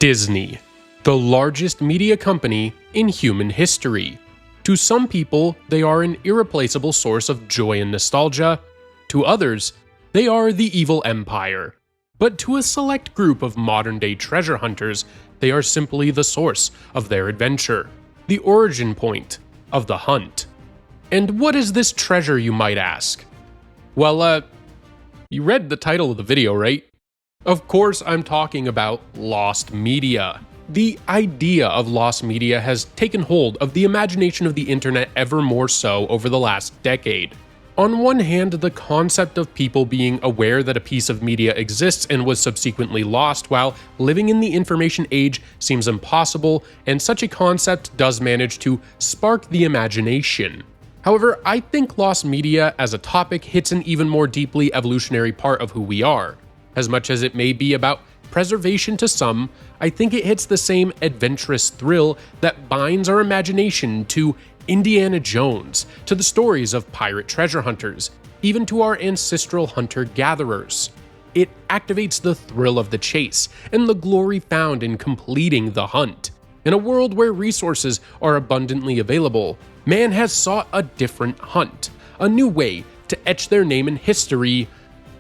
Disney, the largest media company in human history. To some people, they are an irreplaceable source of joy and nostalgia. To others, they are the evil empire. But to a select group of modern-day treasure hunters, they are simply the source of their adventure, the origin point of the hunt. And what is this treasure, you might ask? Well, you read the title of the video, right? Of course, I'm talking about lost media. The idea of lost media has taken hold of the imagination of the internet ever more so over the last decade. On one hand, the concept of people being aware that a piece of media exists and was subsequently lost while living in the information age seems impossible, and such a concept does manage to spark the imagination. However, I think lost media as a topic hits an even more deeply evolutionary part of who we are. As much as it may be about preservation to some, I think it hits the same adventurous thrill that binds our imagination to Indiana Jones, to the stories of pirate treasure hunters, even to our ancestral hunter-gatherers. It activates the thrill of the chase and the glory found in completing the hunt. In a world where resources are abundantly available, man has sought a different hunt, a new way to etch their name in history.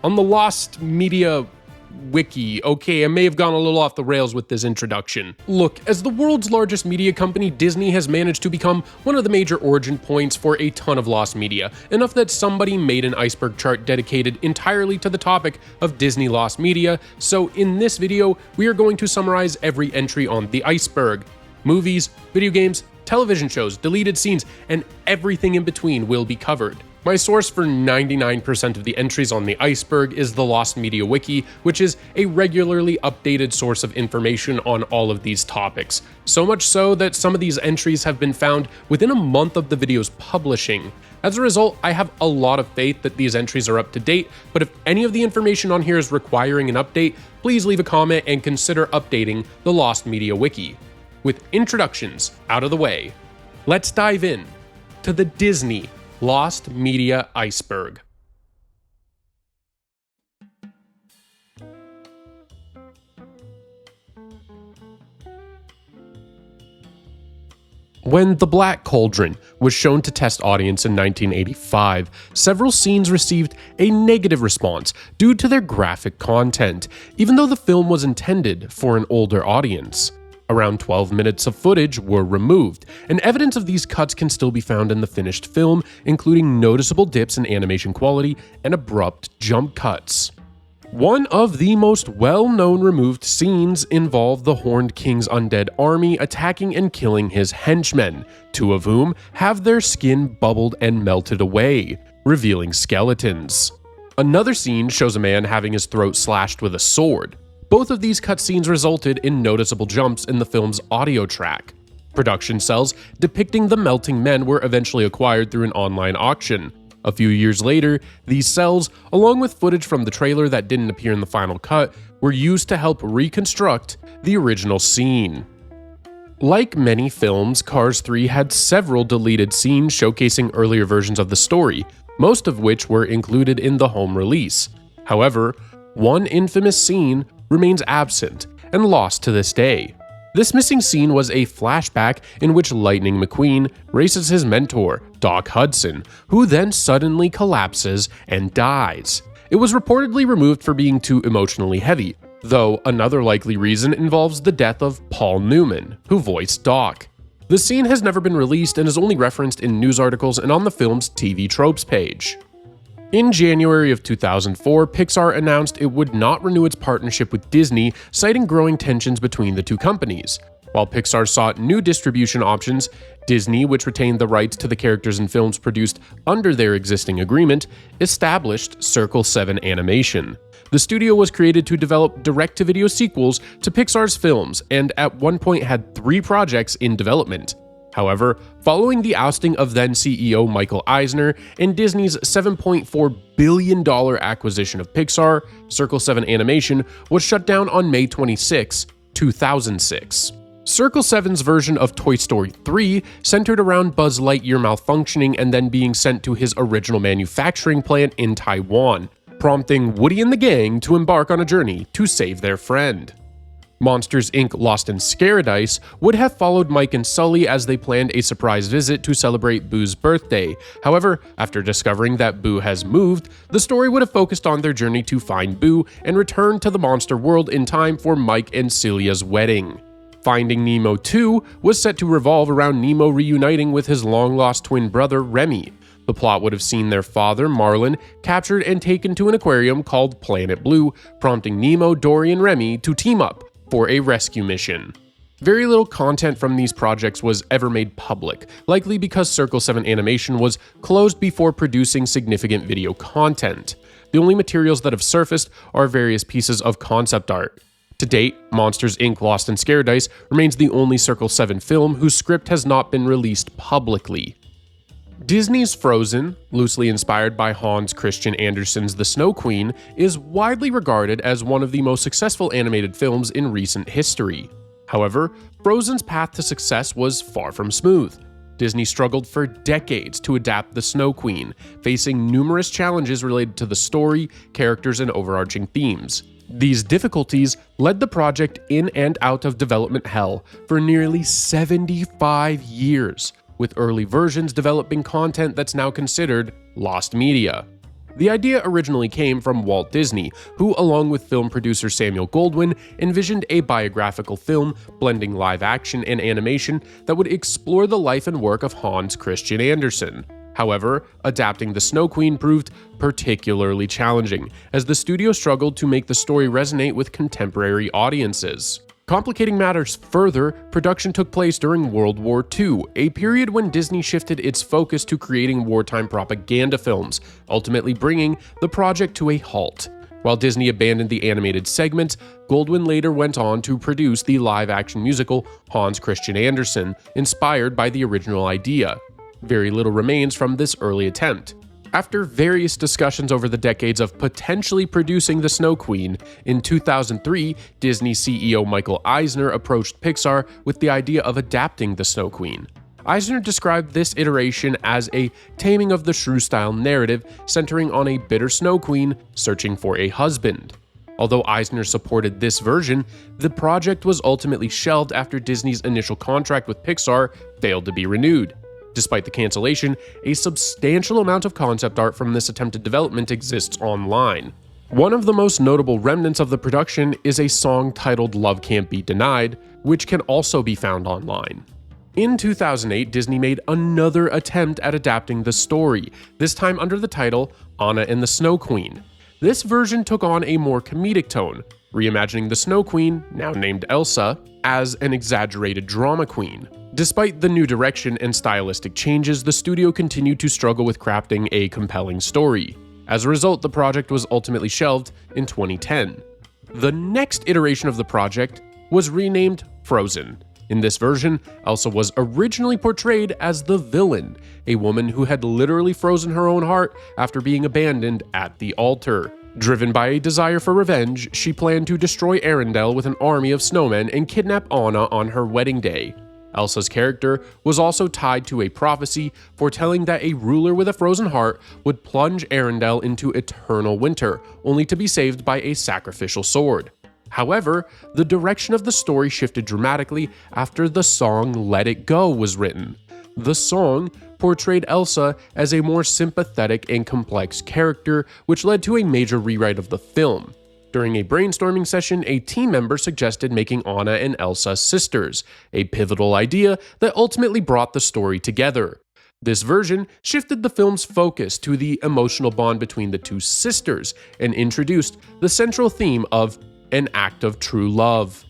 On the Lost Media Wiki, okay, I may have gone a little off the rails with this introduction. Look, as the world's largest media company, Disney has managed to become one of the major origin points for a ton of lost media, enough that somebody made an iceberg chart dedicated entirely to the topic of Disney lost media, so in this video, we are going to summarize every entry on the iceberg. Movies, video games, television shows, deleted scenes, and everything in between will be covered. My source for 99% of the entries on the iceberg is the Lost Media Wiki, which is a regularly updated source of information on all of these topics. So much so that some of these entries have been found within a month of the video's publishing. As a result, I have a lot of faith that these entries are up to date, but if any of the information on here is requiring an update, please leave a comment and consider updating the Lost Media Wiki. With introductions out of the way, let's dive in to the Disney Lost Media Iceberg. When The Black Cauldron was shown to test audience in 1985, several scenes received a negative response due to their graphic content, even though the film was intended for an older audience. Around 12 minutes of footage were removed, and evidence of these cuts can still be found in the finished film, including noticeable dips in animation quality and abrupt jump cuts. One of the most well-known removed scenes involved the Horned King's undead army attacking and killing his henchmen, two of whom have their skin bubbled and melted away, revealing skeletons. Another scene shows a man having his throat slashed with a sword. Both of these cutscenes resulted in noticeable jumps in the film's audio track. Production cells depicting the melting men were eventually acquired through an online auction. A few years later, these cells, along with footage from the trailer that didn't appear in the final cut, were used to help reconstruct the original scene. Like many films, Cars 3 had several deleted scenes showcasing earlier versions of the story, most of which were included in the home release. However, one infamous scene remains absent and lost to this day. This missing scene was a flashback in which Lightning McQueen races his mentor, Doc Hudson, who then suddenly collapses and dies. It was reportedly removed for being too emotionally heavy, though another likely reason involves the death of Paul Newman, who voiced Doc. The scene has never been released and is only referenced in news articles and on the film's TV Tropes page. In January of 2004, Pixar announced it would not renew its partnership with Disney, citing growing tensions between the two companies. While Pixar sought new distribution options, Disney, which retained the rights to the characters and films produced under their existing agreement, established Circle 7 Animation. The studio was created to develop direct-to-video sequels to Pixar's films and at one point had 3 projects in development. However, following the ousting of then-CEO Michael Eisner and Disney's $7.4 billion acquisition of Pixar, Circle 7 Animation was shut down on May 26, 2006. Circle 7's version of Toy Story 3 centered around Buzz Lightyear malfunctioning and then being sent to his original manufacturing plant in Taiwan, prompting Woody and the gang to embark on a journey to save their friend. Monsters, Inc. Lost in Scaradise would have followed Mike and Sully as they planned a surprise visit to celebrate Boo's birthday. However, after discovering that Boo has moved, the story would have focused on their journey to find Boo and return to the monster world in time for Mike and Celia's wedding. Finding Nemo 2 was set to revolve around Nemo reuniting with his long-lost twin brother Remy. The plot would have seen their father, Marlin, captured and taken to an aquarium called Planet Blue, prompting Nemo, Dory, and Remy to team up for a rescue mission. Very little content from these projects was ever made public, likely because Circle 7 Animation was closed before producing significant video content. The only materials that have surfaced are various pieces of concept art. To date, Monsters, Inc. Lost in Scaradise remains the only Circle 7 film whose script has not been released publicly. Disney's Frozen, loosely inspired by Hans Christian Andersen's The Snow Queen, is widely regarded as one of the most successful animated films in recent history. However, Frozen's path to success was far from smooth. Disney struggled for decades to adapt The Snow Queen, facing numerous challenges related to the story, characters, and overarching themes. These difficulties led the project in and out of development hell for nearly 75 years, with early versions developing content that's now considered lost media. The idea originally came from Walt Disney, who, along with film producer Samuel Goldwyn, envisioned a biographical film blending live action and animation that would explore the life and work of Hans Christian Andersen. However, adapting The Snow Queen proved particularly challenging, as the studio struggled to make the story resonate with contemporary audiences. Complicating matters further, production took place during World War II, a period when Disney shifted its focus to creating wartime propaganda films, ultimately bringing the project to a halt. While Disney abandoned the animated segments, Goldwyn later went on to produce the live-action musical Hans Christian Andersen, inspired by the original idea. Very little remains from this early attempt. After various discussions over the decades of potentially producing The Snow Queen, in 2003, Disney CEO Michael Eisner approached Pixar with the idea of adapting The Snow Queen. Eisner described this iteration as a taming of the shrew-style narrative centering on a bitter Snow Queen searching for a husband. Although Eisner supported this version, the project was ultimately shelved after Disney's initial contract with Pixar failed to be renewed. Despite the cancellation, a substantial amount of concept art from this attempted development exists online. One of the most notable remnants of the production is a song titled Love Can't Be Denied, which can also be found online. In 2008, Disney made another attempt at adapting the story, this time under the title Anna and the Snow Queen. This version took on a more comedic tone, reimagining the Snow Queen, now named Elsa, as an exaggerated drama queen. Despite the new direction and stylistic changes, the studio continued to struggle with crafting a compelling story. As a result, the project was ultimately shelved in 2010. The next iteration of the project was renamed Frozen. In this version, Elsa was originally portrayed as the villain, a woman who had literally frozen her own heart after being abandoned at the altar. Driven by a desire for revenge, she planned to destroy Arendelle with an army of snowmen and kidnap Anna on her wedding day. Elsa's character was also tied to a prophecy foretelling that a ruler with a frozen heart would plunge Arendelle into eternal winter, only to be saved by a sacrificial sword. However, the direction of the story shifted dramatically after the song Let It Go was written. The song portrayed Elsa as a more sympathetic and complex character, which led to a major rewrite of the film. During a brainstorming session, a team member suggested making Anna and Elsa sisters, a pivotal idea that ultimately brought the story together. This version shifted the film's focus to the emotional bond between the two sisters and introduced the central theme of an act of true love.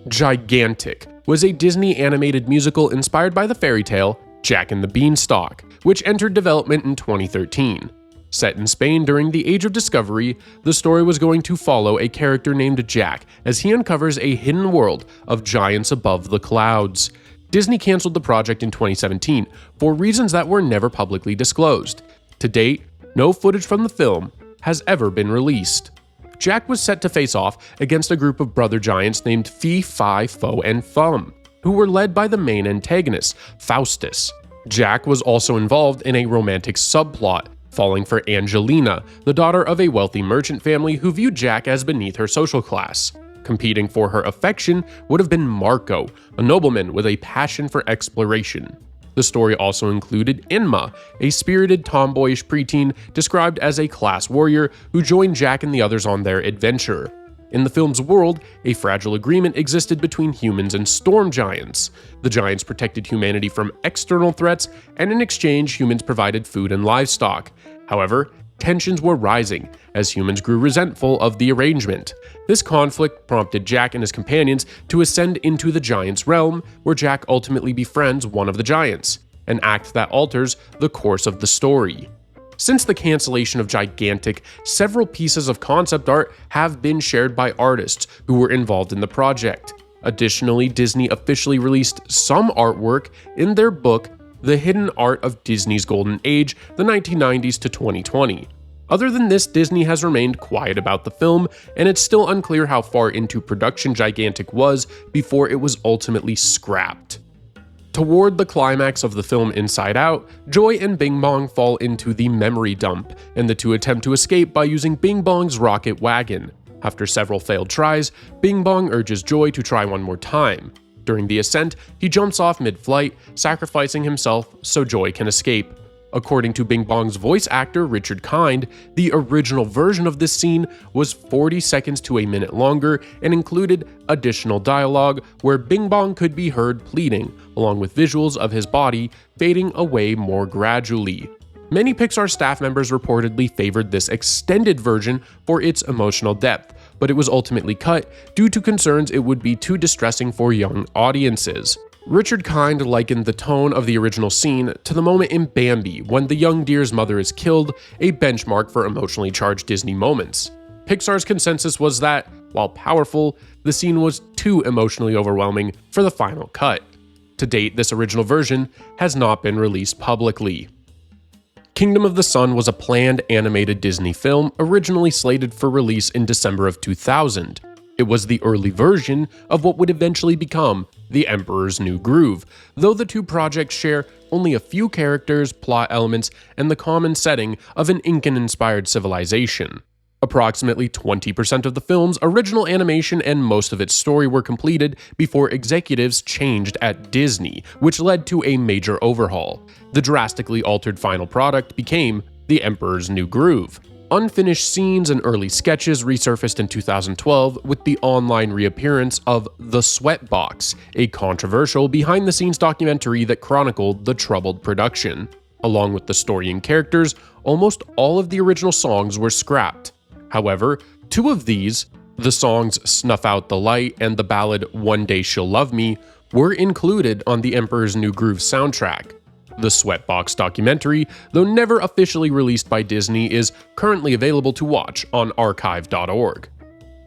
Gigantic was a Disney animated musical inspired by the fairy tale Jack and the Beanstalk, which entered development in 2013. Set in Spain during the Age of Discovery, the story was going to follow a character named Jack as he uncovers a hidden world of giants above the clouds. Disney canceled the project in 2017 for reasons that were never publicly disclosed. To date, no footage from the film has ever been released. Jack was set to face off against a group of brother giants named Fee, Fi, Fo, and Fum, who were led by the main antagonist, Faustus. Jack was also involved in a romantic subplot, falling for Angelina, the daughter of a wealthy merchant family who viewed Jack as beneath her social class. Competing for her affection would have been Marco, a nobleman with a passion for exploration. The story also included Inma, a spirited tomboyish preteen described as a class warrior who joined Jack and the others on their adventure. In the film's world, a fragile agreement existed between humans and storm giants. The giants protected humanity from external threats, and in exchange, humans provided food and livestock. However, tensions were rising as humans grew resentful of the arrangement. This conflict prompted Jack and his companions to ascend into the giants' realm, where Jack ultimately befriends one of the giants, an act that alters the course of the story. Since the cancellation of Gigantic, several pieces of concept art have been shared by artists who were involved in the project. Additionally, Disney officially released some artwork in their book, The Hidden Art of Disney's Golden Age, the 1990s to 2020. Other than this, Disney has remained quiet about the film, and it's still unclear how far into production Gigantic was before it was ultimately scrapped. Toward the climax of the film Inside Out, Joy and Bing Bong fall into the memory dump, and the two attempt to escape by using Bing Bong's rocket wagon. After several failed tries, Bing Bong urges Joy to try one more time. During the ascent, he jumps off mid-flight, sacrificing himself so Joy can escape. According to Bing Bong's voice actor Richard Kind, the original version of this scene was 40 seconds to a minute longer and included additional dialogue where Bing Bong could be heard pleading, along with visuals of his body fading away more gradually. Many Pixar staff members reportedly favored this extended version for its emotional depth, but it was ultimately cut due to concerns it would be too distressing for young audiences. Richard Kind likened the tone of the original scene to the moment in Bambi when the young deer's mother is killed, a benchmark for emotionally charged Disney moments. Pixar's consensus was that, while powerful, the scene was too emotionally overwhelming for the final cut. To date, this original version has not been released publicly. Kingdom of the Sun was a planned animated Disney film originally slated for release in December of 2000. It was the early version of what would eventually become The Emperor's New Groove, though the two projects share only a few characters, plot elements, and the common setting of an Incan-inspired civilization. Approximately 20% of the film's original animation and most of its story were completed before executives changed at Disney, which led to a major overhaul. The drastically altered final product became The Emperor's New Groove. Unfinished scenes and early sketches resurfaced in 2012 with the online reappearance of The Sweatbox, a controversial behind-the-scenes documentary that chronicled the troubled production. Along with the story and characters, almost all of the original songs were scrapped. However, two of these, the songs Snuff Out the Light and the ballad One Day She'll Love Me, were included on the Emperor's New Groove soundtrack. The Sweatbox documentary, though never officially released by Disney, is currently available to watch on archive.org.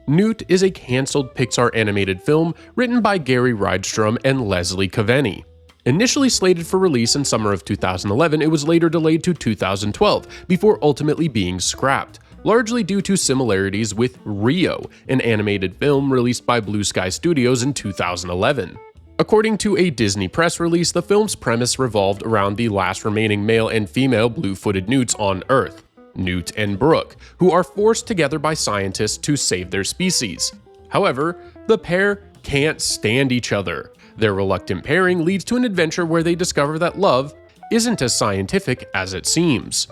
Newt is a cancelled Pixar animated film written by Gary Rydstrom and Leslie Caveni. Initially slated for release in summer of 2011, it was later delayed to 2012 before ultimately being scrapped, largely due to similarities with Rio, an animated film released by Blue Sky Studios in 2011. According to a Disney press release, the film's premise revolved around the last remaining male and female blue-footed newts on Earth, Newt and Brooke, who are forced together by scientists to save their species. However, the pair can't stand each other. Their reluctant pairing leads to an adventure where they discover that love isn't as scientific as it seems.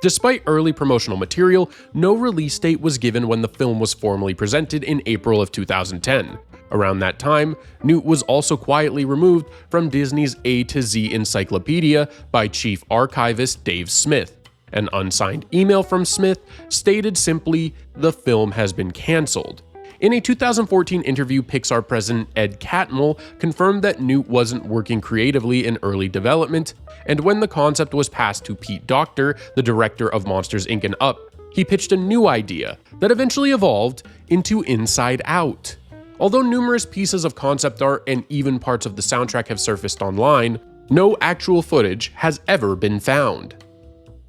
Despite early promotional material, no release date was given when the film was formally presented in April of 2010. Around that time, Newt was also quietly removed from Disney's A to Z encyclopedia by Chief Archivist Dave Smith. An unsigned email from Smith stated simply, "The film has been cancelled." In a 2014 interview, Pixar president Ed Catmull confirmed that Newt wasn't working creatively in early development, and when the concept was passed to Pete Docter, the director of Monsters, Inc. and Up, he pitched a new idea that eventually evolved into Inside Out. Although numerous pieces of concept art and even parts of the soundtrack have surfaced online, no actual footage has ever been found.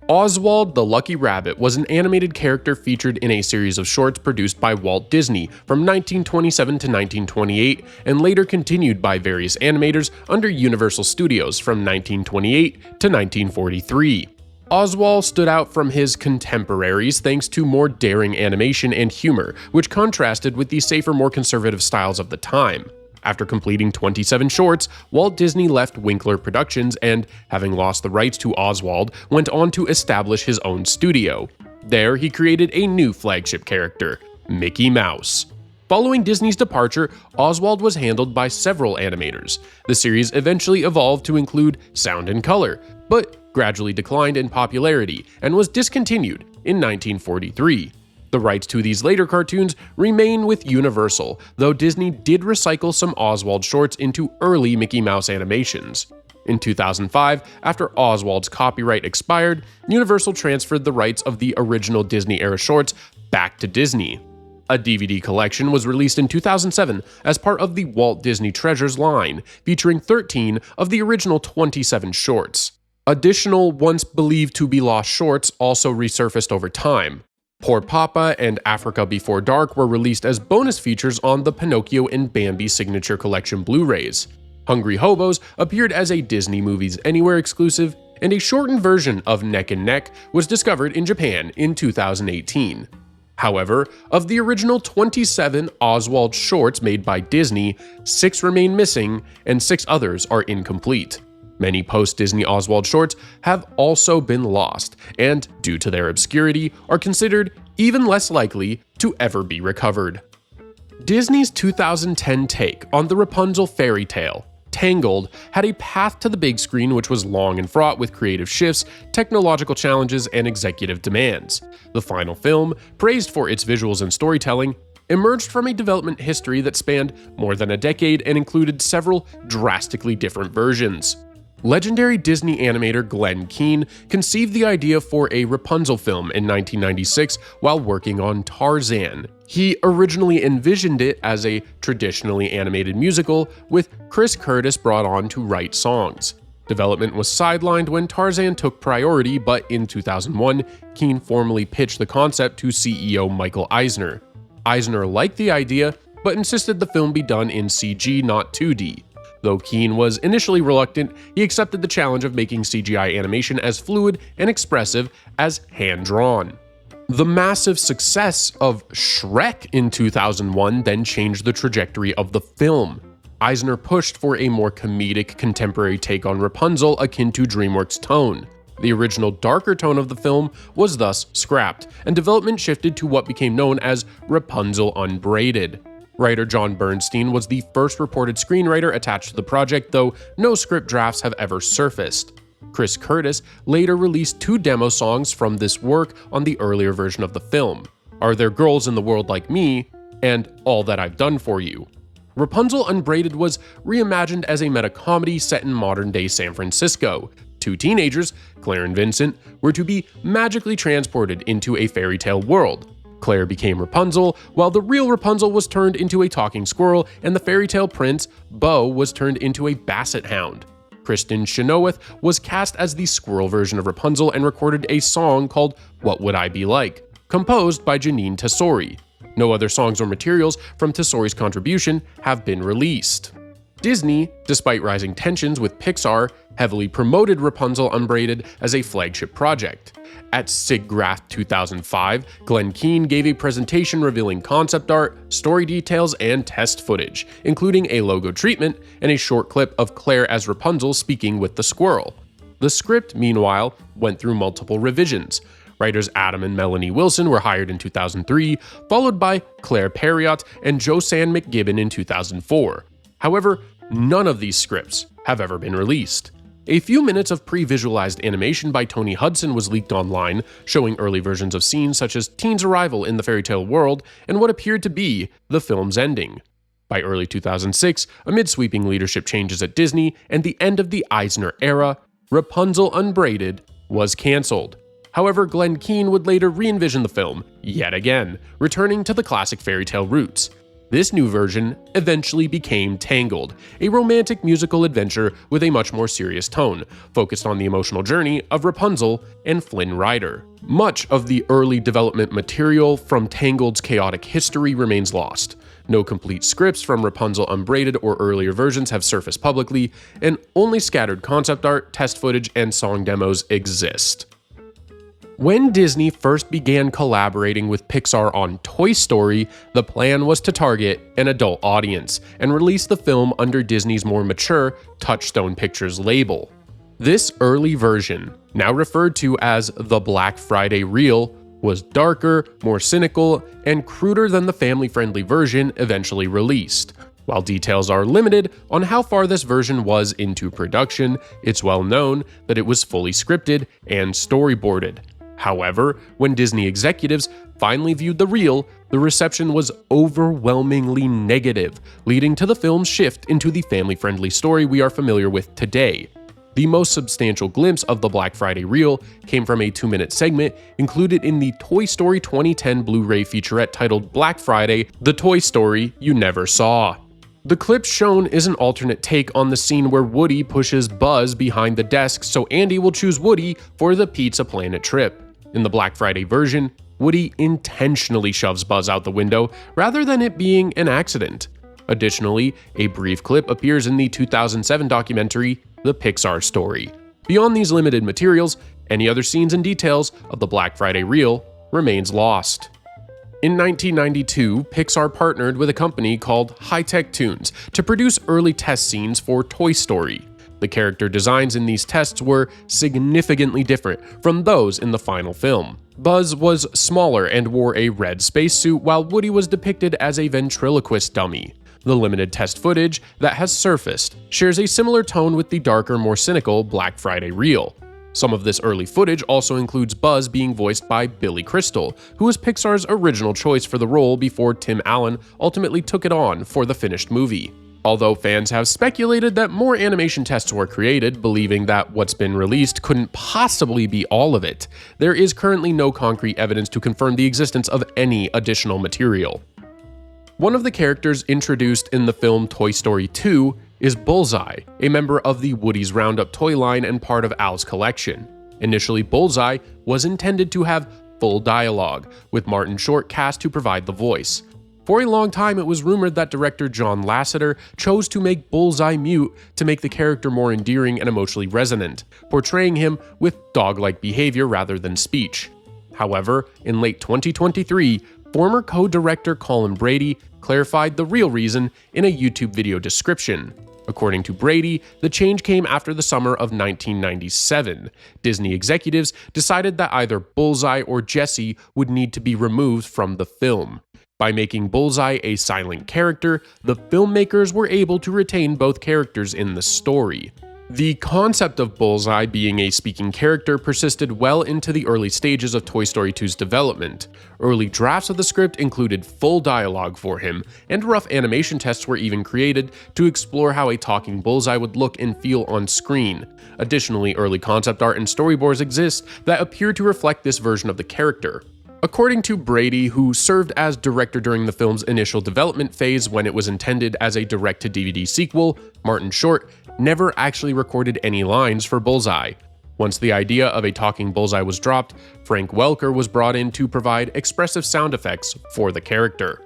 Oswald the Lucky Rabbit was an animated character featured in a series of shorts produced by Walt Disney from 1927 to 1928 and later continued by various animators under Universal Studios from 1928 to 1943. Oswald stood out from his contemporaries thanks to more daring animation and humor, which contrasted with the safer, more conservative styles of the time. After completing 27 shorts, Walt Disney left Winkler Productions and, having lost the rights to Oswald, went on to establish his own studio. There, he created a new flagship character, Mickey Mouse. Following Disney's departure, Oswald was handled by several animators. The series eventually evolved to include Sound and Color, but gradually declined in popularity and was discontinued in 1943. The rights to these later cartoons remain with Universal, though Disney did recycle some Oswald shorts into early Mickey Mouse animations. In 2005, after Oswald's copyright expired, Universal transferred the rights of the original Disney-era shorts back to Disney. A DVD collection was released in 2007 as part of the Walt Disney Treasures line, featuring 13 of the original 27 shorts. Additional once believed to be lost shorts also resurfaced over time. Poor Papa and Africa Before Dark were released as bonus features on the Pinocchio and Bambi Signature Collection Blu-rays. Hungry Hobos appeared as a Disney Movies Anywhere exclusive, and a shortened version of Neck and Neck was discovered in Japan in 2018. However, of the original 27 Oswald shorts made by Disney, 6 remain missing and 6 others are incomplete. Many post-Disney Oswald shorts have also been lost, and, due to their obscurity, are considered even less likely to ever be recovered. Disney's 2010 take on the Rapunzel fairy tale, Tangled, had a path to the big screen which was long and fraught with creative shifts, technological challenges, and executive demands. The final film, praised for its visuals and storytelling, emerged from a development history that spanned more than a decade and included several drastically different versions. Legendary Disney animator Glenn Keane conceived the idea for a Rapunzel film in 1996 while working on Tarzan. He originally envisioned it as a traditionally animated musical, with Chris Curtis brought on to write songs. Development was sidelined when Tarzan took priority, but in 2001, Keane formally pitched the concept to CEO Michael Eisner. Eisner liked the idea, but insisted the film be done in CG, not 2D. Though Keane was initially reluctant, he accepted the challenge of making CGI animation as fluid and expressive as hand-drawn. The massive success of Shrek in 2001 then changed the trajectory of the film. Eisner pushed for a more comedic, contemporary take on Rapunzel akin to DreamWorks' tone. The original darker tone of the film was thus scrapped, and development shifted to what became known as Rapunzel Unbraided. Writer John Bernstein was the first reported screenwriter attached to the project, though no script drafts have ever surfaced. Chris Curtis later released 2 demo songs from this work on the earlier version of the film, Are There Girls in the World Like Me? And All That I've Done For You. Rapunzel Unbraided was reimagined as a meta-comedy set in modern-day San Francisco. 2 teenagers, Claire and Vincent, were to be magically transported into a fairy tale world. Claire became Rapunzel, while the real Rapunzel was turned into a talking squirrel, and the fairy tale prince, Beau, was turned into a basset hound. Kristen Chenoweth was cast as the squirrel version of Rapunzel and recorded a song called What Would I Be Like, composed by Janine Tesori. No other songs or materials from Tesori's contribution have been released. Disney, despite rising tensions with Pixar, heavily promoted Rapunzel Unbraided as a flagship project. At SIGGRAPH 2005, Glenn Keane gave a presentation revealing concept art, story details, and test footage, including a logo treatment and a short clip of Claire as Rapunzel speaking with the squirrel. The script, meanwhile, went through multiple revisions. Writers Adam and Melanie Wilson were hired in 2003, followed by Claire Perriott and Josanne McGibbon in 2004. However, none of these scripts have ever been released. A few minutes of pre-visualized animation by Tony Hudson was leaked online, showing early versions of scenes such as Teen's arrival in the fairy tale world and what appeared to be the film's ending. By early 2006, amid sweeping leadership changes at Disney and the end of the Eisner era, Rapunzel Unbraided was cancelled. However, Glenn Keane would later re-envision the film, yet again, returning to the classic fairy tale roots. This new version eventually became Tangled, a romantic musical adventure with a much more serious tone, focused on the emotional journey of Rapunzel and Flynn Rider. Much of the early development material from Tangled's chaotic history remains lost. No complete scripts from Rapunzel Unbraided or earlier versions have surfaced publicly, and only scattered concept art, test footage, and song demos exist. When Disney first began collaborating with Pixar on Toy Story, the plan was to target an adult audience and release the film under Disney's more mature Touchstone Pictures label. This early version, now referred to as the Black Friday Reel, was darker, more cynical, and cruder than the family-friendly version eventually released. While details are limited on how far this version was into production, it's well known that it was fully scripted and storyboarded. However, when Disney executives finally viewed the reel, the reception was overwhelmingly negative, leading to the film's shift into the family-friendly story we are familiar with today. The most substantial glimpse of the Black Friday reel came from a 2-minute segment included in the Toy Story 2010 Blu-ray featurette titled Black Friday: The Toy Story You Never Saw. The clip shown is an alternate take on the scene where Woody pushes Buzz behind the desk so Andy will choose Woody for the Pizza Planet trip. In the Black Friday version, Woody intentionally shoves Buzz out the window rather than it being an accident. Additionally, a brief clip appears in the 2007 documentary The Pixar Story. Beyond these limited materials, any other scenes and details of the Black Friday reel remains lost. In 1992, Pixar partnered with a company called High Tech Toons to produce early test scenes for Toy Story. The character designs in these tests were significantly different from those in the final film. Buzz was smaller and wore a red spacesuit, while Woody was depicted as a ventriloquist dummy. The limited test footage that has surfaced shares a similar tone with the darker, more cynical Black Friday reel. Some of this early footage also includes Buzz being voiced by Billy Crystal, who was Pixar's original choice for the role before Tim Allen ultimately took it on for the finished movie. Although fans have speculated that more animation tests were created, believing that what's been released couldn't possibly be all of it, there is currently no concrete evidence to confirm the existence of any additional material. One of the characters introduced in the film Toy Story 2 is Bullseye, a member of the Woody's Roundup toy line and part of Al's collection. Initially, Bullseye was intended to have full dialogue, with Martin Short cast to provide the voice. For a long time, it was rumored that director John Lasseter chose to make Bullseye mute to make the character more endearing and emotionally resonant, portraying him with dog-like behavior rather than speech. However, in late 2023, former co-director Colin Brady clarified the real reason in a YouTube video description. According to Brady, the change came after the summer of 1997. Disney executives decided that either Bullseye or Jessie would need to be removed from the film. By making Bullseye a silent character, the filmmakers were able to retain both characters in the story. The concept of Bullseye being a speaking character persisted well into the early stages of Toy Story 2's development. Early drafts of the script included full dialogue for him, and rough animation tests were even created to explore how a talking Bullseye would look and feel on screen. Additionally, early concept art and storyboards exist that appear to reflect this version of the character. According to Brady, who served as director during the film's initial development phase when it was intended as a direct-to-DVD sequel, Martin Short never actually recorded any lines for Bullseye. Once the idea of a talking Bullseye was dropped, Frank Welker was brought in to provide expressive sound effects for the character.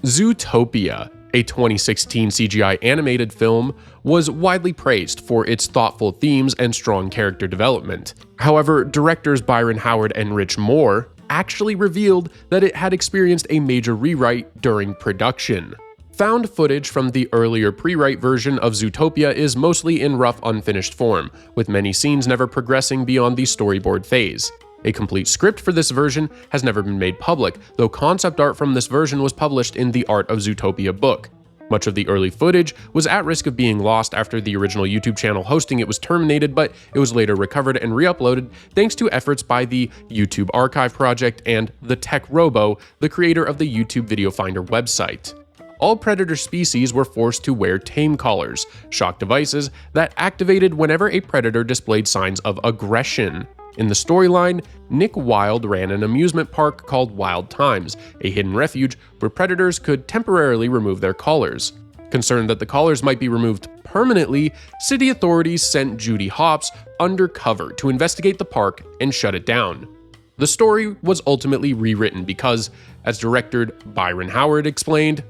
Zootopia, a 2016 CGI animated film, was widely praised for its thoughtful themes and strong character development. However, directors Byron Howard and Rich Moore actually revealed that it had experienced a major rewrite during production. Found footage from the earlier pre-write version of Zootopia is mostly in rough, unfinished form, with many scenes never progressing beyond the storyboard phase. A complete script for this version has never been made public, though concept art from this version was published in the Art of Zootopia book. Much of the early footage was at risk of being lost after the original YouTube channel hosting it was terminated, but it was later recovered and re-uploaded thanks to efforts by the YouTube Archive Project and the Tech Robo, the creator of the YouTube Video Finder website. All predator species were forced to wear tame collars, shock devices that activated whenever a predator displayed signs of aggression. In the storyline, Nick Wilde ran an amusement park called Wild Times, a hidden refuge where predators could temporarily remove their collars. Concerned that the collars might be removed permanently, city authorities sent Judy Hopps undercover to investigate the park and shut it down. The story was ultimately rewritten because, as director Byron Howard explained,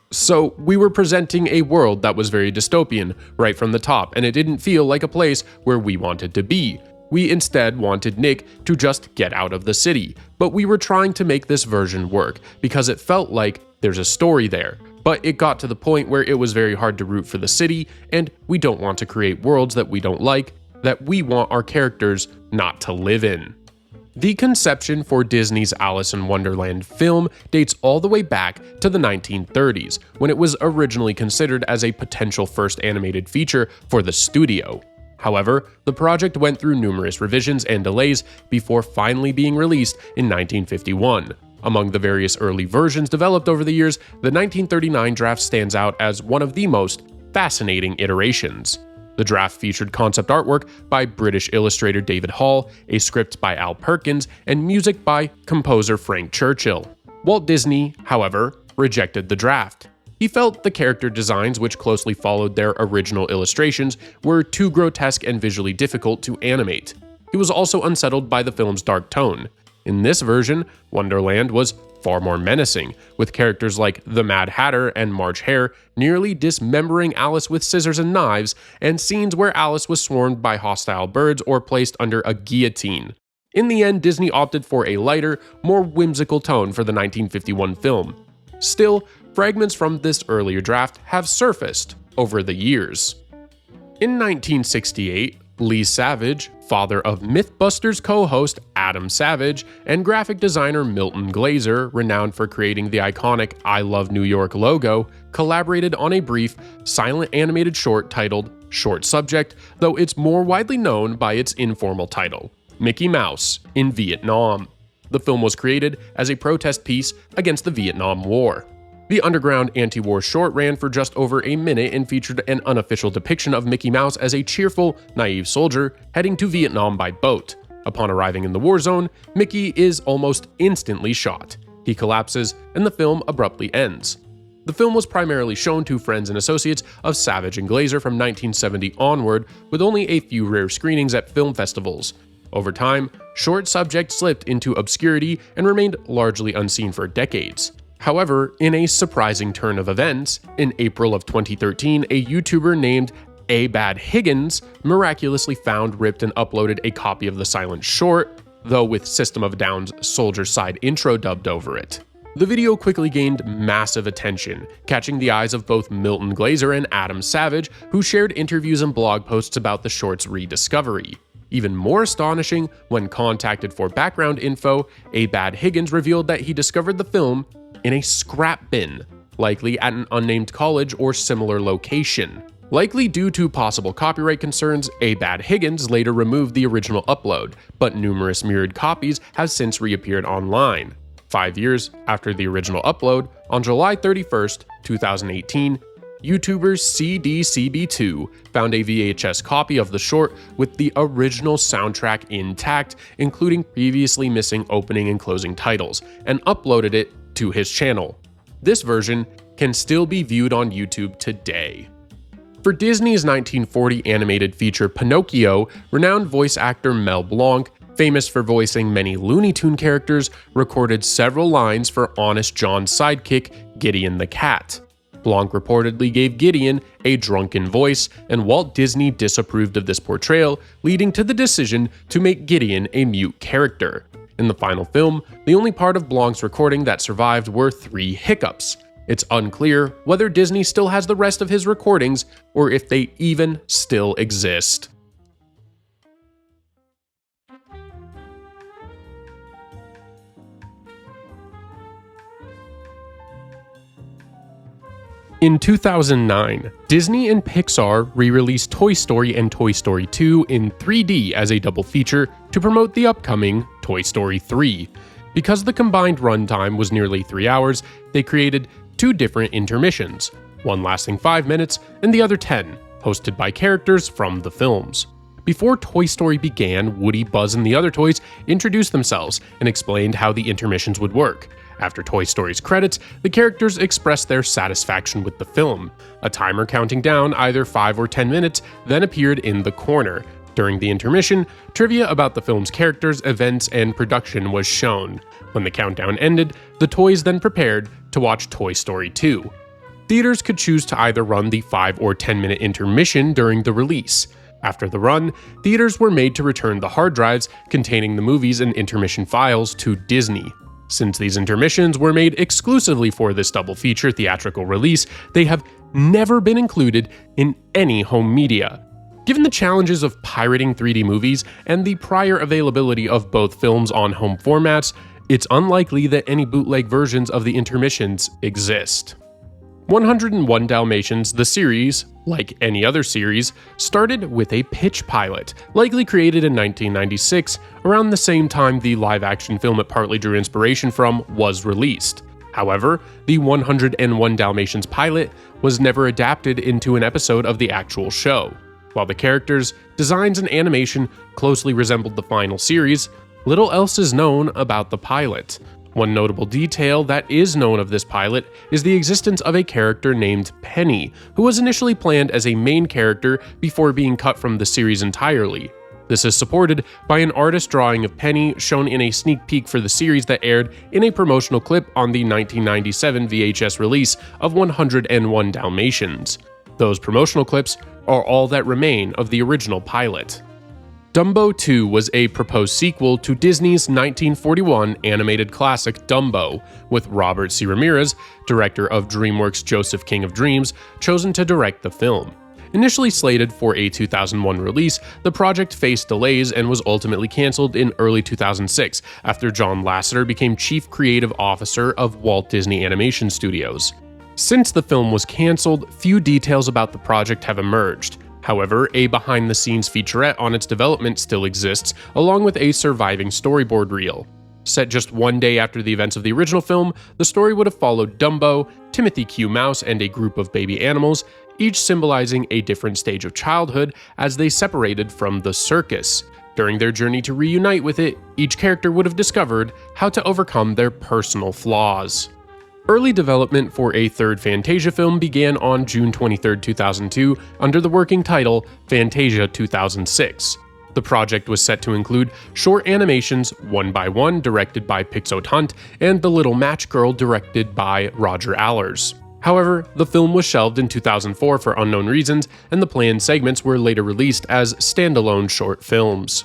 "So we were presenting a world that was very dystopian right from the top, and it didn't feel like a place where we wanted to be. We instead wanted Nick to just get out of the city, but we were trying to make this version work because it felt like there's a story there. But it got to the point where it was very hard to root for the city, and we don't want to create worlds that we don't like, that we want our characters not to live in. The conception for Disney's Alice in Wonderland film dates all the way back to the 1930s, when it was originally considered as a potential first animated feature for the studio. However, the project went through numerous revisions and delays before finally being released in 1951. Among the various early versions developed over the years, the 1939 draft stands out as one of the most fascinating iterations. The draft featured concept artwork by British illustrator David Hall, a script by Al Perkins, and music by composer Frank Churchill. Walt Disney, however, rejected the draft. He felt the character designs, which closely followed their original illustrations, were too grotesque and visually difficult to animate. He was also unsettled by the film's dark tone. In this version, Wonderland was far more menacing, with characters like the Mad Hatter and March Hare nearly dismembering Alice with scissors and knives, and scenes where Alice was swarmed by hostile birds or placed under a guillotine. In the end, Disney opted for a lighter, more whimsical tone for the 1951 film. Still, fragments from this earlier draft have surfaced over the years. In 1968, Lee Savage, father of Mythbusters co-host Adam Savage, and graphic designer Milton Glaser, renowned for creating the iconic I Love New York logo, collaborated on a brief, silent animated short titled Short Subject, though it's more widely known by its informal title, Mickey Mouse in Vietnam. The film was created as a protest piece against the Vietnam War. The underground anti-war short ran for just over a minute and featured an unofficial depiction of Mickey Mouse as a cheerful, naive soldier heading to Vietnam by boat. Upon arriving in the war zone, Mickey is almost instantly shot. He collapses, and the film abruptly ends. The film was primarily shown to friends and associates of Savage and Glaser from 1970 onward, with only a few rare screenings at film festivals. Over time, Short Subject slipped into obscurity and remained largely unseen for decades. However, in a surprising turn of events, in April of 2013, a YouTuber named A Bad Higgins miraculously found, ripped, and uploaded a copy of the silent short, though with System of a Down's Soldier Side intro dubbed over it. The video quickly gained massive attention, catching the eyes of both Milton Glaser and Adam Savage, who shared interviews and blog posts about the short's rediscovery. Even more astonishing, when contacted for background info, A Bad Higgins revealed that he discovered the film in a scrap bin, likely at an unnamed college or similar location. Likely due to possible copyright concerns, A Bad Higgins later removed the original upload, but numerous mirrored copies have since reappeared online. 5 years after the original upload, on July 31st, 2018, YouTubers CDCB2 found a VHS copy of the short with the original soundtrack intact, including previously missing opening and closing titles, and uploaded it to his channel. This version can still be viewed on YouTube today. For Disney's 1940 animated feature Pinocchio, renowned voice actor Mel Blanc, famous for voicing many Looney Tune characters, recorded several lines for Honest John's sidekick, Gideon the Cat. Blanc reportedly gave Gideon a drunken voice, and Walt Disney disapproved of this portrayal, leading to the decision to make Gideon a mute character. In the final film, the only part of Blanc's recording that survived were 3 hiccups. It's unclear whether Disney still has the rest of his recordings or if they even still exist. In 2009, Disney and Pixar re-released Toy Story and Toy Story 2 in 3D as a double feature to promote the upcoming Toy Story 3. Because the combined runtime was nearly 3 hours, they created 2 different intermissions, one lasting 5 minutes and the other 10, hosted by characters from the films. Before Toy Story began, Woody, Buzz, and the other toys introduced themselves and explained how the intermissions would work. After Toy Story's credits, the characters expressed their satisfaction with the film. A timer counting down either 5 or 10 minutes then appeared in the corner. During the intermission, trivia about the film's characters, events, and production was shown. When the countdown ended, the toys then prepared to watch Toy Story 2. Theaters could choose to either run the 5 or 10 minute intermission during the release. After the run, theaters were made to return the hard drives containing the movies and intermission files to Disney. Since these intermissions were made exclusively for this double feature theatrical release, they have never been included in any home media. Given the challenges of pirating 3D movies and the prior availability of both films on home formats, it's unlikely that any bootleg versions of the intermissions exist. 101 Dalmatians, the series, like any other series, started with a pitch pilot, likely created in 1996, around the same time the live-action film it partly drew inspiration from was released. However, the 101 Dalmatians pilot was never adapted into an episode of the actual show. While the characters, designs, and animation closely resembled the final series, little else is known about the pilot. One notable detail that is known of this pilot is the existence of a character named Penny, who was initially planned as a main character before being cut from the series entirely. This is supported by an artist drawing of Penny shown in a sneak peek for the series that aired in a promotional clip on the 1997 VHS release of 101 Dalmatians. Those promotional clips are all that remain of the original pilot. Dumbo 2 was a proposed sequel to Disney's 1941 animated classic Dumbo, with Robert C. Ramirez, director of DreamWorks' Joseph King of Dreams, chosen to direct the film. Initially slated for a 2001 release, the project faced delays and was ultimately canceled in early 2006 after John Lasseter became Chief Creative Officer of Walt Disney Animation Studios. Since the film was canceled, few details about the project have emerged. However, a behind-the-scenes featurette on its development still exists, along with a surviving storyboard reel. Set just one day after the events of the original film, the story would have followed Dumbo, Timothy Q. Mouse, and a group of baby animals, each symbolizing a different stage of childhood as they separated from the circus. During their journey to reunite with it, each character would have discovered how to overcome their personal flaws. Early development for a third Fantasia film began on June 23, 2002, under the working title Fantasia 2006. The project was set to include short animations, One by One, directed by Pixot Hunt, and The Little Match Girl, directed by Roger Allers. However, the film was shelved in 2004 for unknown reasons, and the planned segments were later released as standalone short films.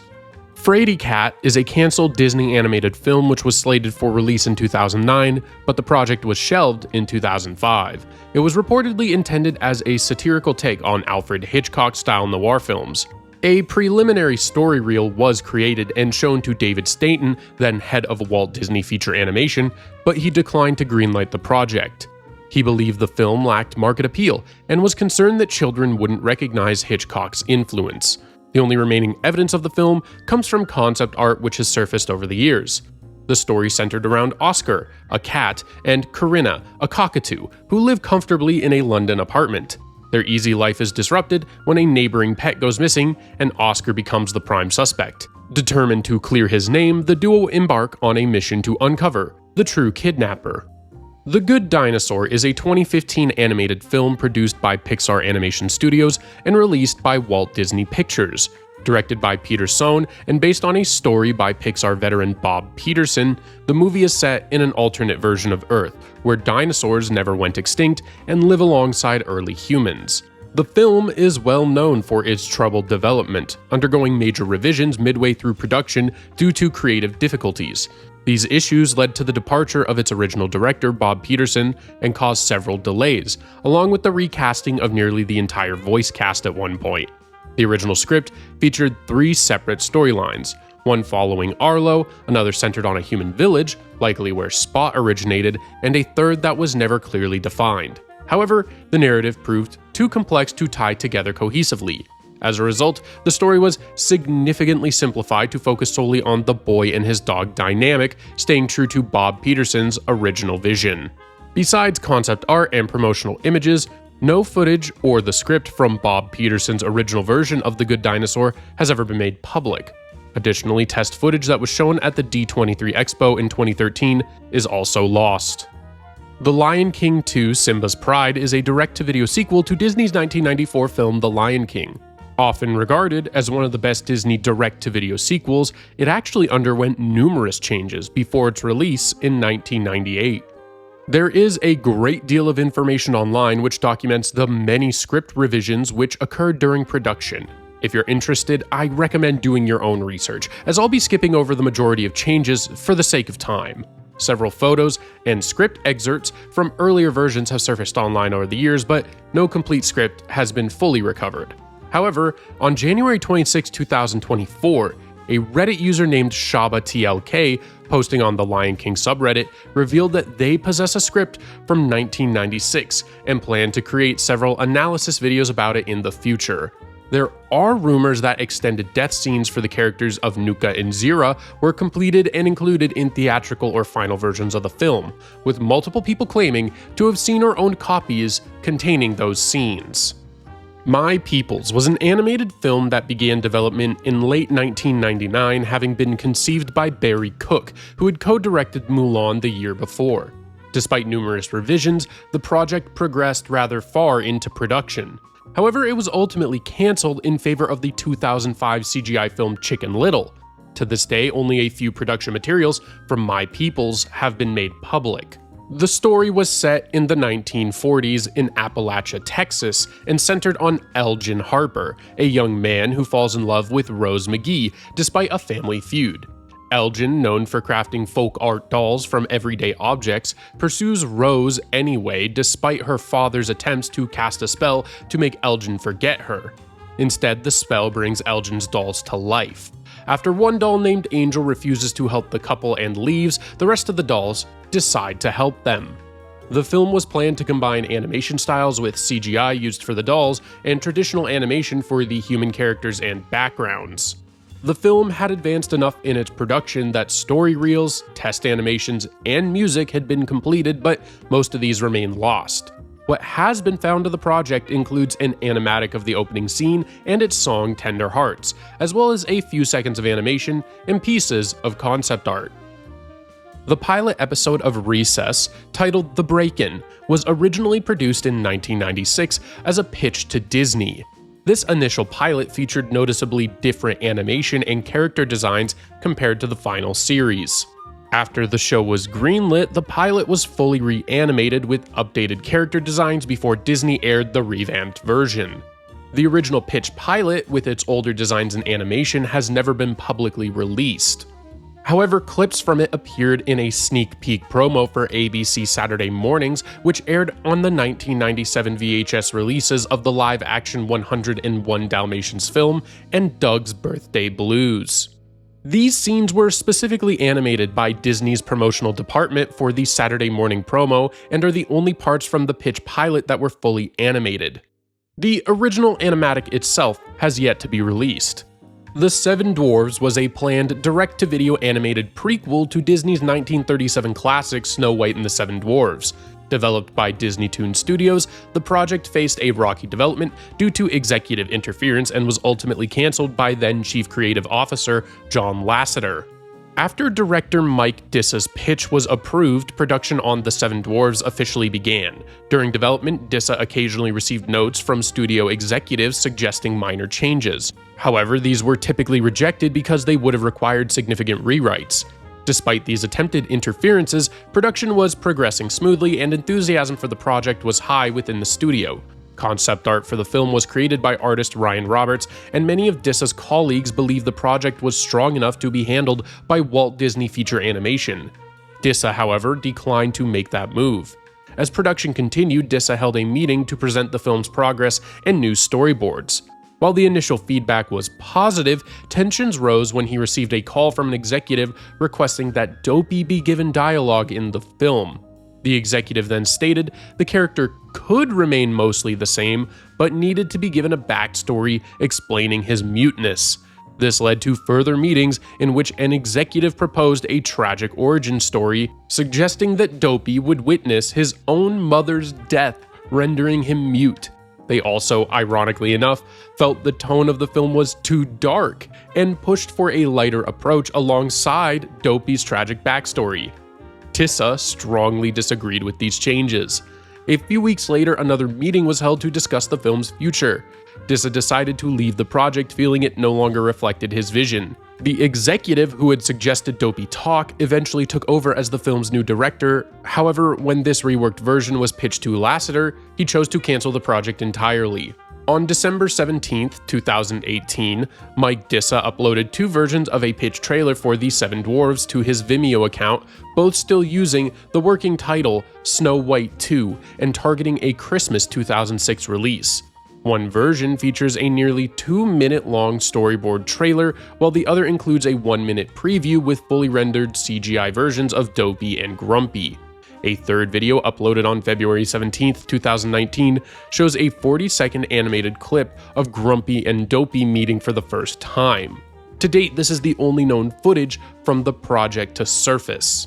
Frady Cat is a cancelled Disney animated film which was slated for release in 2009, but the project was shelved in 2005. It was reportedly intended as a satirical take on Alfred Hitchcock-style noir films. A preliminary story reel was created and shown to David Staten, then head of Walt Disney Feature Animation, but he declined to greenlight the project. He believed the film lacked market appeal and was concerned that children wouldn't recognize Hitchcock's influence. The only remaining evidence of the film comes from concept art which has surfaced over the years. The story centered around Oscar, a cat, and Corinna, a cockatoo, who live comfortably in a London apartment. Their easy life is disrupted when a neighboring pet goes missing, and Oscar becomes the prime suspect. Determined to clear his name, the duo embark on a mission to uncover the true kidnapper. The Good Dinosaur is a 2015 animated film produced by Pixar Animation Studios and released by Walt Disney Pictures. Directed by Peter Sohn and based on a story by Pixar veteran Bob Peterson, the movie is set in an alternate version of Earth, where dinosaurs never went extinct and live alongside early humans. The film is well known for its troubled development, undergoing major revisions midway through production due to creative difficulties. These issues led to the departure of its original director, Bob Peterson, and caused several delays, along with the recasting of nearly the entire voice cast at one point. The original script featured 3 separate storylines, one following Arlo, another centered on a human village, likely where Spot originated, and a third that was never clearly defined. However, the narrative proved too complex to tie together cohesively. As a result, the story was significantly simplified to focus solely on the boy and his dog dynamic, staying true to Bob Peterson's original vision. Besides concept art and promotional images, no footage or the script from Bob Peterson's original version of The Good Dinosaur has ever been made public. Additionally, test footage that was shown at the D23 Expo in 2013 is also lost. The Lion King 2: Simba's Pride is a direct-to-video sequel to Disney's 1994 film The Lion King. Often regarded as one of the best Disney direct-to-video sequels, it actually underwent numerous changes before its release in 1998. There is a great deal of information online which documents the many script revisions which occurred during production. If you're interested, I recommend doing your own research, as I'll be skipping over the majority of changes for the sake of time. Several photos and script excerpts from earlier versions have surfaced online over the years, but no complete script has been fully recovered. However, on January 26, 2024, a Reddit user named ShabaTLK, posting on the Lion King subreddit, revealed that they possess a script from 1996 and plan to create several analysis videos about it in the future. There are rumors that extended death scenes for the characters of Nuka and Zira were completed and included in theatrical or final versions of the film, with multiple people claiming to have seen or owned copies containing those scenes. My Peoples was an animated film that began development in late 1999, having been conceived by Barry Cook, who had co-directed Mulan the year before. Despite numerous revisions, the project progressed rather far into production. However, it was ultimately cancelled in favor of the 2005 CGI film Chicken Little. To this day, only a few production materials from My Peoples have been made public. The story was set in the 1940s in Appalachia, Texas, and centered on Elgin Harper, a young man who falls in love with Rose McGee despite a family feud. Elgin, known for crafting folk art dolls from everyday objects, pursues Rose anyway despite her father's attempts to cast a spell to make Elgin forget her. Instead, the spell brings Elgin's dolls to life. After one doll named Angel refuses to help the couple and leaves, the rest of the dolls decide to help them. The film was planned to combine animation styles with CGI used for the dolls and traditional animation for the human characters and backgrounds. The film had advanced enough in its production that story reels, test animations, and music had been completed, but most of these remain lost. What has been found of the project includes an animatic of the opening scene and its song Tender Hearts, as well as a few seconds of animation and pieces of concept art. The pilot episode of Recess, titled The Break-In, was originally produced in 1996 as a pitch to Disney. This initial pilot featured noticeably different animation and character designs compared to the final series. After the show was greenlit, the pilot was fully reanimated with updated character designs before Disney aired the revamped version. The original pitch pilot, with its older designs and animation, has never been publicly released. However, clips from it appeared in a sneak peek promo for ABC Saturday Mornings, which aired on the 1997 VHS releases of the live-action 101 Dalmatians film and Doug's Birthday Blues. These scenes were specifically animated by Disney's promotional department for the Saturday morning promo and are the only parts from the pitch pilot that were fully animated. The original animatic itself has yet to be released. The Seven Dwarfs was a planned direct-to-video animated prequel to Disney's 1937 classic Snow White and the Seven Dwarfs. Developed by Disney Toon Studios, the project faced a rocky development due to executive interference and was ultimately cancelled by then Chief Creative Officer John Lasseter. After director Mike Dissa's pitch was approved, production on The Seven Dwarfs officially began. During development, Dissa occasionally received notes from studio executives suggesting minor changes. However, these were typically rejected because they would have required significant rewrites. Despite these attempted interferences, production was progressing smoothly and enthusiasm for the project was high within the studio. Concept art for the film was created by artist Ryan Roberts, and many of Dissa's colleagues believed the project was strong enough to be handled by Walt Disney Feature Animation. Dissa, however, declined to make that move. As production continued, Dissa held a meeting to present the film's progress and new storyboards. While the initial feedback was positive, tensions rose when he received a call from an executive requesting that Dopey be given dialogue in the film. The executive then stated the character could remain mostly the same, but needed to be given a backstory explaining his muteness. This led to further meetings in which an executive proposed a tragic origin story, suggesting that Dopey would witness his own mother's death, rendering him mute. They also, ironically enough, felt the tone of the film was too dark and pushed for a lighter approach alongside Dopey's tragic backstory. Dissa strongly disagreed with these changes. A few weeks later, another meeting was held to discuss the film's future. Dissa decided to leave the project, feeling it no longer reflected his vision. The executive who had suggested Dopey talk eventually took over as the film's new director. However, when this reworked version was pitched to Lasseter, he chose to cancel the project entirely. On December 17, 2018, Mike Dissa uploaded 2 versions of a pitch trailer for The Seven Dwarfs to his Vimeo account, both still using the working title Snow White 2 and targeting a Christmas 2006 release. One version features a nearly 2-minute-long storyboard trailer, while the other includes a 1-minute preview with fully rendered CGI versions of Dopey and Grumpy. A third video uploaded on February 17, 2019 shows a 40-second animated clip of Grumpy and Dopey meeting for the first time. To date, this is the only known footage from the project to surface.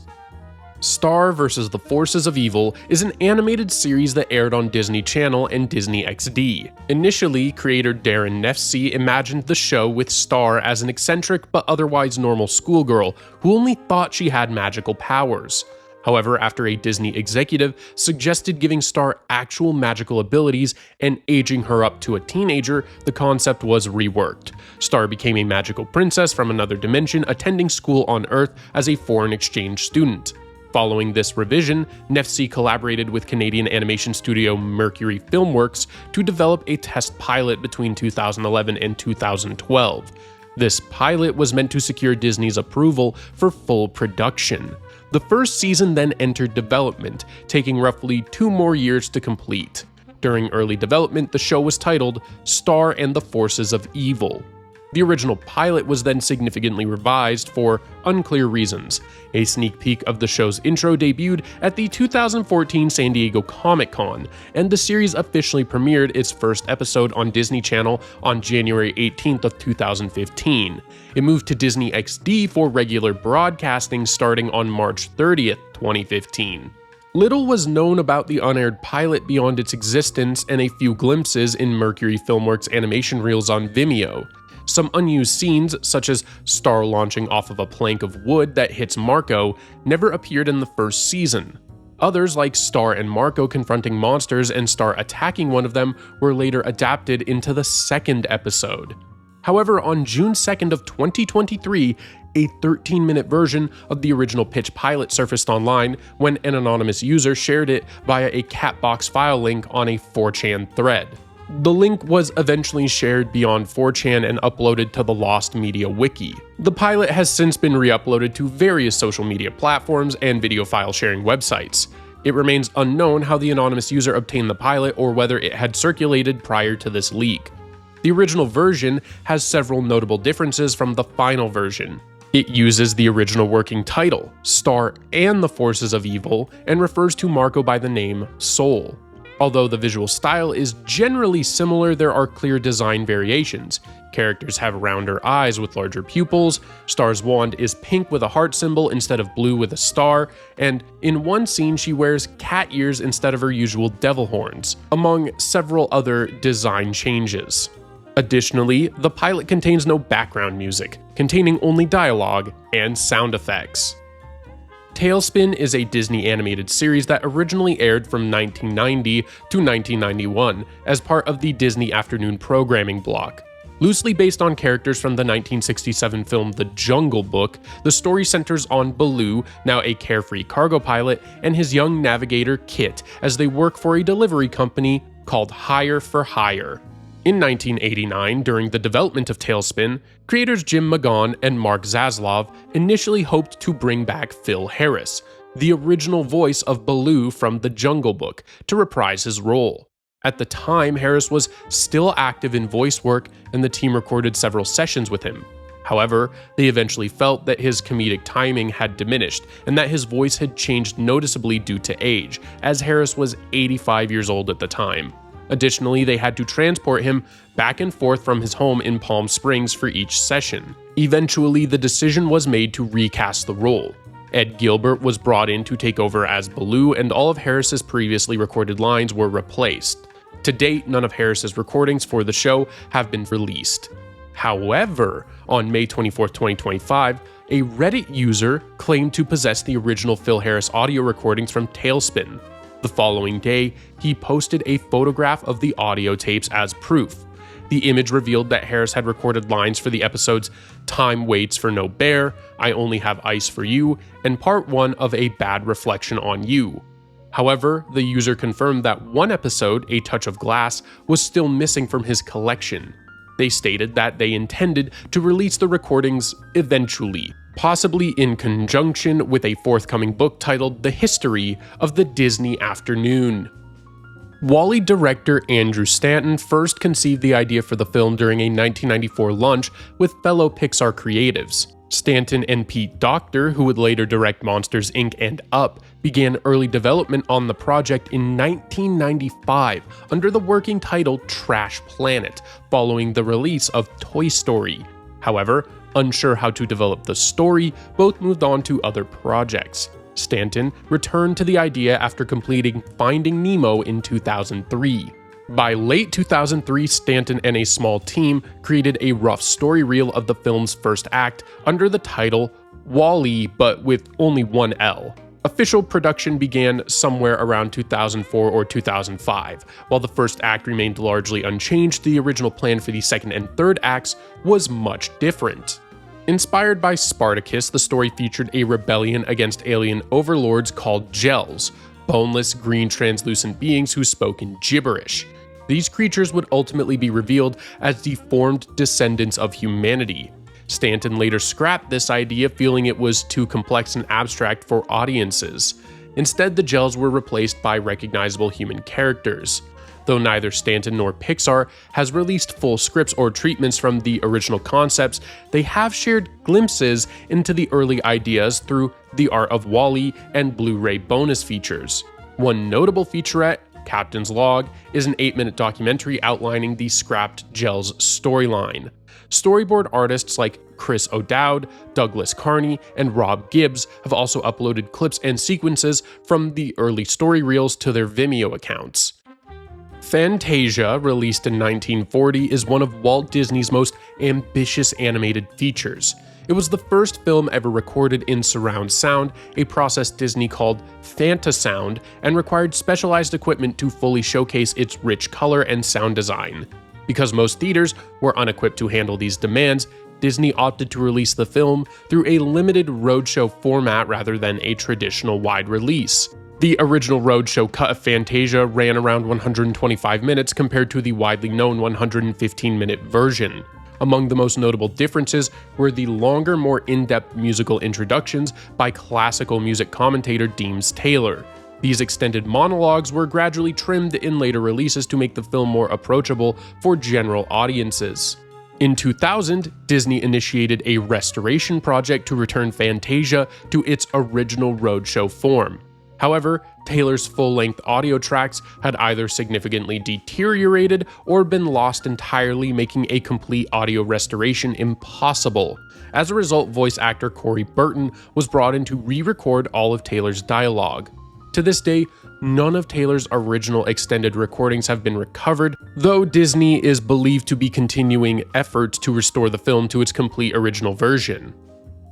Star vs. the Forces of Evil is an animated series that aired on Disney Channel and Disney XD. Initially, creator Darren Nefsey imagined the show with Star as an eccentric but otherwise normal schoolgirl who only thought she had magical powers. However, after a Disney executive suggested giving Star actual magical abilities and aging her up to a teenager, the concept was reworked. Star became a magical princess from another dimension attending school on Earth as a foreign exchange student. Following this revision, Nefsey collaborated with Canadian animation studio Mercury Filmworks to develop a test pilot between 2011 and 2012. This pilot was meant to secure Disney's approval for full production. The first season then entered development, taking roughly 2 more years to complete. During early development, the show was titled Star and the Forces of Evil. The original pilot was then significantly revised for unclear reasons. A sneak peek of the show's intro debuted at the 2014 San Diego Comic-Con, and the series officially premiered its first episode on Disney Channel on January 18th of 2015. It moved to Disney XD for regular broadcasting starting on March 30th, 2015. Little was known about the unaired pilot beyond its existence and a few glimpses in Mercury Filmworks animation reels on Vimeo. Some unused scenes, such as Star launching off of a plank of wood that hits Marco, never appeared in the first season. Others, like Star and Marco confronting monsters and Star attacking one of them, were later adapted into the second episode. However, on June 2nd of 2023, a 13-minute version of the original pitch pilot surfaced online when an anonymous user shared it via a Catbox file link on a 4chan thread. The link was eventually shared beyond 4chan and uploaded to the Lost Media Wiki. The pilot has since been re-uploaded to various social media platforms and video file sharing websites. It remains unknown how the anonymous user obtained the pilot or whether it had circulated prior to this leak. The original version has several notable differences from the final version. It uses the original working title, Star and the Forces of Evil, and refers to Marco by the name Soul. Although the visual style is generally similar, there are clear design variations. Characters have rounder eyes with larger pupils, Star's wand is pink with a heart symbol instead of blue with a star, and in one scene she wears cat ears instead of her usual devil horns, among several other design changes. Additionally, the pilot contains no background music, containing only dialogue and sound effects. TaleSpin is a Disney animated series that originally aired from 1990 to 1991 as part of the Disney Afternoon programming block. Loosely based on characters from the 1967 film The Jungle Book, the story centers on Baloo, now a carefree cargo pilot, and his young navigator Kit as they work for a delivery company called Hire for Hire. In 1989, during the development of TaleSpin, creators Jim Magon and Mark Zaslov initially hoped to bring back Phil Harris, the original voice of Baloo from The Jungle Book, to reprise his role. At the time, Harris was still active in voice work, and the team recorded several sessions with him. However, they eventually felt that his comedic timing had diminished, and that his voice had changed noticeably due to age, as Harris was 85 years old at the time. Additionally, they had to transport him back and forth from his home in Palm Springs for each session. Eventually, the decision was made to recast the role. Ed Gilbert was brought in to take over as Baloo, and all of Harris's previously recorded lines were replaced. To date, none of Harris's recordings for the show have been released. However, on May 24, 2025, a Reddit user claimed to possess the original Phil Harris audio recordings from TaleSpin. The following day, he posted a photograph of the audio tapes as proof. The image revealed that Harris had recorded lines for the episodes Time Waits for No Bear, I Only Have Ice for You, and Part 1 of A Bad Reflection on You. However, the user confirmed that one episode, A Touch of Glass, was still missing from his collection. They stated that they intended to release the recordings eventually, possibly in conjunction with a forthcoming book titled The History of the Disney Afternoon. WALL-E director Andrew Stanton first conceived the idea for the film during a 1994 lunch with fellow Pixar creatives. Stanton and Pete Docter, who would later direct Monsters, Inc. and Up, began early development on the project in 1995 under the working title Trash Planet, following the release of Toy Story. However, unsure how to develop the story, both moved on to other projects. Stanton returned to the idea after completing Finding Nemo in 2003. By late 2003, Stanton and a small team created a rough story reel of the film's first act under the title WALL-E, but with only one L. Official production began somewhere around 2004 or 2005. While the first act remained largely unchanged, the original plan for the second and third acts was much different. Inspired by Spartacus, the story featured a rebellion against alien overlords called Gels, boneless, green, translucent beings who spoke in gibberish. These creatures would ultimately be revealed as deformed descendants of humanity. Stanton later scrapped this idea, feeling it was too complex and abstract for audiences. Instead, the Gels were replaced by recognizable human characters. Though neither Stanton nor Pixar has released full scripts or treatments from the original concepts, they have shared glimpses into the early ideas through The Art of WALL-E and Blu-ray bonus features. One notable featurette, Captain's Log, is an 8-minute documentary outlining the scrapped Gels storyline. Storyboard artists like Chris O'Dowd, Douglas Carney, and Rob Gibbs have also uploaded clips and sequences from the early story reels to their Vimeo accounts. Fantasia, released in 1940, is one of Walt Disney's most ambitious animated features. It was the first film ever recorded in surround sound, a process Disney called Fantasound, and required specialized equipment to fully showcase its rich color and sound design. Because most theaters were unequipped to handle these demands, Disney opted to release the film through a limited roadshow format rather than a traditional wide release. The original roadshow cut of Fantasia ran around 125 minutes compared to the widely known 115-minute version. Among the most notable differences were the longer, more in-depth musical introductions by classical music commentator Deems Taylor. These extended monologues were gradually trimmed in later releases to make the film more approachable for general audiences. In 2000, Disney initiated a restoration project to return Fantasia to its original roadshow form. However, Taylor's full-length audio tracks had either significantly deteriorated or been lost entirely, making a complete audio restoration impossible. As a result, voice actor Corey Burton was brought in to re-record all of Taylor's dialogue. To this day, none of Taylor's original extended recordings have been recovered, though Disney is believed to be continuing efforts to restore the film to its complete original version.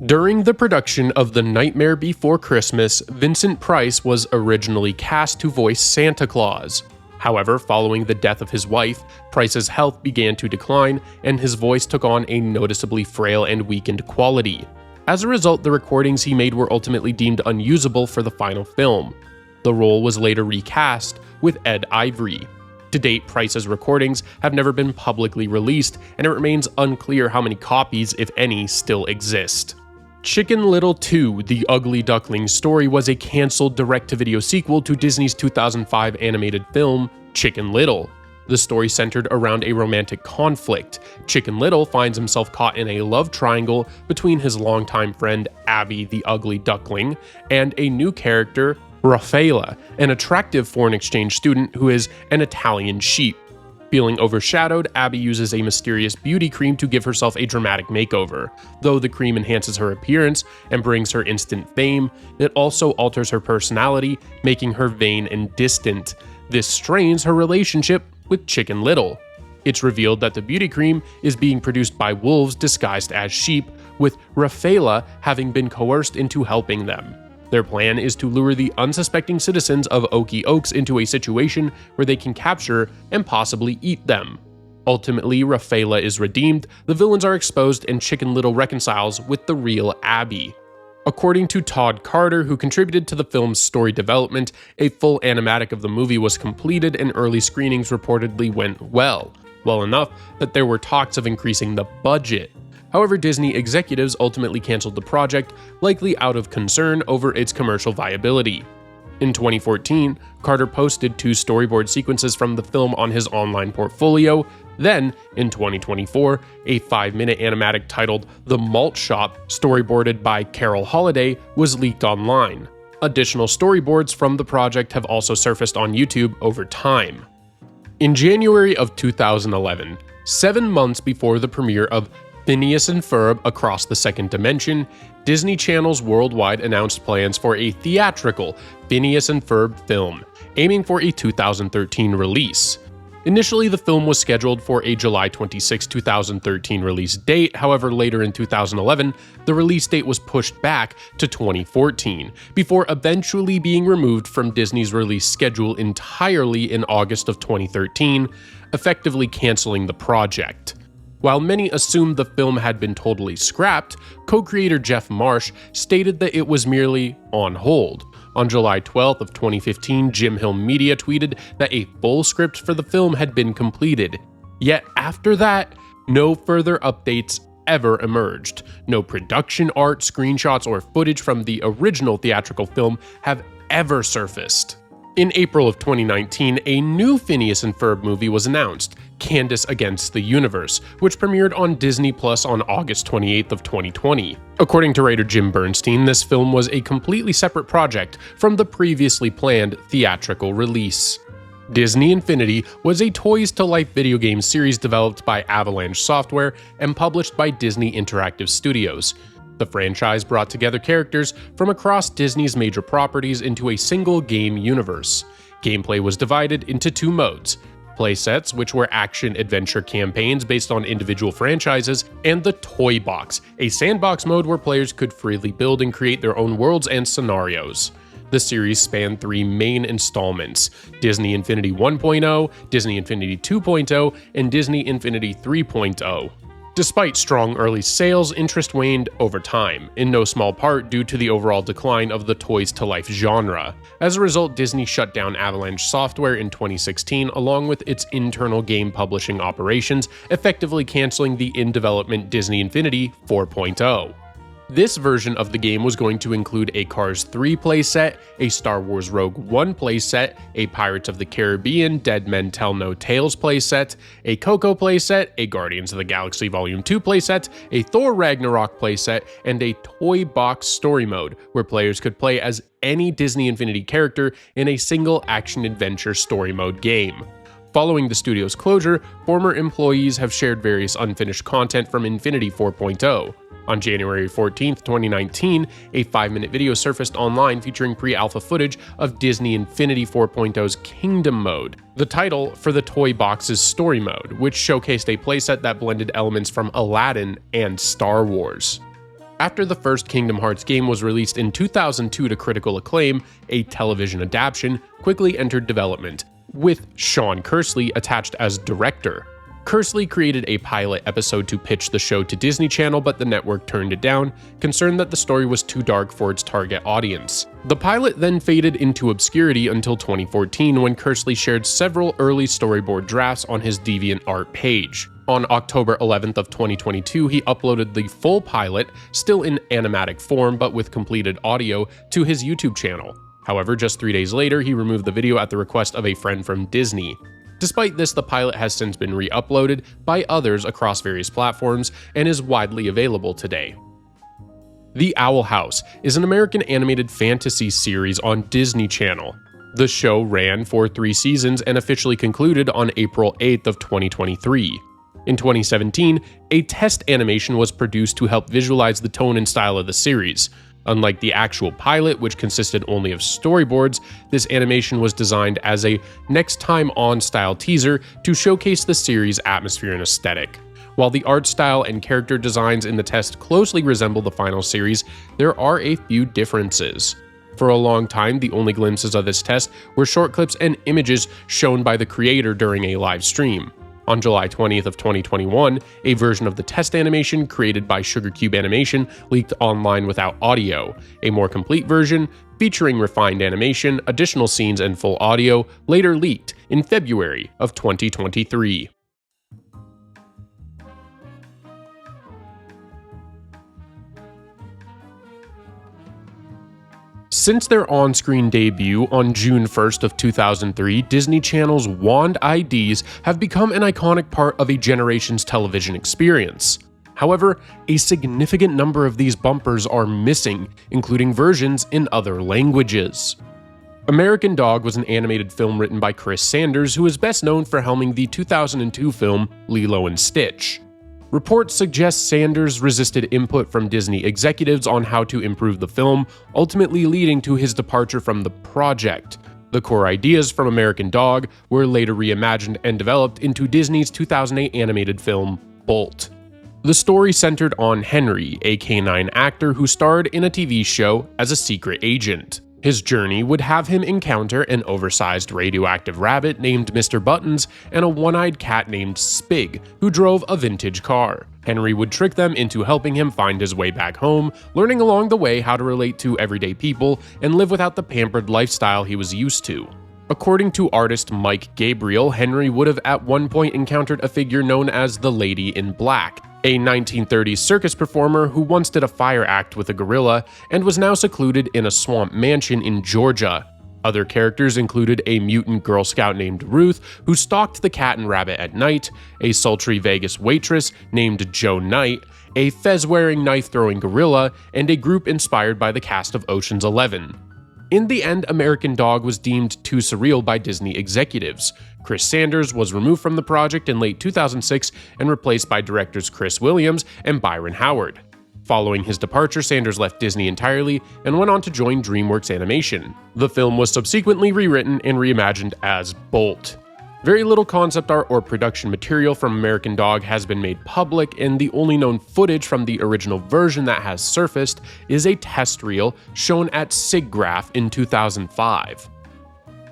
During the production of The Nightmare Before Christmas, Vincent Price was originally cast to voice Santa Claus. However, following the death of his wife, Price's health began to decline, and his voice took on a noticeably frail and weakened quality. As a result, the recordings he made were ultimately deemed unusable for the final film. The role was later recast with Ed Ivory. To date, Price's recordings have never been publicly released, and it remains unclear how many copies, if any, still exist. Chicken Little 2: The Ugly Duckling Story was a cancelled direct-to-video sequel to Disney's 2005 animated film, Chicken Little. The story centered around a romantic conflict. Chicken Little finds himself caught in a love triangle between his longtime friend Abby the Ugly Duckling and a new character, Raffaella, an attractive foreign exchange student who is an Italian sheep. Feeling overshadowed, Abby uses a mysterious beauty cream to give herself a dramatic makeover. Though the cream enhances her appearance and brings her instant fame, it also alters her personality, making her vain and distant. This strains her relationship with Chicken Little. It's revealed that the beauty cream is being produced by wolves disguised as sheep, with Raffaella having been coerced into helping them. Their plan is to lure the unsuspecting citizens of Okie Oaks into a situation where they can capture and possibly eat them. Ultimately, Raffaella is redeemed, the villains are exposed, and Chicken Little reconciles with the real Abby. According to Todd Carter, who contributed to the film's story development, a full animatic of the movie was completed and early screenings reportedly went well enough that there were talks of increasing the budget. However, Disney executives ultimately canceled the project, likely out of concern over its commercial viability. In 2014, Carter posted 2 storyboard sequences from the film on his online portfolio. Then, in 2024, a 5-minute animatic titled The Malt Shop, storyboarded by Carol Holiday, was leaked online. Additional storyboards from the project have also surfaced on YouTube over time. In January of 2011, 7 months before the premiere of Phineas and Ferb Across the Second Dimension, Disney Channels worldwide announced plans for a theatrical Phineas and Ferb film, aiming for a 2013 release. Initially, the film was scheduled for a July 26, 2013 release date. However, later in 2011, the release date was pushed back to 2014, before eventually being removed from Disney's release schedule entirely in August of 2013, effectively canceling the project. While many assumed the film had been totally scrapped, co-creator Jeff Marsh stated that it was merely on hold. On July 12th of 2015, Jim Hill Media tweeted that a full script for the film had been completed. Yet after that, no further updates ever emerged. No production art, screenshots, or footage from the original theatrical film have ever surfaced. In April of 2019, a new Phineas and Ferb movie was announced, Candace Against the Universe, which premiered on Disney Plus on August 28th of 2020. According to writer Jim Bernstein, this film was a completely separate project from the previously planned theatrical release. Disney Infinity was a Toys to Life video game series developed by Avalanche Software and published by Disney Interactive Studios. The franchise brought together characters from across Disney's major properties into a single game universe. Gameplay was divided into 2 modes: playsets, which were action-adventure campaigns based on individual franchises, and the Toy Box, a sandbox mode where players could freely build and create their own worlds and scenarios. The series spanned 3 main installments: Disney Infinity 1.0, Disney Infinity 2.0, and Disney Infinity 3.0. Despite strong early sales, interest waned over time, in no small part due to the overall decline of the Toys to Life genre. As a result, Disney shut down Avalanche Software in 2016 along with its internal game publishing operations, effectively canceling the in-development Disney Infinity 4.0. This version of the game was going to include a Cars 3 playset, a Star Wars Rogue One playset, a Pirates of the Caribbean Dead Men Tell No Tales playset, a Coco playset, a Guardians of the Galaxy Volume 2 playset, a Thor Ragnarok playset, and a Toy Box story mode, where players could play as any Disney Infinity character in a single action-adventure story mode game. Following the studio's closure, former employees have shared various unfinished content from Infinity 4.0. On January 14, 2019, a 5-minute video surfaced online featuring pre-alpha footage of Disney Infinity 4.0's Kingdom Mode, the title for the Toy Box's story mode, which showcased a playset that blended elements from Aladdin and Star Wars. After the first Kingdom Hearts game was released in 2002 to critical acclaim, a television adaptation quickly entered development, with Sean Kersley attached as director. Kersley created a pilot episode to pitch the show to Disney Channel, but the network turned it down, concerned that the story was too dark for its target audience. The pilot then faded into obscurity until 2014, when Kersley shared several early storyboard drafts on his DeviantArt page. On October 11th of 2022, he uploaded the full pilot, still in animatic form but with completed audio, to his YouTube channel. However, just 3 days later, he removed the video at the request of a friend from Disney. Despite this, the pilot has since been re-uploaded by others across various platforms and is widely available today. The Owl House is an American animated fantasy series on Disney Channel. The show ran for 3 seasons and officially concluded on April 8th of 2023. In 2017, a test animation was produced to help visualize the tone and style of the series. Unlike the actual pilot, which consisted only of storyboards, this animation was designed as a Next Time On style teaser to showcase the series' atmosphere and aesthetic. While the art style and character designs in the test closely resemble the final series, there are a few differences. For a long time, the only glimpses of this test were short clips and images shown by the creator during a live stream. On July 20th of 2021, a version of the test animation created by Sugar Cube Animation leaked online without audio. A more complete version, featuring refined animation, additional scenes, and full audio, later leaked in February of 2023. Since their on-screen debut on June 1st of 2003, Disney Channel's Wand IDs have become an iconic part of a generation's television experience. However, a significant number of these bumpers are missing, including versions in other languages. American Dog was an animated film written by Chris Sanders, who is best known for helming the 2002 film Lilo and Stitch. Reports suggest Sanders resisted input from Disney executives on how to improve the film, ultimately leading to his departure from the project. The core ideas from American Dog were later reimagined and developed into Disney's 2008 animated film, Bolt. The story centered on Henry, a canine actor who starred in a TV show as a secret agent. His journey would have him encounter an oversized radioactive rabbit named Mr. Buttons and a one-eyed cat named Spig, who drove a vintage car. Henry would trick them into helping him find his way back home, learning along the way how to relate to everyday people and live without the pampered lifestyle he was used to. According to artist Mike Gabriel, Henry would have at one point encountered a figure known as the Lady in Black, a 1930s circus performer who once did a fire act with a gorilla and was now secluded in a swamp mansion in Georgia. Other characters included a mutant Girl Scout named Ruth, who stalked the cat and rabbit at night, a sultry Vegas waitress named Joe Knight, a fez-wearing, knife-throwing gorilla, and a group inspired by the cast of Ocean's 11. In the end, American Dog was deemed too surreal by Disney executives. Chris Sanders was removed from the project in late 2006 and replaced by directors Chris Williams and Byron Howard. Following his departure, Sanders left Disney entirely and went on to join DreamWorks Animation. The film was subsequently rewritten and reimagined as Bolt. Very little concept art or production material from American Dog has been made public, and the only known footage from the original version that has surfaced is a test reel shown at SIGGRAPH in 2005.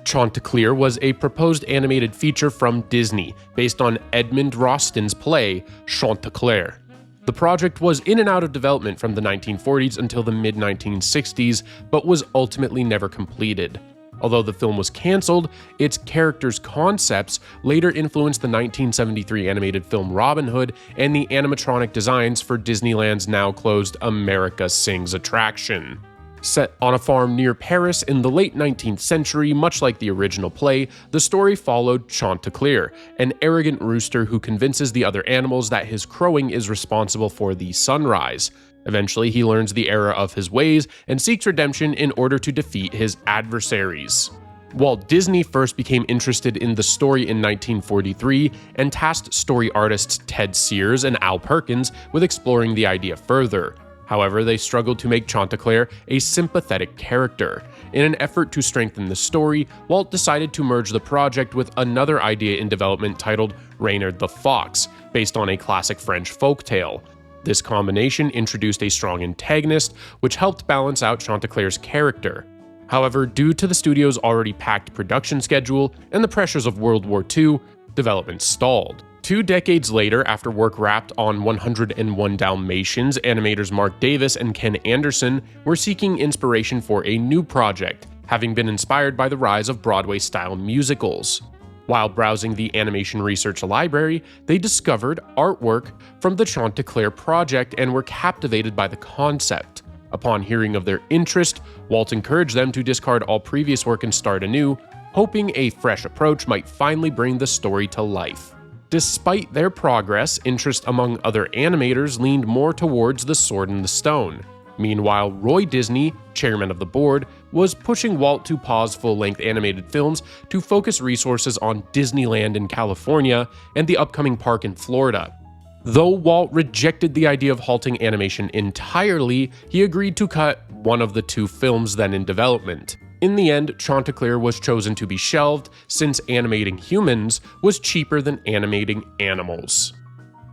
Chanticleer was a proposed animated feature from Disney, based on Edmond Rostan's play Chanticleer. The project was in and out of development from the 1940s until the mid-1960s, but was ultimately never completed. Although the film was cancelled, its characters' concepts later influenced the 1973 animated film Robin Hood and the animatronic designs for Disneyland's now-closed America Sings attraction. Set on a farm near Paris in the late 19th century, much like the original play, the story followed Chanticleer, an arrogant rooster who convinces the other animals that his crowing is responsible for the sunrise. Eventually, he learns the error of his ways and seeks redemption in order to defeat his adversaries. Walt Disney first became interested in the story in 1943 and tasked story artists Ted Sears and Al Perkins with exploring the idea further. However, they struggled to make Chanticleer a sympathetic character. In an effort to strengthen the story, Walt decided to merge the project with another idea in development titled Reynard the Fox, based on a classic French folktale. This combination introduced a strong antagonist, which helped balance out Chanticleer's character. However, due to the studio's already packed production schedule and the pressures of World War II, development stalled. 2 decades later, after work wrapped on 101 Dalmatians, animators Mark Davis and Ken Anderson were seeking inspiration for a new project, having been inspired by the rise of Broadway-style musicals. While browsing the Animation Research Library, they discovered artwork from the Chanticleer project and were captivated by the concept. Upon hearing of their interest, Walt encouraged them to discard all previous work and start anew, hoping a fresh approach might finally bring the story to life. Despite their progress, interest among other animators leaned more towards The Sword in the Stone. Meanwhile, Roy Disney, chairman of the board, was pushing Walt to pause full-length animated films to focus resources on Disneyland in California and the upcoming park in Florida. Though Walt rejected the idea of halting animation entirely, he agreed to cut one of the 2 films then in development. In the end, Chanticleer was chosen to be shelved since animating humans was cheaper than animating animals.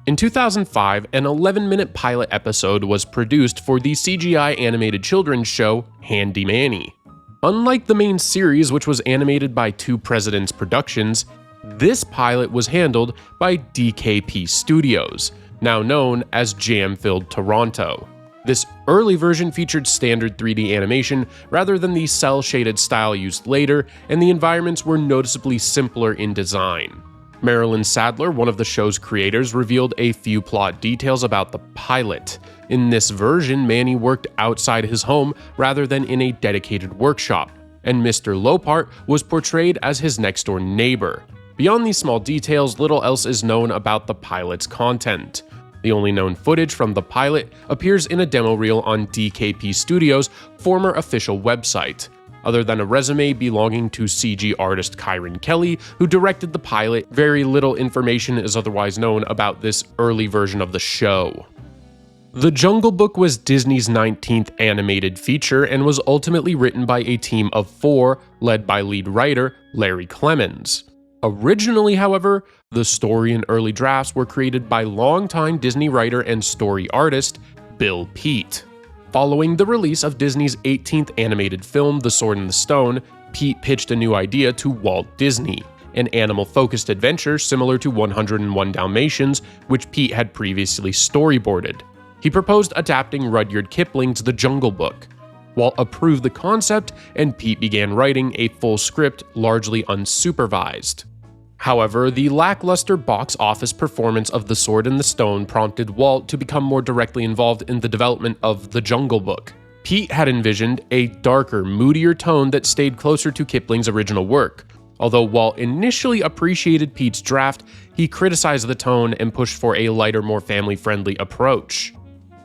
In 2005, an 11-minute pilot episode was produced for the CGI animated children's show Handy Manny. Unlike the main series, which was animated by Two Presidents Productions, This pilot was handled by DKP Studios, now known as Jam-Filled Toronto. This early version featured standard 3D animation rather than the cel-shaded style used later, and the environments were noticeably simpler in design. Marilyn Sadler, one of the show's creators, revealed a few plot details about the pilot. In this version, Manny worked outside his home rather than in a dedicated workshop, and Mr. Lopart was portrayed as his next-door neighbor. Beyond these small details, little else is known about the pilot's content. The only known footage from the pilot appears in a demo reel on DKP Studios' former official website. Other than a resume belonging to CG artist Kyron Kelly, who directed the pilot, very little information is otherwise known about this early version of the show. The Jungle Book was Disney's 19th animated feature and was ultimately written by a team of 4, led by lead writer Larry Clemens. Originally, however, the story and early drafts were created by longtime Disney writer and story artist Bill Peet. Following the release of Disney's 18th animated film, The Sword in the Stone, Peet pitched a new idea to Walt Disney, an animal-focused adventure similar to 101 Dalmatians, which Peet had previously storyboarded. He proposed adapting Rudyard Kipling's The Jungle Book. Walt approved the concept, and Peet began writing a full script largely unsupervised. However, the lackluster box office performance of The Sword in the Stone prompted Walt to become more directly involved in the development of The Jungle Book. Peet had envisioned a darker, moodier tone that stayed closer to Kipling's original work. Although Walt initially appreciated Peet's draft, he criticized the tone and pushed for a lighter, more family-friendly approach.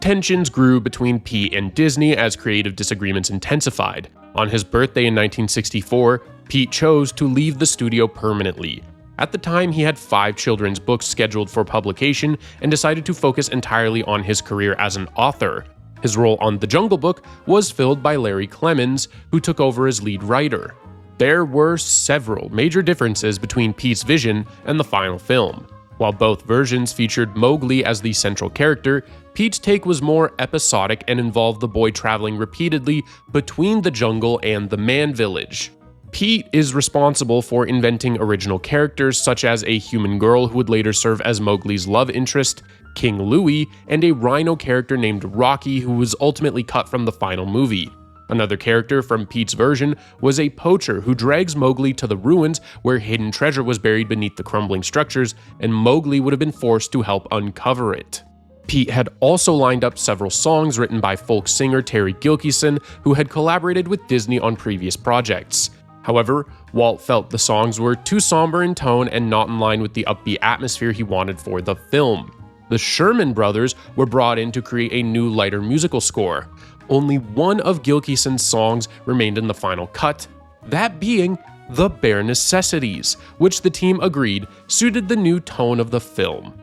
Tensions grew between Peet and Disney as creative disagreements intensified. On his birthday in 1964, Peet chose to leave the studio permanently. At the time, he had 5 children's books scheduled for publication and decided to focus entirely on his career as an author. His role on The Jungle Book was filled by Larry Clemens, who took over as lead writer. There were several major differences between Peet's vision and the final film. While both versions featured Mowgli as the central character, Peet's take was more episodic and involved the boy traveling repeatedly between the jungle and the man village. Peet is responsible for inventing original characters such as a human girl who would later serve as Mowgli's love interest, King Louie, and a rhino character named Rocky who was ultimately cut from the final movie. Another character from Peet's version was a poacher who drags Mowgli to the ruins where hidden treasure was buried beneath the crumbling structures, and Mowgli would have been forced to help uncover it. Peet had also lined up several songs written by folk singer Terry Gilkyson, who had collaborated with Disney on previous projects. However, Walt felt the songs were too somber in tone and not in line with the upbeat atmosphere he wanted for the film. The Sherman Brothers were brought in to create a new, lighter musical score. Only one of Gilkyson's songs remained in the final cut, that being The Bare Necessities, which the team agreed suited the new tone of the film.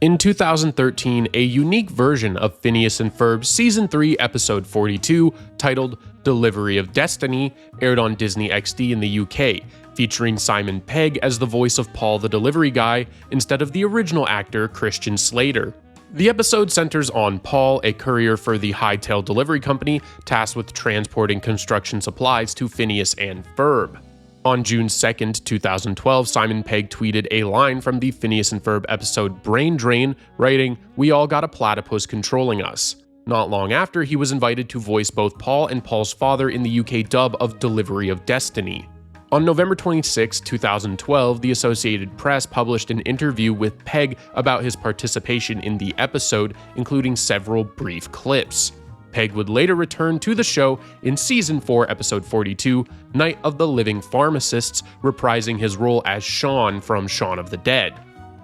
In 2013, a unique version of Phineas and Ferb Season 3, Episode 42, titled Delivery of Destiny, aired on Disney XD in the UK, featuring Simon Pegg as the voice of Paul the Delivery Guy instead of the original actor Christian Slater. The episode centers on Paul, a courier for the Hightail Delivery Company, tasked with transporting construction supplies to Phineas and Ferb. On June 2, 2012, Simon Pegg tweeted a line from the Phineas and Ferb episode Brain Drain, writing, "We all got a platypus controlling us." Not long after, he was invited to voice both Paul and Paul's father in the UK dub of Delivery of Destiny. On November 26, 2012, the Associated Press published an interview with Pegg about his participation in the episode, including several brief clips. Pegg would later return to the show in Season 4, Episode 42, Night of the Living Pharmacists, reprising his role as Shaun from Shaun of the Dead.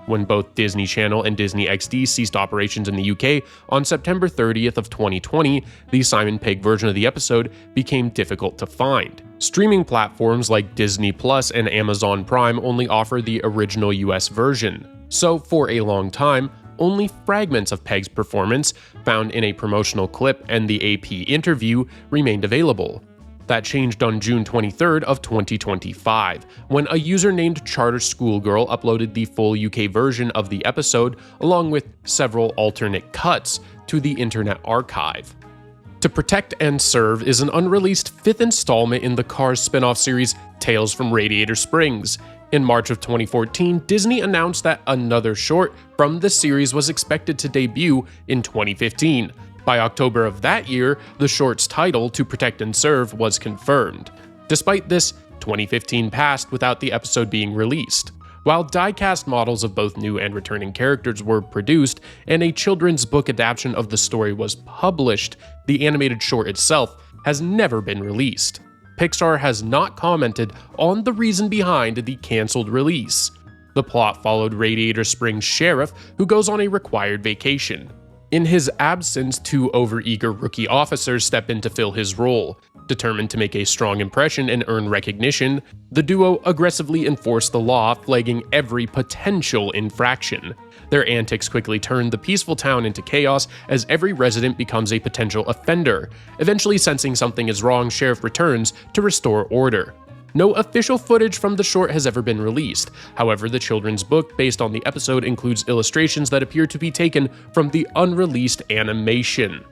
When both Disney Channel and Disney XD ceased operations in the UK on September 30th of 2020, the Simon Pegg version of the episode became difficult to find. Streaming platforms like Disney Plus and Amazon Prime only offer the original US version. So for a long time, only fragments of Pegg's performance, found in a promotional clip and the AP interview, remained available. That changed on June 23rd of 2025, when a user named Charter Schoolgirl uploaded the full UK version of the episode, along with several alternate cuts, to the Internet Archive. To Protect and Serve is an unreleased 5th installment in the Cars spin-off series Tales from Radiator Springs. In March of 2014, Disney announced that another short from the series was expected to debut in 2015. By October of that year, the short's title, To Protect and Serve, was confirmed. Despite this, 2015 passed without the episode being released. While die-cast models of both new and returning characters were produced, and a children's book adaptation of the story was published, the animated short itself has never been released. Pixar has not commented on the reason behind the cancelled release. The plot followed Radiator Springs Sheriff, who goes on a required vacation. In his absence, two overeager rookie officers step in to fill his role. Determined to make a strong impression and earn recognition, the duo aggressively enforce the law, flagging every potential infraction. Their antics quickly turn the peaceful town into chaos as every resident becomes a potential offender. Eventually sensing something is wrong, Sheriff returns to restore order. No official footage from the short has ever been released. However, the children's book based on the episode includes illustrations that appear to be taken from the unreleased animation.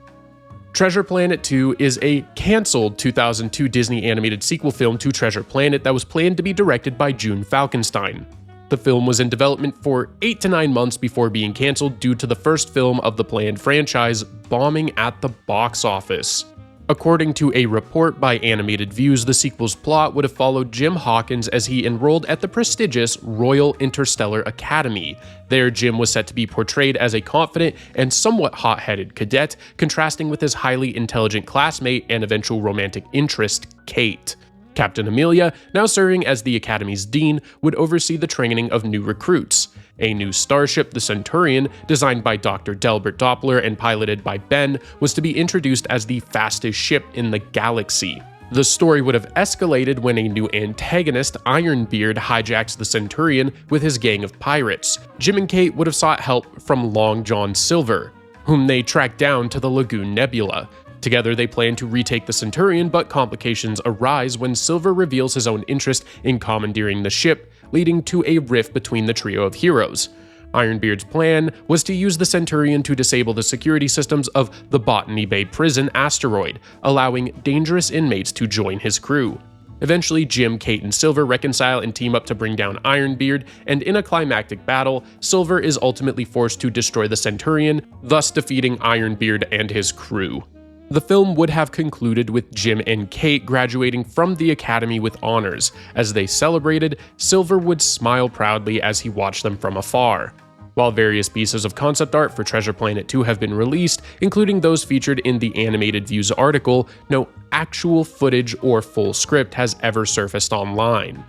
Treasure Planet 2 is a cancelled 2002 Disney animated sequel film to Treasure Planet that was planned to be directed by June Falkenstein. The film was in development for 8 to 9 months before being cancelled due to the first film of the planned franchise bombing at the box office. According to a report by Animated Views, the sequel's plot would have followed Jim Hawkins as he enrolled at the prestigious Royal Interstellar Academy. There, Jim was set to be portrayed as a confident and somewhat hot-headed cadet, contrasting with his highly intelligent classmate and eventual romantic interest, Kate. Captain Amelia, now serving as the Academy's dean, would oversee the training of new recruits. A new starship, the Centurion, designed by Dr. Delbert Doppler and piloted by Ben, was to be introduced as the fastest ship in the galaxy. The story would have escalated when a new antagonist, Ironbeard, hijacks the Centurion with his gang of pirates. Jim and Kate would have sought help from Long John Silver, whom they tracked down to the Lagoon Nebula. Together, they plan to retake the Centurion, but complications arise when Silver reveals his own interest in commandeering the ship, leading to a rift between the trio of heroes. Ironbeard's plan was to use the Centurion to disable the security systems of the Botany Bay prison asteroid, allowing dangerous inmates to join his crew. Eventually, Jim, Kate, and Silver reconcile and team up to bring down Ironbeard, and in a climactic battle, Silver is ultimately forced to destroy the Centurion, thus defeating Ironbeard and his crew. The film would have concluded with Jim and Kate graduating from the Academy with honors. As they celebrated, Silver would smile proudly as he watched them from afar. While various pieces of concept art for Treasure Planet 2 have been released, including those featured in the Animated Views article, no actual footage or full script has ever surfaced online.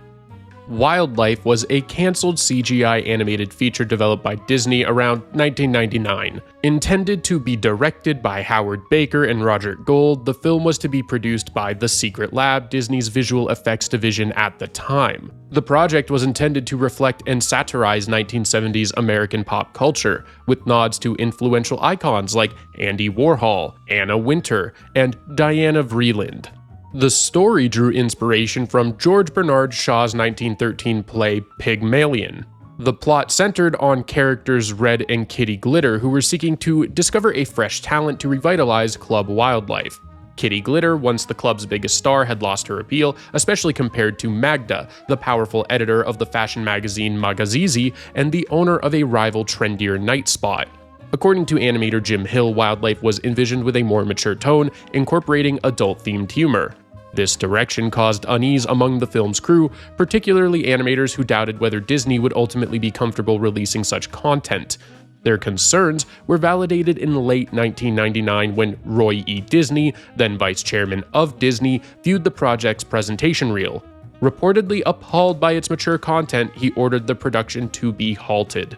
Wildlife was a cancelled CGI animated feature developed by Disney around 1999. Intended to be directed by Howard Baker and Roger Gold, the film was to be produced by The Secret Lab, Disney's visual effects division at the time. The project was intended to reflect and satirize 1970s American pop culture, with nods to influential icons like Andy Warhol, Anna Wintour, and Diana Vreeland. The story drew inspiration from George Bernard Shaw's 1913 play Pygmalion. The plot centered on characters Red and Kitty Glitter, who were seeking to discover a fresh talent to revitalize club wildlife. Kitty Glitter, once the club's biggest star, had lost her appeal, especially compared to Magda, the powerful editor of the fashion magazine Magazizi and the owner of a rival trendier Night Spot. According to animator Jim Hill, Wildlife was envisioned with a more mature tone, incorporating adult-themed humor. This direction caused unease among the film's crew, particularly animators who doubted whether Disney would ultimately be comfortable releasing such content. Their concerns were validated in late 1999 when Roy E. Disney, then vice chairman of Disney, viewed the project's presentation reel. Reportedly appalled by its mature content, he ordered the production to be halted.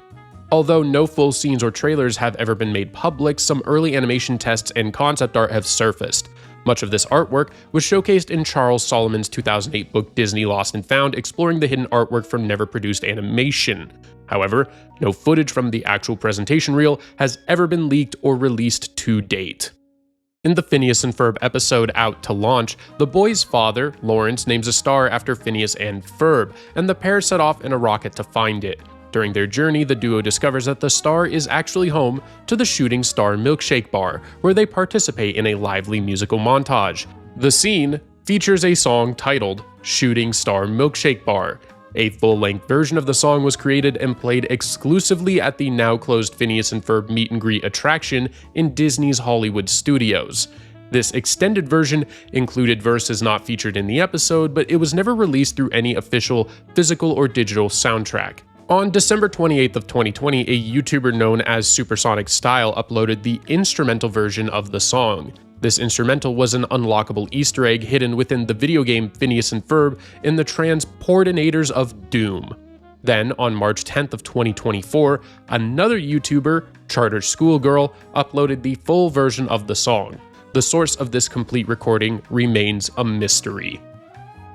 Although no full scenes or trailers have ever been made public, some early animation tests and concept art have surfaced. Much of this artwork was showcased in Charles Solomon's 2008 book Disney Lost and Found, exploring the hidden artwork from never-produced animation. However, no footage from the actual presentation reel has ever been leaked or released to date. In the Phineas and Ferb episode Out to Launch, the boy's father, Lawrence, names a star after Phineas and Ferb, and the pair set off in a rocket to find it. During their journey, the duo discovers that the star is actually home to the Shooting Star Milkshake Bar, where they participate in a lively musical montage. The scene features a song titled Shooting Star Milkshake Bar. A full-length version of the song was created and played exclusively at the now-closed Phineas and Ferb meet and greet attraction in Disney's Hollywood Studios. This extended version included verses not featured in the episode, but it was never released through any official physical or digital soundtrack. On December 28th of 2020, a YouTuber known as Supersonic Style uploaded the instrumental version of the song. This instrumental was an unlockable Easter egg hidden within the video game Phineas and Ferb in the Transportinators of Doom. Then, on March 10th of 2024, another YouTuber, Charter Schoolgirl, uploaded the full version of the song. The source of this complete recording remains a mystery.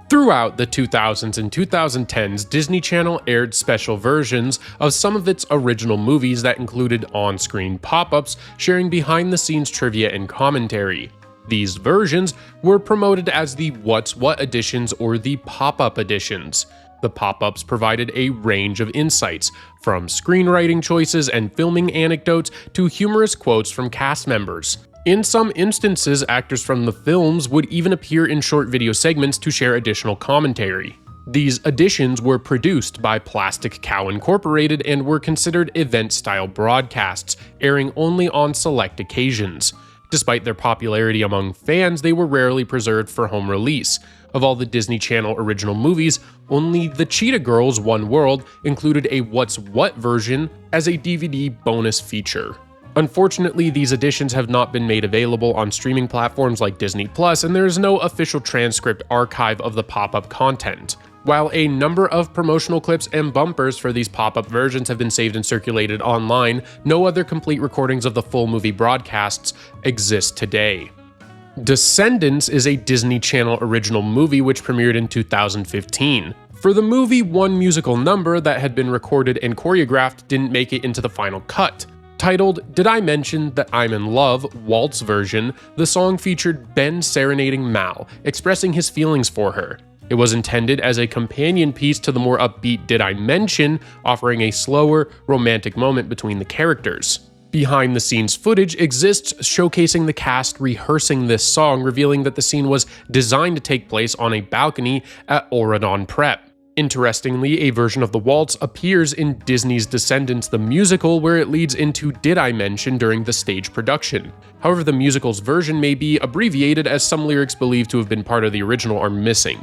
Throughout the 2000s and 2010s, Disney Channel aired special versions of some of its original movies that included on-screen pop-ups sharing behind-the-scenes trivia and commentary. These versions were promoted as the What's What editions or the pop-up editions. The pop-ups provided a range of insights, from screenwriting choices and filming anecdotes to humorous quotes from cast members. In some instances, actors from the films would even appear in short video segments to share additional commentary. These editions were produced by Plastic Cow Incorporated and were considered event-style broadcasts, airing only on select occasions. Despite their popularity among fans, they were rarely preserved for home release. Of all the Disney Channel original movies, only The Cheetah Girls One World included a What's What version as a DVD bonus feature. Unfortunately, these editions have not been made available on streaming platforms like Disney+, and there is no official transcript archive of the pop-up content. While a number of promotional clips and bumpers for these pop-up versions have been saved and circulated online, no other complete recordings of the full movie broadcasts exist today. Descendants is a Disney Channel original movie which premiered in 2015. For the movie, one musical number that had been recorded and choreographed didn't make it into the final cut. Titled Did I Mention That I'm in Love Waltz version, the song featured Ben serenading Mal, expressing his feelings for her. It was intended as a companion piece to the more upbeat Did I Mention, offering a slower, romantic moment between the characters. Behind-the-scenes footage exists showcasing the cast rehearsing this song, revealing that the scene was designed to take place on a balcony at Oradon Prep. Interestingly, a version of the waltz appears in Disney's Descendants the Musical, where it leads into Did I Mention during the stage production. However, the musical's version may be abbreviated as some lyrics believed to have been part of the original are missing.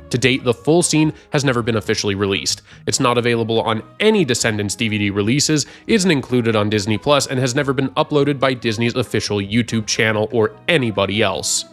To date, the full scene has never been officially released. It's not available on any Descendants DVD releases, isn't included on Disney+, and has never been uploaded by Disney's official YouTube channel or anybody else.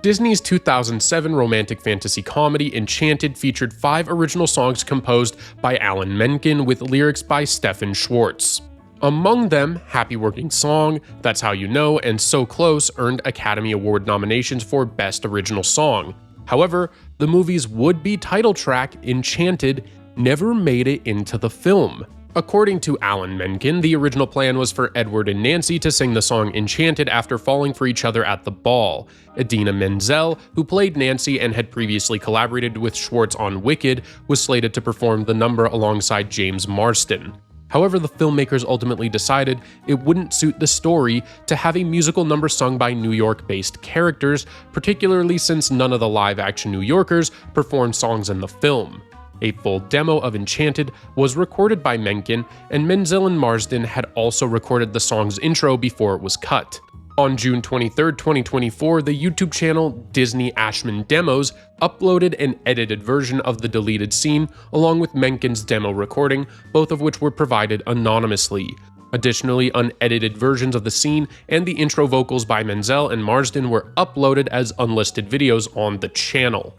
Disney's 2007 romantic fantasy comedy Enchanted featured 5 original songs composed by Alan Menken with lyrics by Stephen Schwartz. Among them, Happy Working Song, That's How You Know, and So Close earned Academy Award nominations for Best Original Song. However, the movie's would-be title track, Enchanted, never made it into the film. According to Alan Menken, the original plan was for Edward and Nancy to sing the song Enchanted after falling for each other at the ball. Idina Menzel, who played Nancy and had previously collaborated with Schwartz on Wicked, was slated to perform the number alongside James Marsden. However, the filmmakers ultimately decided it wouldn't suit the story to have a musical number sung by New York-based characters, particularly since none of the live-action New Yorkers performed songs in the film. A full demo of Enchanted was recorded by Menken, and Menzel and Marsden had also recorded the song's intro before it was cut. On June 23, 2024, the YouTube channel Disney Ashman Demos uploaded an edited version of the deleted scene along with Menken's demo recording, both of which were provided anonymously. Additionally, unedited versions of the scene and the intro vocals by Menzel and Marsden were uploaded as unlisted videos on the channel.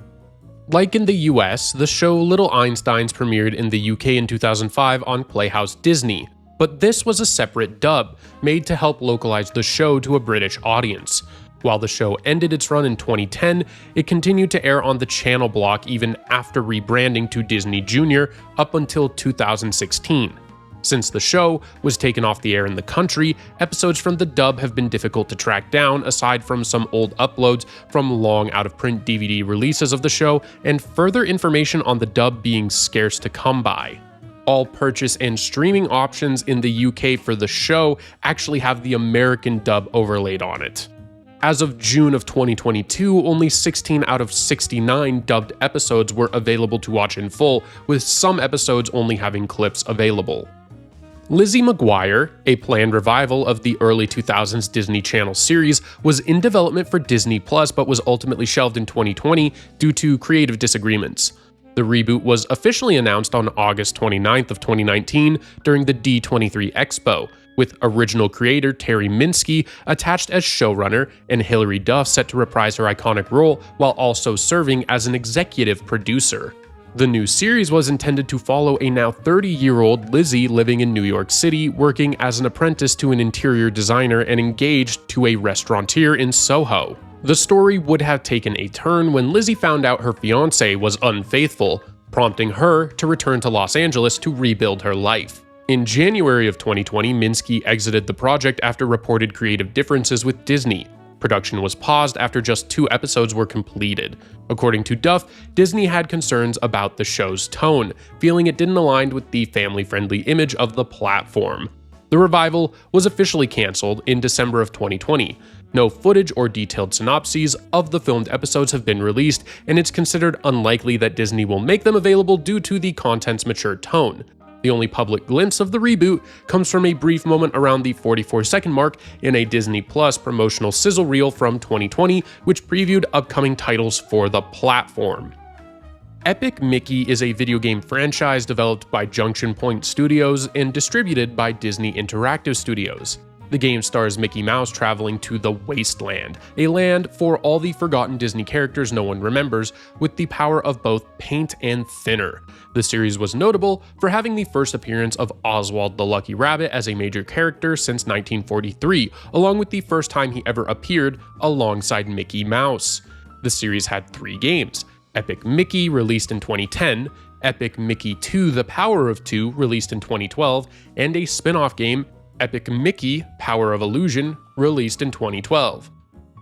Like in the US, the show Little Einsteins premiered in the UK in 2005 on Playhouse Disney, but this was a separate dub, made to help localize the show to a British audience. While the show ended its run in 2010, it continued to air on the channel block even after rebranding to Disney Junior up until 2016. Since the show was taken off the air in the country, episodes from the dub have been difficult to track down aside from some old uploads from long out-of-print DVD releases of the show and further information on the dub being scarce to come by. All purchase and streaming options in the UK for the show actually have the American dub overlaid on it. As of June of 2022, only 16 out of 69 dubbed episodes were available to watch in full, with some episodes only having clips available. Lizzie McGuire, a planned revival of the early 2000s Disney Channel series, was in development for Disney Plus but was ultimately shelved in 2020 due to creative disagreements. The reboot was officially announced on August 29th of 2019 during the D23 Expo, with original creator Terry Minsky attached as showrunner and Hilary Duff set to reprise her iconic role while also serving as an executive producer. The new series was intended to follow a now 30-year-old Lizzie living in New York City, working as an apprentice to an interior designer and engaged to a restaurateur in Soho. The story would have taken a turn when Lizzie found out her fiancé was unfaithful, prompting her to return to Los Angeles to rebuild her life. In January of 2020, Minsky exited the project after reported creative differences with Disney. Production was paused after just 2 episodes were completed. According to Duff, Disney had concerns about the show's tone, feeling it didn't align with the family-friendly image of the platform. The revival was officially canceled in December of 2020. No footage or detailed synopses of the filmed episodes have been released, and it's considered unlikely that Disney will make them available due to the content's mature tone. The only public glimpse of the reboot comes from a brief moment around the 44-second mark in a Disney Plus promotional sizzle reel from 2020, which previewed upcoming titles for the platform. Epic Mickey is a video game franchise developed by Junction Point Studios and distributed by Disney Interactive Studios. The game stars Mickey Mouse traveling to the Wasteland, a land for all the forgotten Disney characters no one remembers, with the power of both paint and thinner. The series was notable for having the first appearance of Oswald the Lucky Rabbit as a major character since 1943, along with the first time he ever appeared alongside Mickey Mouse. The series had 3 games: Epic Mickey, released in 2010, Epic Mickey 2: The Power of Two, released in 2012, and a spin-off game, Epic Mickey: Power of Illusion, released in 2012.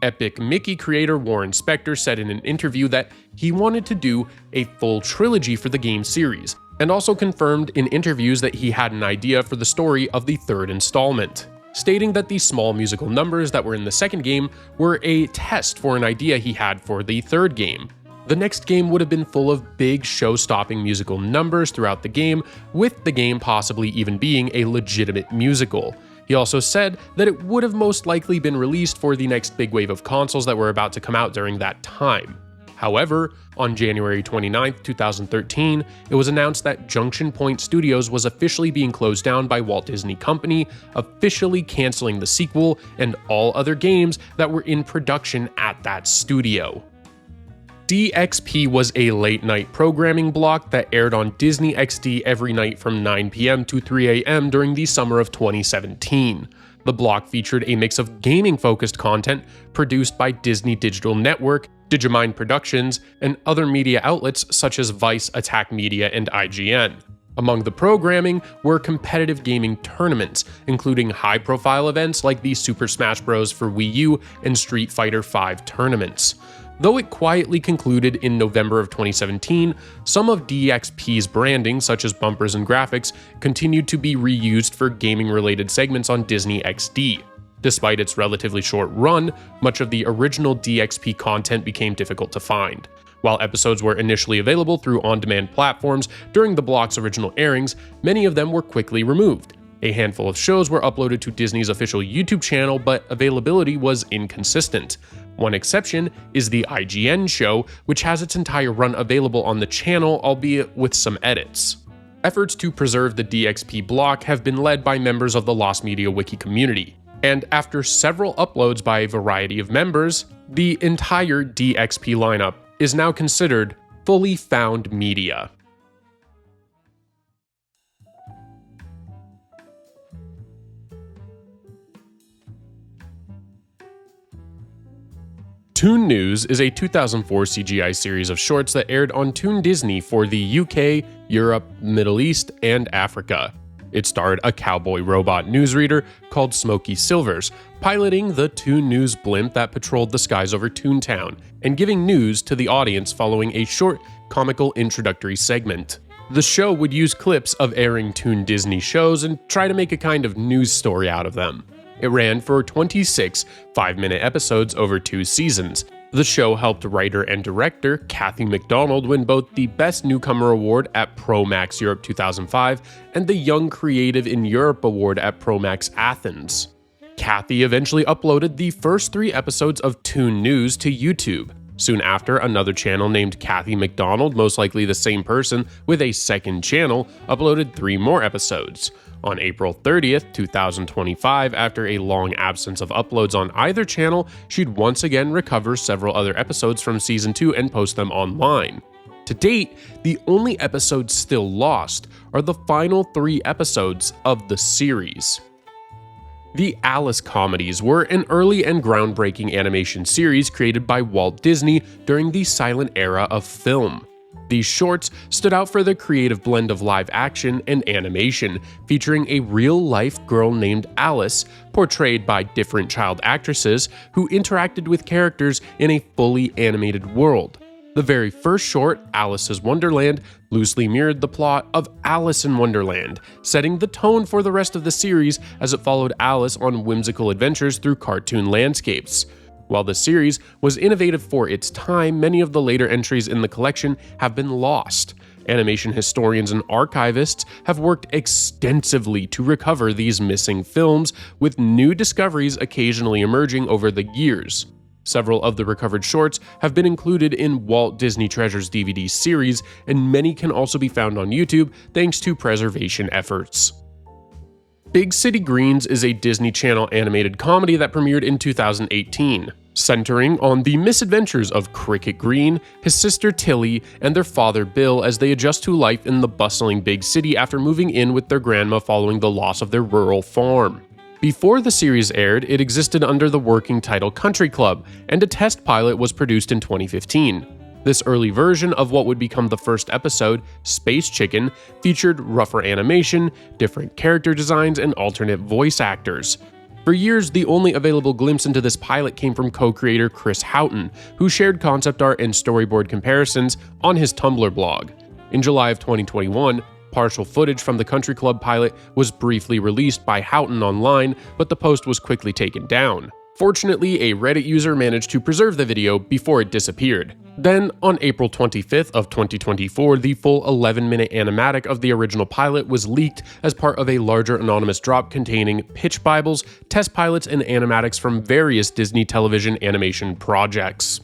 Epic Mickey creator Warren Spector said in an interview that he wanted to do a full trilogy for the game series, and also confirmed in interviews that he had an idea for the story of the 3rd installment, stating that the small musical numbers that were in the 2nd game were a test for an idea he had for the 3rd game. The next game would have been full of big show-stopping musical numbers throughout the game, with the game possibly even being a legitimate musical. He also said that it would have most likely been released for the next big wave of consoles that were about to come out during that time. However, on January 29, 2013, it was announced that Junction Point Studios was officially being closed down by Walt Disney Company, officially canceling the sequel and all other games that were in production at that studio. DXP was a late-night programming block that aired on Disney XD every night from 9 p.m. to 3 a.m. during the summer of 2017. The block featured a mix of gaming-focused content produced by Disney Digital Network, Digimind Productions, and other media outlets such as Vice, Attack Media, and IGN. Among the programming were competitive gaming tournaments, including high-profile events like the Super Smash Bros. For Wii U and Street Fighter V tournaments. Though it quietly concluded in November of 2017, some of DXP's branding, such as bumpers and graphics, continued to be reused for gaming-related segments on Disney XD. Despite its relatively short run, much of the original DXP content became difficult to find. While episodes were initially available through on-demand platforms during the block's original airings, many of them were quickly removed. A handful of shows were uploaded to Disney's official YouTube channel, but availability was inconsistent. One exception is the IGN show, which has its entire run available on the channel, albeit with some edits. Efforts to preserve the DXP block have been led by members of the Lost Media Wiki community, and after several uploads by a variety of members, the entire DXP lineup is now considered fully found media. Toon News is a 2004 CGI series of shorts that aired on Toon Disney for the UK, Europe, Middle East, and Africa. It starred a cowboy robot newsreader called Smokey Silvers, piloting the Toon News blimp that patrolled the skies over Toontown, and giving news to the audience following a short, comical introductory segment. The show would use clips of airing Toon Disney shows and try to make a kind of news story out of them. It ran for 26 5-minute episodes over 2 seasons. The show helped writer and director Kathy McDonald win both the Best Newcomer Award at ProMax Europe 2005 and the Young Creative in Europe Award at ProMax Athens. Kathy eventually uploaded the first 3 episodes of Toon News to YouTube. Soon after, another channel named Kathy McDonald, most likely the same person with a second channel, uploaded 3 more episodes. On April 30th, 2025, after a long absence of uploads on either channel, she'd once again recover several other episodes from Season 2 and post them online. To date, the only episodes still lost are the final 3 episodes of the series. The Alice comedies were an early and groundbreaking animation series created by Walt Disney during the silent era of film. These shorts stood out for their creative blend of live action and animation, featuring a real-life girl named Alice, portrayed by different child actresses who interacted with characters in a fully animated world. The very first short, Alice's Wonderland, loosely mirrored the plot of Alice in Wonderland, setting the tone for the rest of the series as it followed Alice on whimsical adventures through cartoon landscapes. While the series was innovative for its time, many of the later entries in the collection have been lost. Animation historians and archivists have worked extensively to recover these missing films, with new discoveries occasionally emerging over the years. Several of the recovered shorts have been included in Walt Disney Treasures DVD series, and many can also be found on YouTube thanks to preservation efforts. Big City Greens is a Disney Channel animated comedy that premiered in 2018, centering on the misadventures of Cricket Green, his sister Tilly, and their father Bill as they adjust to life in the bustling big city after moving in with their grandma following the loss of their rural farm. Before the series aired, it existed under the working title Country Club, and a test pilot was produced in 2015. This early version of what would become the first episode, Space Chicken, featured rougher animation, different character designs, and alternate voice actors. For years, the only available glimpse into this pilot came from co-creator Chris Houghton, who shared concept art and storyboard comparisons on his Tumblr blog. In July of 2021, partial footage from the Country Club pilot was briefly released by Houghton online, but the post was quickly taken down. Fortunately, a Reddit user managed to preserve the video before it disappeared. Then, on April 25th of 2024, the full 11-minute animatic of the original pilot was leaked as part of a larger anonymous drop containing pitch bibles, test pilots, and animatics from various Disney television animation projects.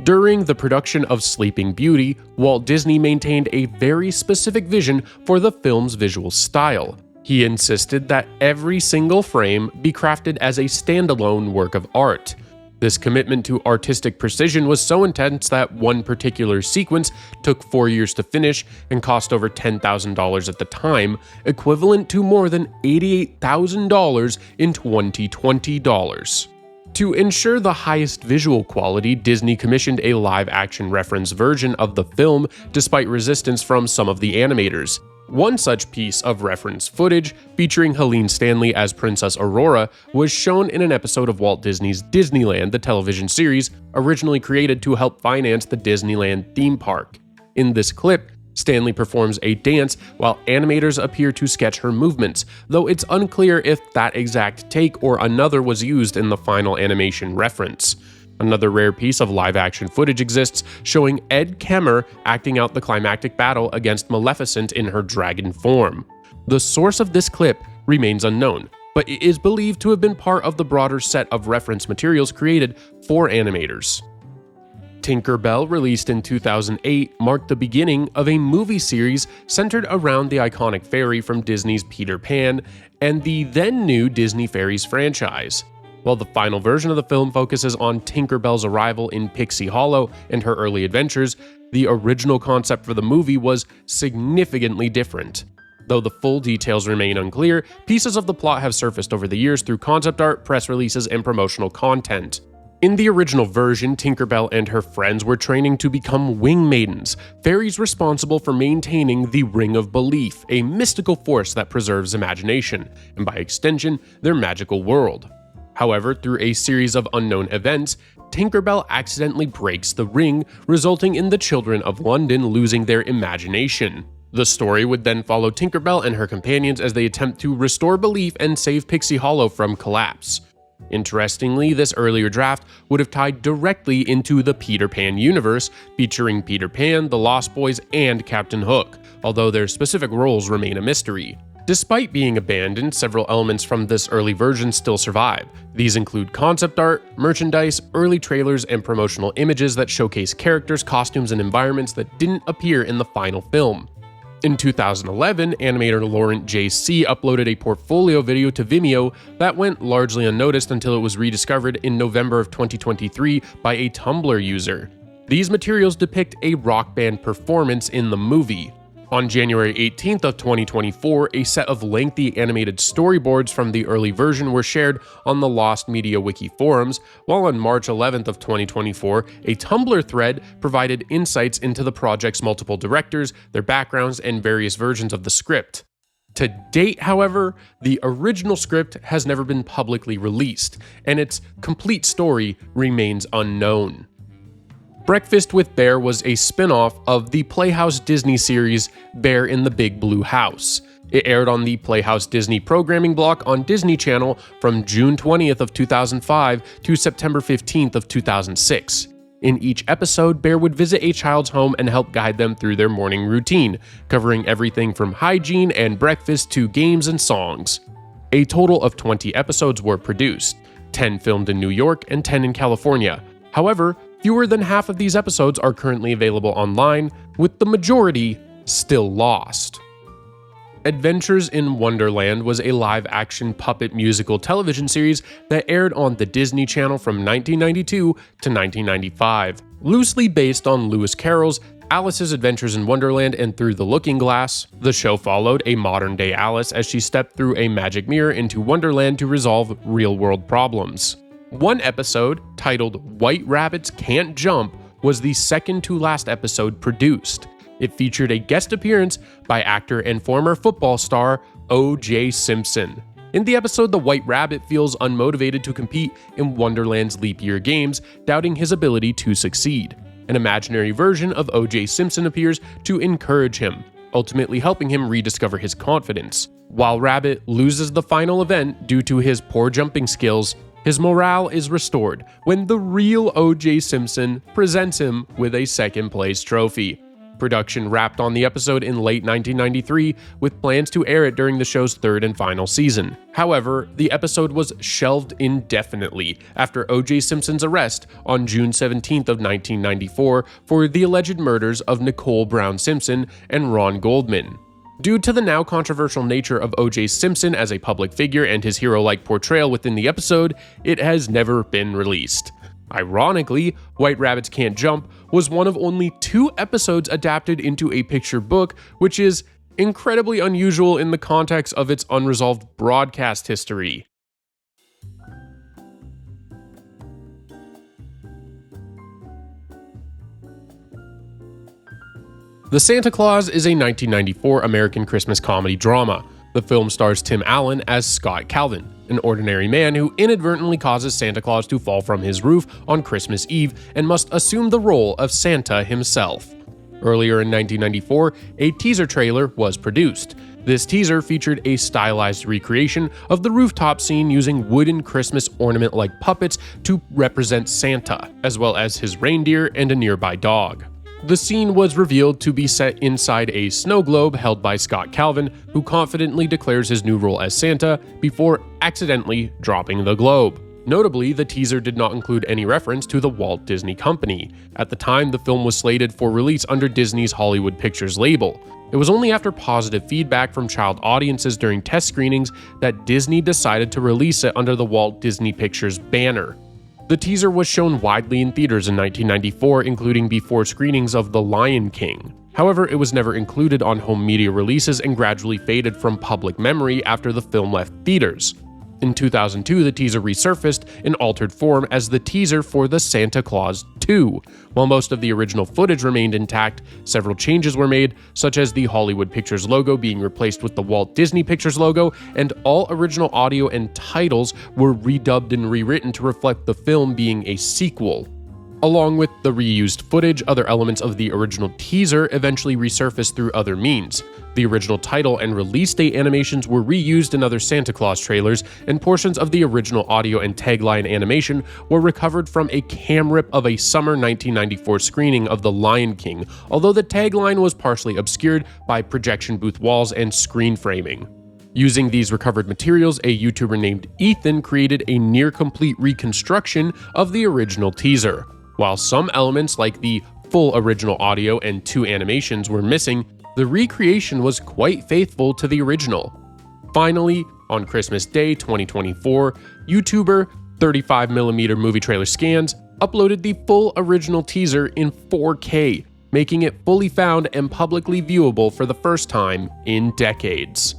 During the production of Sleeping Beauty, Walt Disney maintained a very specific vision for the film's visual style. He insisted that every single frame be crafted as a standalone work of art. This commitment to artistic precision was so intense that one particular sequence took 4 years to finish and cost over $10,000 at the time, equivalent to more than $88,000 in 2020 dollars. To ensure the highest visual quality, Disney commissioned a live-action reference version of the film despite resistance from some of the animators. One such piece of reference footage, featuring Helene Stanley as Princess Aurora, was shown in an episode of Walt Disney's Disneyland, the television series, originally created to help finance the Disneyland theme park. In this clip, Stanley performs a dance while animators appear to sketch her movements, though it's unclear if that exact take or another was used in the final animation reference. Another rare piece of live-action footage exists, showing Ed Kemmer acting out the climactic battle against Maleficent in her dragon form. The source of this clip remains unknown, but it is believed to have been part of the broader set of reference materials created for animators. Tinker Bell, released in 2008, marked the beginning of a movie series centered around the iconic fairy from Disney's Peter Pan and the then-new Disney Fairies franchise. While the final version of the film focuses on Tinker Bell's arrival in Pixie Hollow and her early adventures, the original concept for the movie was significantly different. Though the full details remain unclear, pieces of the plot have surfaced over the years through concept art, press releases, and promotional content. In the original version, Tinker Bell and her friends were training to become wing maidens, fairies responsible for maintaining the Ring of Belief, a mystical force that preserves imagination, and by extension, their magical world. However, through a series of unknown events, Tinker Bell accidentally breaks the ring, resulting in the children of London losing their imagination. The story would then follow Tinkerbell and her companions as they attempt to restore belief and save Pixie Hollow from collapse. Interestingly, this earlier draft would have tied directly into the Peter Pan universe, featuring Peter Pan, the Lost Boys, and Captain Hook, although their specific roles remain a mystery. Despite being abandoned, several elements from this early version still survive. These include concept art, merchandise, early trailers, and promotional images that showcase characters, costumes, and environments that didn't appear in the final film. In 2011, animator Laurent J.C. uploaded a portfolio video to Vimeo that went largely unnoticed until it was rediscovered in November of 2023 by a Tumblr user. These materials depict a rock band performance in the movie. On January 18th of 2024, a set of lengthy animated storyboards from the early version were shared on the Lost Media Wiki forums, while on March 11th of 2024, a Tumblr thread provided insights into the project's multiple directors, their backgrounds, and various versions of the script. To date, however, the original script has never been publicly released, and its complete story remains unknown. Breakfast with Bear was a spin-off of the Playhouse Disney series Bear in the Big Blue House. It aired on the Playhouse Disney programming block on Disney Channel from June 20th of 2005 to September 15th of 2006. In each episode, Bear would visit a child's home and help guide them through their morning routine, covering everything from hygiene and breakfast to games and songs. A total of 20 episodes were produced, 10 filmed in New York and 10 in California. However, fewer than half of these episodes are currently available online, with the majority still lost. Adventures in Wonderland was a live-action puppet musical television series that aired on the Disney Channel from 1992 to 1995. Loosely based on Lewis Carroll's Alice's Adventures in Wonderland and Through the Looking Glass, the show followed a modern-day Alice as she stepped through a magic mirror into Wonderland to resolve real-world problems. One episode, titled White Rabbits Can't Jump, was the second to last episode produced. It featured a guest appearance by actor and former football star O.J. Simpson. In the episode, the White Rabbit feels unmotivated to compete in Wonderland's leap year games, doubting his ability to succeed. An imaginary version of O.J. Simpson appears to encourage him, ultimately helping him rediscover his confidence. While Rabbit loses the final event due to his poor jumping skills, his morale is restored when the real O.J. Simpson presents him with a second-place trophy. Production wrapped on the episode in late 1993, with plans to air it during the show's third and final season. However, the episode was shelved indefinitely after O.J. Simpson's arrest on June 17th of 1994 for the alleged murders of Nicole Brown Simpson and Ron Goldman. Due to the now controversial nature of O.J. Simpson as a public figure and his hero-like portrayal within the episode, it has never been released. Ironically, White Rabbits Can't Jump was one of only 2 episodes adapted into a picture book, which is incredibly unusual in the context of its unresolved broadcast history. The Santa Claus is a 1994 American Christmas comedy drama. The film stars Tim Allen as Scott Calvin, an ordinary man who inadvertently causes Santa Claus to fall from his roof on Christmas Eve and must assume the role of Santa himself. Earlier in 1994, a teaser trailer was produced. This teaser featured a stylized recreation of the rooftop scene using wooden Christmas ornament-like puppets to represent Santa, as well as his reindeer and a nearby dog. The scene was revealed to be set inside a snow globe held by Scott Calvin, who confidently declares his new role as Santa before accidentally dropping the globe. Notably, the teaser did not include any reference to the Walt Disney Company. At the time, the film was slated for release under Disney's Hollywood Pictures label. It was only after positive feedback from child audiences during test screenings that Disney decided to release it under the Walt Disney Pictures banner. The teaser was shown widely in theaters in 1994, including before screenings of The Lion King. However, it was never included on home media releases and gradually faded from public memory after the film left theaters. In 2002, the teaser resurfaced in altered form as the teaser for The Santa Claus 2. While most of the original footage remained intact, several changes were made, such as the Hollywood Pictures logo being replaced with the Walt Disney Pictures logo, and all original audio and titles were redubbed and rewritten to reflect the film being a sequel. Along with the reused footage, other elements of the original teaser eventually resurfaced through other means. The original title and release date animations were reused in other Santa Claus trailers, and portions of the original audio and tagline animation were recovered from a cam rip of a summer 1994 screening of The Lion King, although the tagline was partially obscured by projection booth walls and screen framing. Using these recovered materials, a YouTuber named Ethan created a near-complete reconstruction of the original teaser. While some elements like the full original audio and 2 animations were missing, the recreation was quite faithful to the original. Finally, on Christmas Day 2024, YouTuber 35mm Movie Trailer Scans uploaded the full original teaser in 4K, making it fully found and publicly viewable for the first time in decades.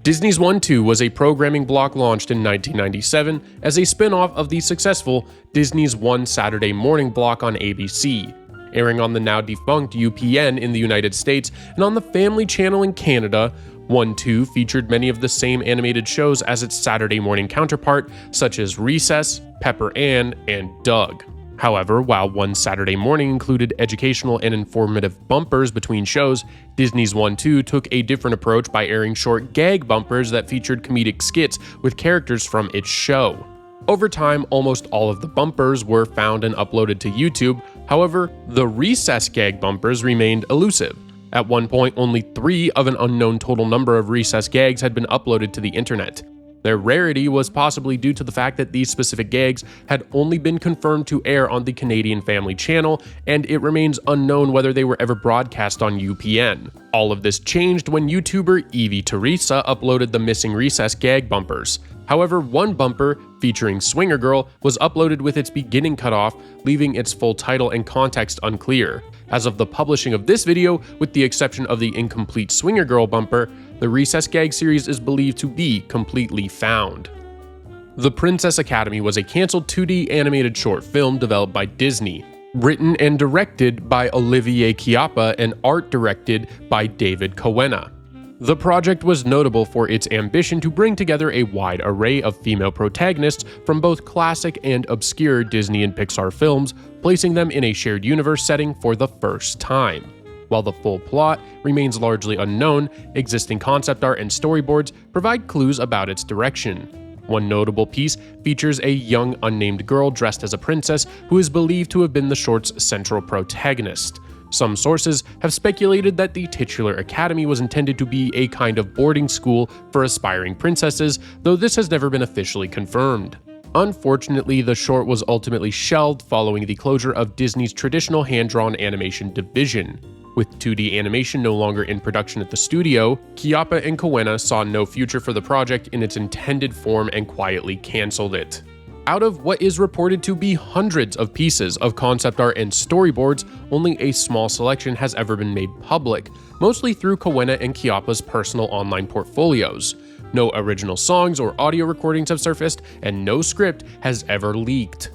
Disney's One-Two was a programming block launched in 1997 as a spin-off of the successful Disney's One Saturday Morning block on ABC. Airing on the now-defunct UPN in the United States and on the Family Channel in Canada, One-Two featured many of the same animated shows as its Saturday morning counterpart, such as Recess, Pepper Ann, and Doug. However, while One Saturday Morning included educational and informative bumpers between shows, Disney's One-Two took a different approach by airing short gag bumpers that featured comedic skits with characters from its show. Over time, almost all of the bumpers were found and uploaded to YouTube. However, the Recess gag bumpers remained elusive. At one point, only 3 of an unknown total number of Recess gags had been uploaded to the internet. Their rarity was possibly due to the fact that these specific gags had only been confirmed to air on the Canadian Family Channel, and it remains unknown whether they were ever broadcast on UPN. All of this changed when YouTuber Evie Teresa uploaded the missing Recess gag bumpers. However, one bumper, featuring Swinger Girl, was uploaded with its beginning cut off, leaving its full title and context unclear. As of the publishing of this video, with the exception of the incomplete Swinger Girl bumper, the Recess gag series is believed to be completely found. The Princess Academy was a canceled 2D animated short film developed by Disney, written and directed by Olivier Chiappa and art directed by David Coena. The project was notable for its ambition to bring together a wide array of female protagonists from both classic and obscure Disney and Pixar films, placing them in a shared universe setting for the first time. While the full plot remains largely unknown, existing concept art and storyboards provide clues about its direction. One notable piece features a young unnamed girl dressed as a princess who is believed to have been the short's central protagonist. Some sources have speculated that the titular academy was intended to be a kind of boarding school for aspiring princesses, though this has never been officially confirmed. Unfortunately, the short was ultimately shelved following the closure of Disney's traditional hand-drawn animation division. With 2D animation no longer in production at the studio, Chiappa and Coena saw no future for the project in its intended form and quietly canceled it. Out of what is reported to be hundreds of pieces of concept art and storyboards, only a small selection has ever been made public, mostly through Coena and Chiappa's personal online portfolios. No original songs or audio recordings have surfaced, and no script has ever leaked.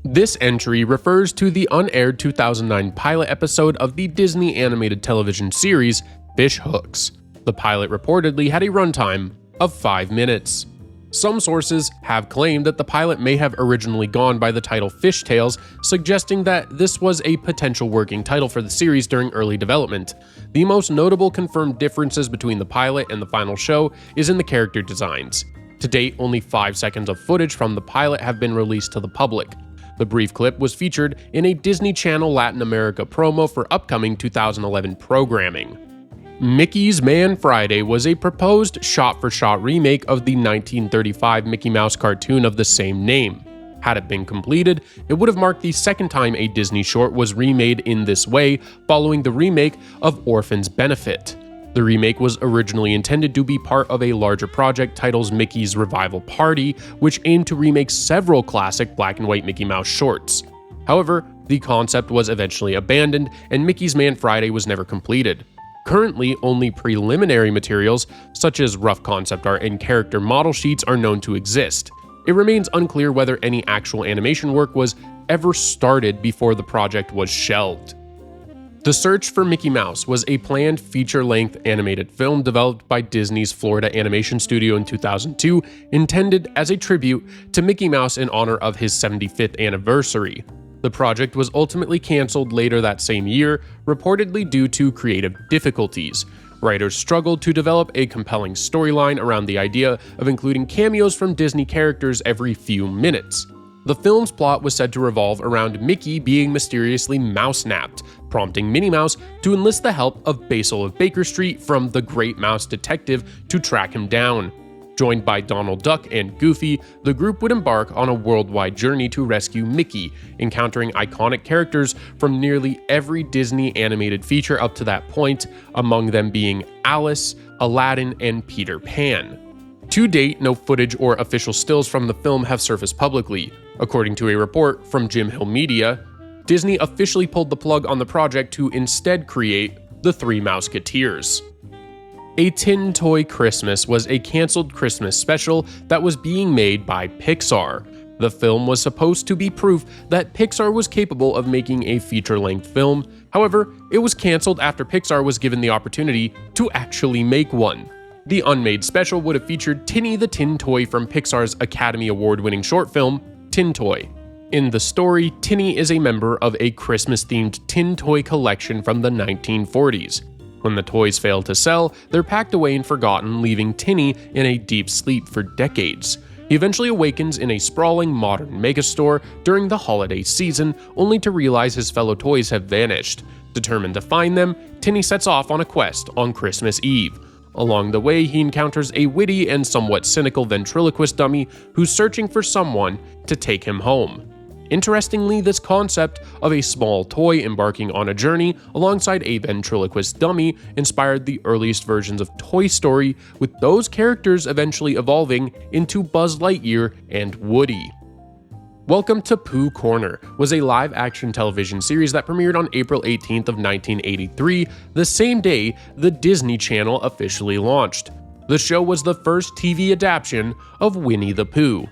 This entry refers to the unaired 2009 pilot episode of the Disney animated television series Fish Hooks. The pilot reportedly had a runtime of 5 minutes. Some sources have claimed that the pilot may have originally gone by the title Fish Tales, suggesting that this was a potential working title for the series during early development. The most notable confirmed differences between the pilot and the final show is in the character designs. To date, only 5 seconds of footage from the pilot have been released to the public. The brief clip was featured in a Disney Channel Latin America promo for upcoming 2011 programming. Mickey's Man Friday was a proposed shot-for-shot remake of the 1935 Mickey Mouse cartoon of the same name. Had it been completed, it would have marked the second time a Disney short was remade in this way, following the remake of Orphan's Benefit. The remake was originally intended to be part of a larger project titled Mickey's Revival Party, which aimed to remake several classic black and white Mickey Mouse shorts. However, the concept was eventually abandoned, and Mickey's Man Friday was never completed. Currently, only preliminary materials, such as rough concept art and character model sheets, are known to exist. It remains unclear whether any actual animation work was ever started before the project was shelved. The Search for Mickey Mouse was a planned feature-length animated film developed by Disney's Florida Animation Studio in 2002, intended as a tribute to Mickey Mouse in honor of his 75th anniversary. The project was ultimately canceled later that same year, reportedly due to creative difficulties. Writers struggled to develop a compelling storyline around the idea of including cameos from Disney characters every few minutes. The film's plot was said to revolve around Mickey being mysteriously mouse-napped, prompting Minnie Mouse to enlist the help of Basil of Baker Street from the Great Mouse Detective to track him down. Joined by Donald Duck and Goofy, the group would embark on a worldwide journey to rescue Mickey, encountering iconic characters from nearly every Disney animated feature up to that point, among them being Alice, Aladdin, and Peter Pan. To date, no footage or official stills from the film have surfaced publicly. According to a report from Jim Hill Media, Disney officially pulled the plug on the project to instead create The Three Mouseketeers. A Tin Toy Christmas was a canceled Christmas special that was being made by Pixar. The film was supposed to be proof that Pixar was capable of making a feature-length film. However, it was canceled after Pixar was given the opportunity to actually make one. The unmade special would have featured Tinny the Tin Toy from Pixar's Academy Award-winning short film, Tin Toy. In the story, Tinny is a member of a Christmas-themed tin toy collection from the 1940s. When the toys fail to sell, they're packed away and forgotten, leaving Tinny in a deep sleep for decades. He eventually awakens in a sprawling modern megastore during the holiday season, only to realize his fellow toys have vanished. Determined to find them, Tinny sets off on a quest on Christmas Eve. Along the way, he encounters a witty and somewhat cynical ventriloquist dummy who's searching for someone to take him home. Interestingly, this concept of a small toy embarking on a journey alongside a ventriloquist dummy inspired the earliest versions of Toy Story, with those characters eventually evolving into Buzz Lightyear and Woody. Welcome to Pooh Corner was a live-action television series that premiered on April 18th of 1983, the same day the Disney Channel officially launched. The show was the first TV adaptation of Winnie the Pooh.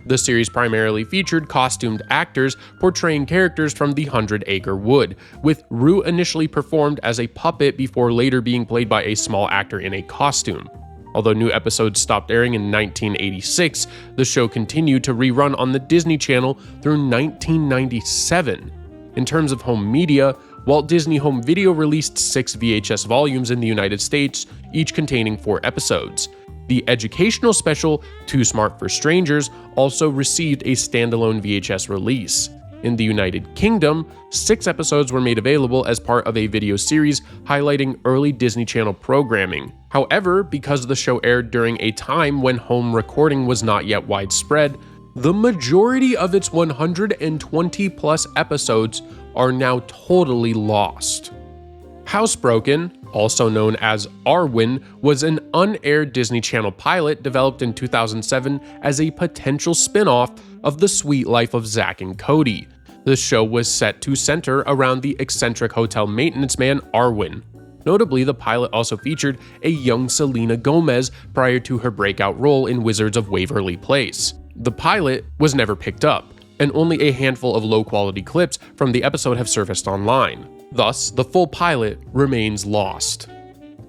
The series primarily featured costumed actors portraying characters from the 100-Acre Wood, with Roo initially performed as a puppet before later being played by a small actor in a costume. Although new episodes stopped airing in 1986, the show continued to rerun on the Disney Channel through 1997. In terms of home media, Walt Disney Home Video released 6 VHS volumes in the United States, each containing 4 episodes. The educational special, Too Smart for Strangers, also received a standalone VHS release. In the United Kingdom, 6 episodes were made available as part of a video series highlighting early Disney Channel programming. However, because the show aired during a time when home recording was not yet widespread, the majority of its 120-plus episodes are now totally lost. Housebroken, also known as Arwen, was an unaired Disney Channel pilot developed in 2007 as a potential spin-off of The Sweet Life of Zack and Cody. The show was set to center around the eccentric hotel maintenance man Arwen. Notably, the pilot also featured a young Selena Gomez prior to her breakout role in Wizards of Waverly Place. The pilot was never picked up, and only a handful of low-quality clips from the episode have surfaced online. Thus, the full pilot remains lost.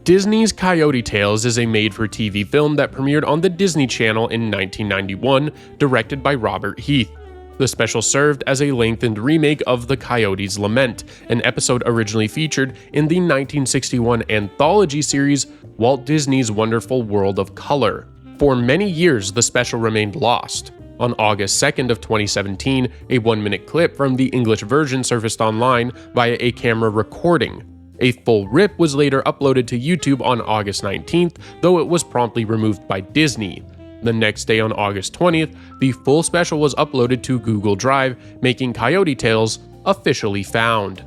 Disney's Coyote Tales is a made-for-TV film that premiered on the Disney Channel in 1991, directed by Robert Heath. The special served as a lengthened remake of The Coyote's Lament, an episode originally featured in the 1961 anthology series Walt Disney's Wonderful World of Color. For many years, the special remained lost. On August 2nd of 2017, a 1-minute clip from the English version surfaced online via a camera recording. A full rip was later uploaded to YouTube on August 19th, though it was promptly removed by Disney. The next day on August 20th, the full special was uploaded to Google Drive, making Coyote Tales officially found.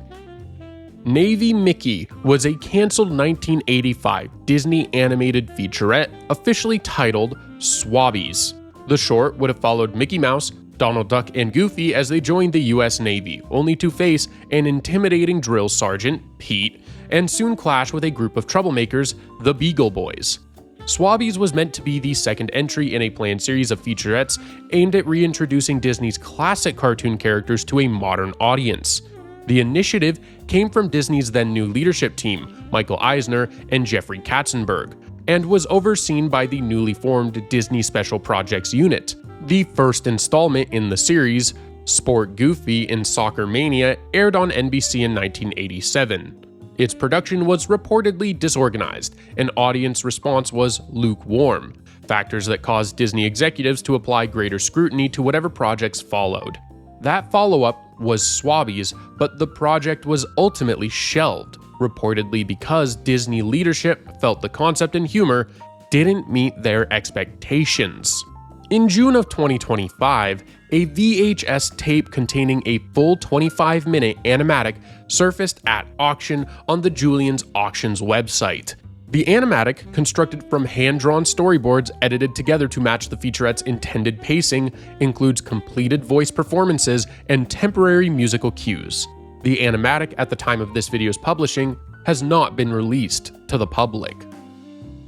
Navy Mickey was a canceled 1985 Disney animated featurette officially titled Swabbies. The short would have followed Mickey Mouse, Donald Duck, and Goofy as they joined the US Navy, only to face an intimidating drill sergeant, Pete, and soon clash with a group of troublemakers, the Beagle Boys. Swabbies was meant to be the second entry in a planned series of featurettes aimed at reintroducing Disney's classic cartoon characters to a modern audience. The initiative came from Disney's then new leadership team, Michael Eisner and Jeffrey Katzenberg, and was overseen by the newly formed Disney Special Projects Unit. The first installment in the series, Sport Goofy and Soccer Mania aired on NBC in 1987. Its production was reportedly disorganized, and audience response was lukewarm, factors that caused Disney executives to apply greater scrutiny to whatever projects followed. That follow-up was Swabbies, but the project was ultimately shelved, reportedly because Disney leadership felt the concept and humor didn't meet their expectations. In June of 2025, a VHS tape containing a full 25-minute animatic surfaced at auction on the Julian's Auctions website. The animatic, constructed from hand-drawn storyboards edited together to match the featurette's intended pacing, includes completed voice performances and temporary musical cues. The animatic at the time of this video's publishing has not been released to the public.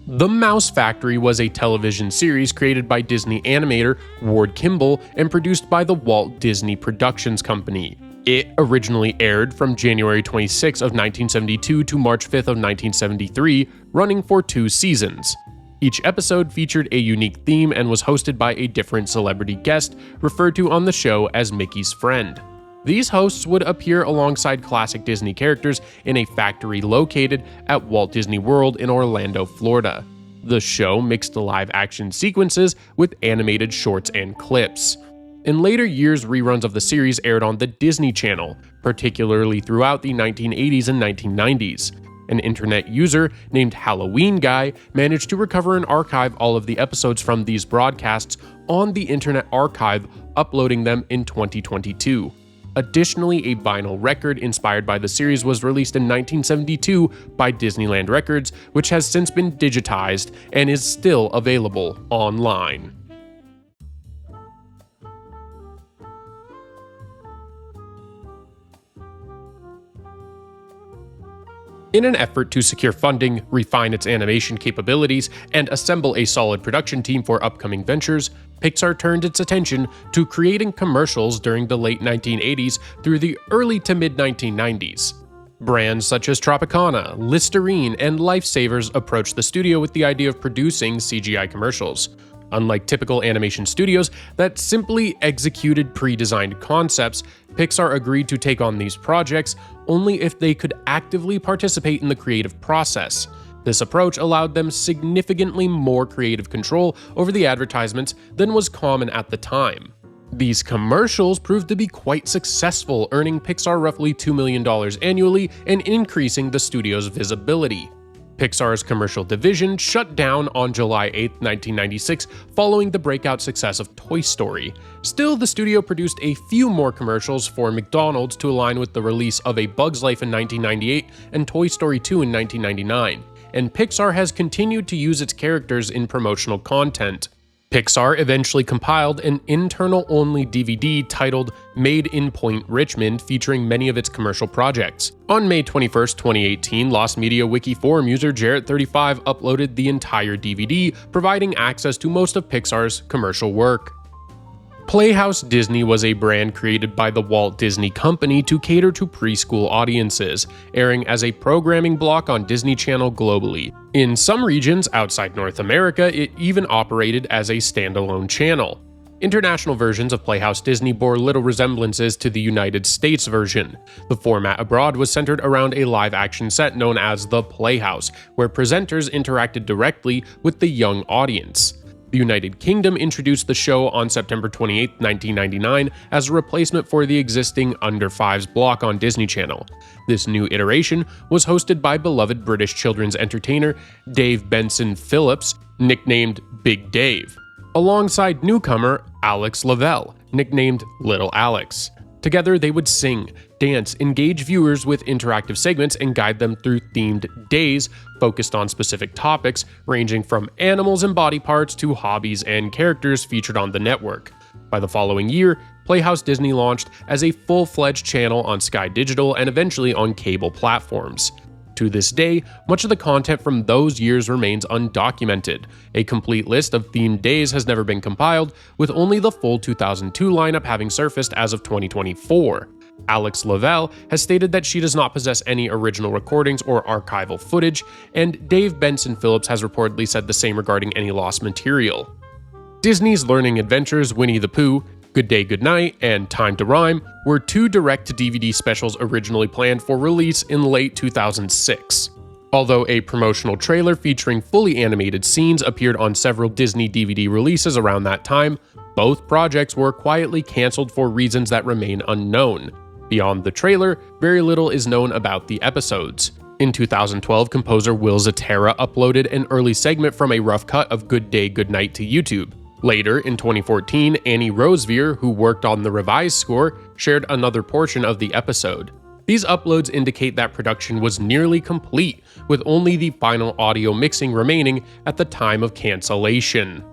The Mouse Factory was a television series created by Disney animator Ward Kimball and produced by the Walt Disney Productions Company. It originally aired from January 26 of 1972 to March 5 of 1973, running for 2 seasons. Each episode featured a unique theme and was hosted by a different celebrity guest, referred to on the show as Mickey's friend. These hosts would appear alongside classic Disney characters in a factory located at Walt Disney World in Orlando, Florida. The show mixed live-action sequences with animated shorts and clips. In later years, reruns of the series aired on the Disney Channel, particularly throughout the 1980s and 1990s. An internet user named Halloween Guy managed to recover and archive all of the episodes from these broadcasts on the Internet Archive, uploading them in 2022. Additionally, a vinyl record inspired by the series was released in 1972 by Disneyland Records, which has since been digitized and is still available online. In an effort to secure funding, refine its animation capabilities, and assemble a solid production team for upcoming ventures, Pixar turned its attention to creating commercials during the late 1980s through the early to mid-1990s. Brands such as Tropicana, Listerine, and Lifesavers approached the studio with the idea of producing CGI commercials. Unlike typical animation studios that simply executed pre-designed concepts, Pixar agreed to take on these projects only if they could actively participate in the creative process. This approach allowed them significantly more creative control over the advertisements than was common at the time. These commercials proved to be quite successful, earning Pixar roughly $2 million annually and increasing the studio's visibility. Pixar's commercial division shut down on July 8, 1996, following the breakout success of Toy Story. Still, the studio produced a few more commercials for McDonald's to align with the release of A Bug's Life in 1998 and Toy Story 2 in 1999, and Pixar has continued to use its characters in promotional content. Pixar eventually compiled an internal-only DVD titled Made in Point Richmond, featuring many of its commercial projects. On May 21, 2018, Lost Media Wiki forum user Jarrett35 uploaded the entire DVD, providing access to most of Pixar's commercial work. Playhouse Disney was a brand created by the Walt Disney Company to cater to preschool audiences, airing as a programming block on Disney Channel globally. In some regions outside North America, it even operated as a standalone channel. International versions of Playhouse Disney bore little resemblances to the United States version. The format abroad was centered around a live-action set known as the Playhouse, where presenters interacted directly with the young audience. The United Kingdom introduced the show on September 28, 1999, as a replacement for the existing Under Fives block on Disney Channel. This new iteration was hosted by beloved British children's entertainer Dave Benson Phillips, nicknamed Big Dave, alongside newcomer Alex Lavelle, nicknamed Little Alex. Together, they would sing, dance, engage viewers with interactive segments, and guide them through themed days focused on specific topics, ranging from animals and body parts to hobbies and characters featured on the network. By the following year, Playhouse Disney launched as a full-fledged channel on Sky Digital and eventually on cable platforms. To this day, much of the content from those years remains undocumented. A complete list of themed days has never been compiled, with only the full 2002 lineup having surfaced as of 2024. Alex Lavelle has stated that she does not possess any original recordings or archival footage, and Dave Benson Phillips has reportedly said the same regarding any lost material. Disney's Learning Adventures Winnie the Pooh, Good Day, Good Night, and Time to Rhyme were two direct-to-DVD specials originally planned for release in late 2006. Although a promotional trailer featuring fully animated scenes appeared on several Disney DVD releases around that time, both projects were quietly cancelled for reasons that remain unknown. Beyond the trailer, very little is known about the episodes. In 2012, composer Will Zatara uploaded an early segment from a rough cut of Good Day, Good Night to YouTube. Later, in 2014, Annie Rosevear, who worked on the revised score, shared another portion of the episode. These uploads indicate that production was nearly complete, with only the final audio mixing remaining at the time of cancellation.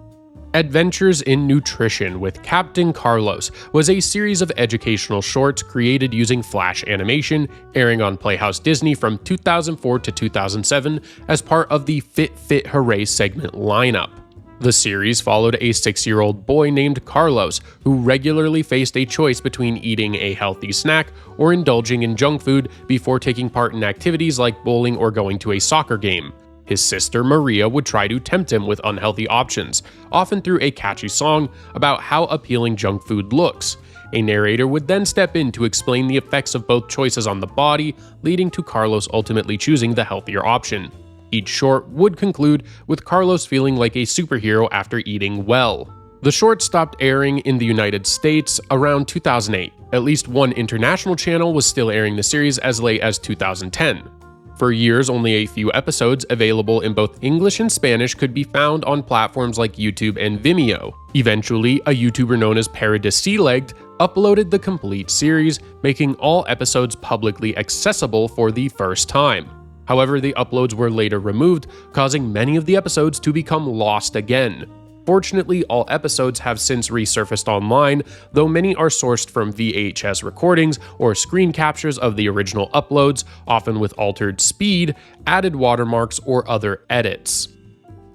Adventures in Nutrition with Captain Carlos was a series of educational shorts created using Flash animation, airing on Playhouse Disney from 2004 to 2007 as part of the Fit Hooray segment lineup. The series followed a 6-year-old boy named Carlos, who regularly faced a choice between eating a healthy snack or indulging in junk food before taking part in activities like bowling or going to a soccer game. His sister Maria would try to tempt him with unhealthy options, often through a catchy song about how appealing junk food looks. A narrator would then step in to explain the effects of both choices on the body, leading to Carlos ultimately choosing the healthier option. Each short would conclude with Carlos feeling like a superhero after eating well. The short stopped airing in the United States around 2008. At least one international channel was still airing the series as late as 2010. For years, only a few episodes available in both English and Spanish could be found on platforms like YouTube and Vimeo. Eventually, a YouTuber known as Paradisilegged uploaded the complete series, making all episodes publicly accessible for the first time. However, the uploads were later removed, causing many of the episodes to become lost again. Fortunately, all episodes have since resurfaced online, though many are sourced from VHS recordings or screen captures of the original uploads, often with altered speed, added watermarks, or other edits.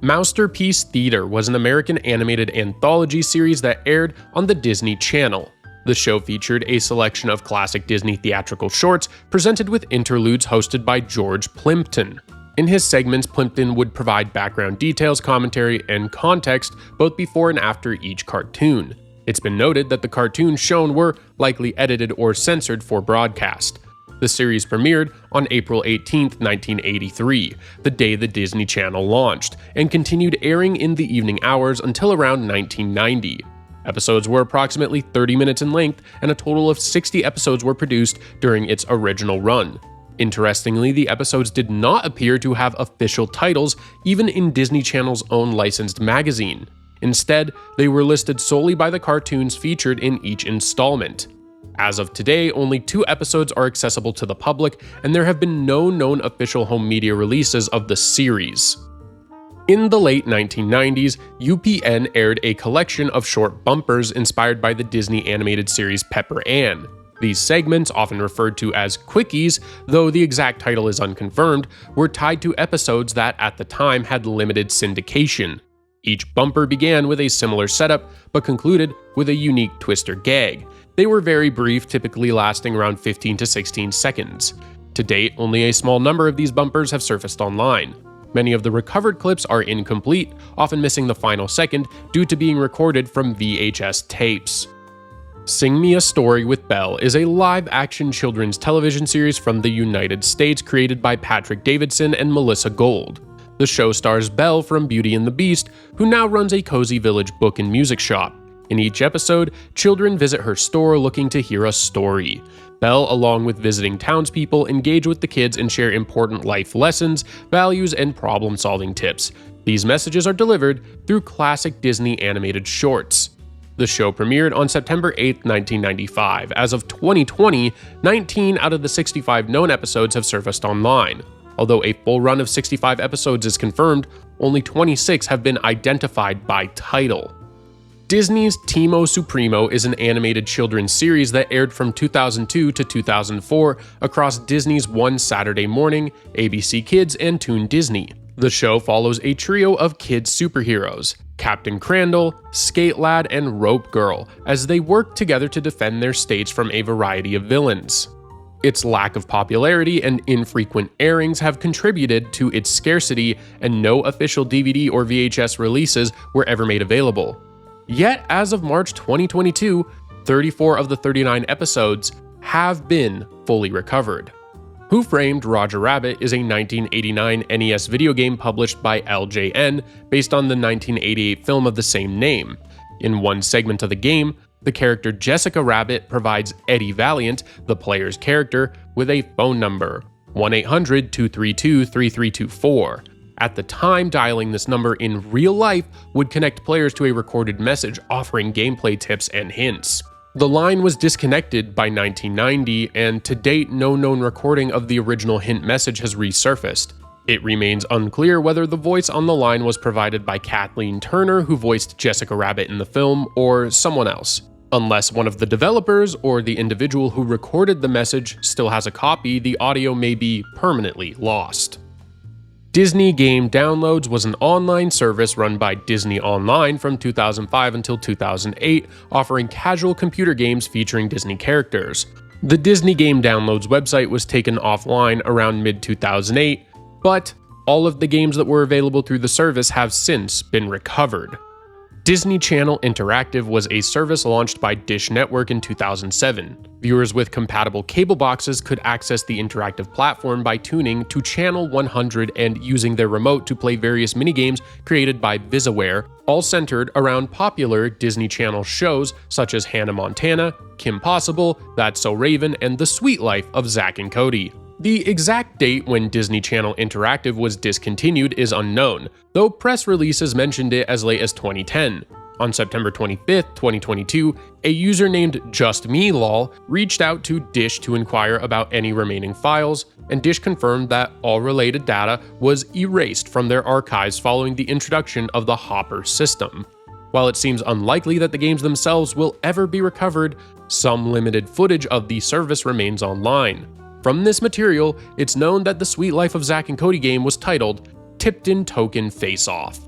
Masterpiece Theater was an American animated anthology series that aired on the Disney Channel. The show featured a selection of classic Disney theatrical shorts presented with interludes hosted by George Plimpton. In his segments, Plimpton would provide background details, commentary, and context both before and after each cartoon. It's been noted that the cartoons shown were likely edited or censored for broadcast. The series premiered on April 18, 1983, the day the Disney Channel launched, and continued airing in the evening hours until around 1990. Episodes were approximately 30 minutes in length, and a total of 60 episodes were produced during its original run. Interestingly, the episodes did not appear to have official titles, even in Disney Channel's own licensed magazine. Instead, they were listed solely by the cartoons featured in each installment. As of today, only 2 episodes are accessible to the public, and there have been no known official home media releases of the series. In the late 1990s, UPN aired a collection of short bumpers inspired by the Disney animated series Pepper Ann. These segments, often referred to as quickies, though the exact title is unconfirmed, were tied to episodes that at the time had limited syndication. Each bumper began with a similar setup, but concluded with a unique twist or gag. They were very brief, typically lasting around 15 to 16 seconds. To date, only a small number of these bumpers have surfaced online. Many of the recovered clips are incomplete, often missing the final second due to being recorded from VHS tapes. Sing Me a Story with Belle is a live-action children's television series from the United States created by Patrick Davidson and Melissa Gold. The show stars Belle from Beauty and the Beast, who now runs a Cozy Village book and music shop. In each episode, children visit her store looking to hear a story. Belle, along with visiting townspeople, engage with the kids and share important life lessons, values, and problem-solving tips. These messages are delivered through classic Disney animated shorts. The show premiered on September 8, 1995. As of 2020, 19 out of the 65 known episodes have surfaced online. Although a full run of 65 episodes is confirmed, only 26 have been identified by title. Disney's Timo Supremo is an animated children's series that aired from 2002 to 2004 across Disney's One Saturday Morning, ABC Kids, and Toon Disney. The show follows a trio of kids superheroes, Captain Crandall, Skate Lad, and Rope Girl, as they work together to defend their states from a variety of villains. Its lack of popularity and infrequent airings have contributed to its scarcity, and no official DVD or VHS releases were ever made available. Yet, as of March 2022, 34 of the 39 episodes have been fully recovered. Who Framed Roger Rabbit is a 1989 NES video game published by LJN based on the 1988 film of the same name. In one segment of the game, the character Jessica Rabbit provides Eddie Valiant, the player's character, with a phone number, 1-800-232-3324. At the time, dialing this number in real life would connect players to a recorded message offering gameplay tips and hints. The line was disconnected by 1990, and to date, no known recording of the original hint message has resurfaced. It remains unclear whether the voice on the line was provided by Kathleen Turner, who voiced Jessica Rabbit in the film, or someone else. Unless one of the developers or the individual who recorded the message still has a copy, the audio may be permanently lost. Disney Game Downloads was an online service run by Disney Online from 2005 until 2008, offering casual computer games featuring Disney characters. The Disney Game Downloads website was taken offline around mid-2008, but all of the games that were available through the service have since been recovered. Disney Channel Interactive was a service launched by Dish Network in 2007. Viewers with compatible cable boxes could access the interactive platform by tuning to Channel 100 and using their remote to play various minigames created by VisiWare, all centered around popular Disney Channel shows such as Hannah Montana, Kim Possible, That's So Raven, and The Sweet Life of Zack and Cody. The exact date when Disney Channel Interactive was discontinued is unknown, though press releases mentioned it as late as 2010. On September 25, 2022, a user named JustMeLol reached out to Dish to inquire about any remaining files, and Dish confirmed that all related data was erased from their archives following the introduction of the Hopper system. While it seems unlikely that the games themselves will ever be recovered, some limited footage of the service remains online. From this material, it's known that the Sweet Life of Zack and Cody game was titled Tipton Token Face Off.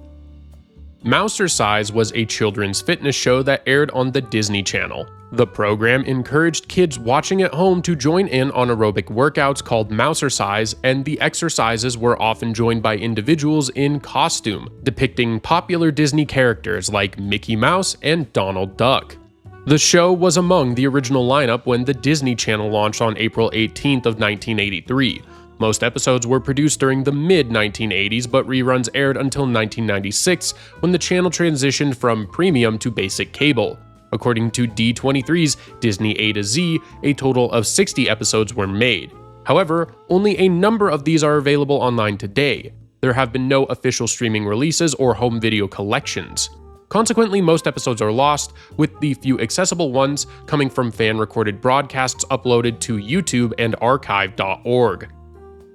Mousercise was a children's fitness show that aired on the Disney Channel. The program encouraged kids watching at home to join in on aerobic workouts called Mousercise, and the exercises were often joined by individuals in costume, depicting popular Disney characters like Mickey Mouse and Donald Duck. The show was among the original lineup when the Disney Channel launched on April 18th of 1983. Most episodes were produced during the mid-1980s, but reruns aired until 1996 when the channel transitioned from premium to basic cable. According to D23's Disney A to Z, a total of 60 episodes were made. However, only a number of these are available online today. There have been no official streaming releases or home video collections. Consequently, most episodes are lost, with the few accessible ones coming from fan-recorded broadcasts uploaded to YouTube and archive.org.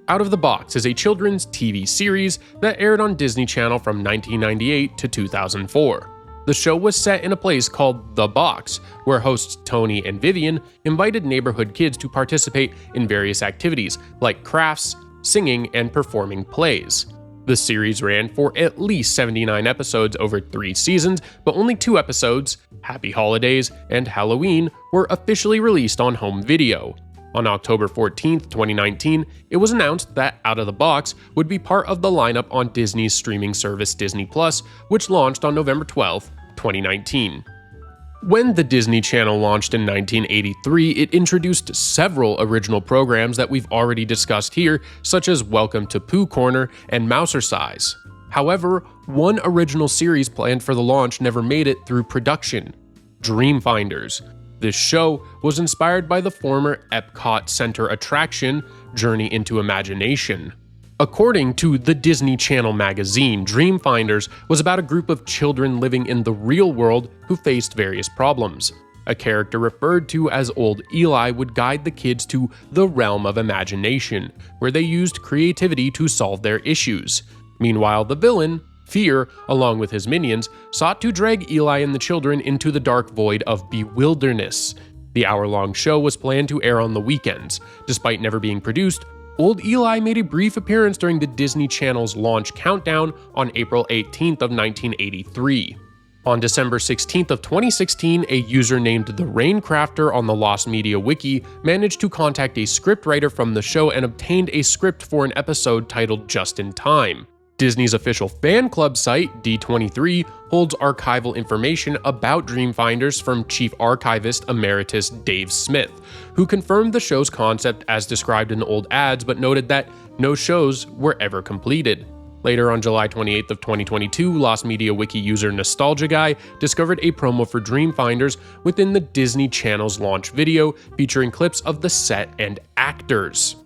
Out of the Box is a children's TV series that aired on Disney Channel from 1998 to 2004. The show was set in a place called The Box, where hosts Tony and Vivian invited neighborhood kids to participate in various activities like crafts, singing, and performing plays. The series ran for at least 79 episodes over 3 seasons, but only 2 episodes, Happy Holidays and Halloween, were officially released on home video. On October 14, 2019, it was announced that Out of the Box would be part of the lineup on Disney's streaming service Disney+, which launched on November 12, 2019. When the Disney Channel launched in 1983, it introduced several original programs that we've already discussed here, such as Welcome to Pooh Corner and Mousercise. However, one original series planned for the launch never made it through production: Dreamfinders. This show was inspired by the former Epcot Center attraction, Journey into Imagination. According to the Disney Channel magazine, Dreamfinders was about a group of children living in the real world who faced various problems. A character referred to as Old Eli would guide the kids to the realm of imagination, where they used creativity to solve their issues. Meanwhile, the villain, Fear, along with his minions, sought to drag Eli and the children into the dark void of bewilderness. The hour-long show was planned to air on the weekends. Despite never being produced, Old Eli made a brief appearance during the Disney Channel's launch countdown on April 18th of 1983. On December 16th of 2016, a user named The Raincrafter on the Lost Media Wiki managed to contact a scriptwriter from the show and obtained a script for an episode titled Just in Time. Disney's official fan club site, D23, holds archival information about Dreamfinders from Chief Archivist Emeritus Dave Smith, who confirmed the show's concept as described in the old ads but noted that no shows were ever completed. Later on July 28th of 2022, Lost Media Wiki user Nostalgia Guy discovered a promo for Dreamfinders within the Disney Channel's launch video featuring clips of the set and actors.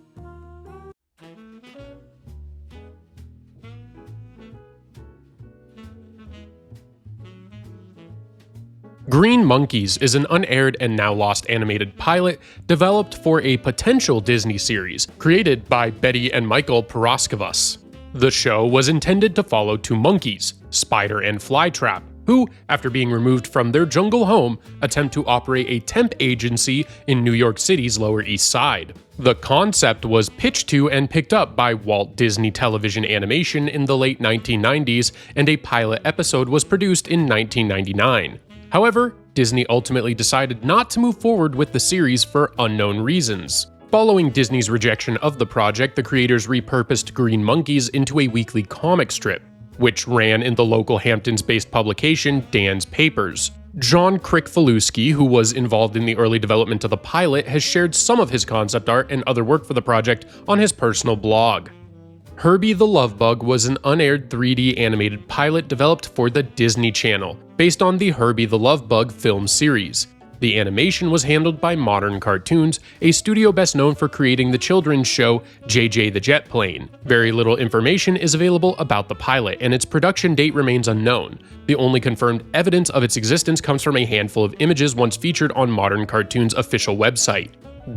Green Monkeys is an unaired and now lost animated pilot developed for a potential Disney series, created by Betty and Michael Paraskevas. The show was intended to follow two monkeys, Spider and Flytrap, who, after being removed from their jungle home, attempt to operate a temp agency in New York City's Lower East Side. The concept was pitched to and picked up by Walt Disney Television Animation in the late 1990s, and a pilot episode was produced in 1999. However, Disney ultimately decided not to move forward with the series for unknown reasons. Following Disney's rejection of the project, the creators repurposed Green Monkeys into a weekly comic strip, which ran in the local Hamptons-based publication Dan's Papers. John Kricfaluski, who was involved in the early development of the pilot, has shared some of his concept art and other work for the project on his personal blog. Herbie the Love Bug was an unaired 3D animated pilot developed for the Disney Channel, based on the Herbie the Love Bug film series. The animation was handled by Modern Cartoons, a studio best known for creating the children's show JJ the Jet Plane. Very little information is available about the pilot, and its production date remains unknown. The only confirmed evidence of its existence comes from a handful of images once featured on Modern Cartoons' official website.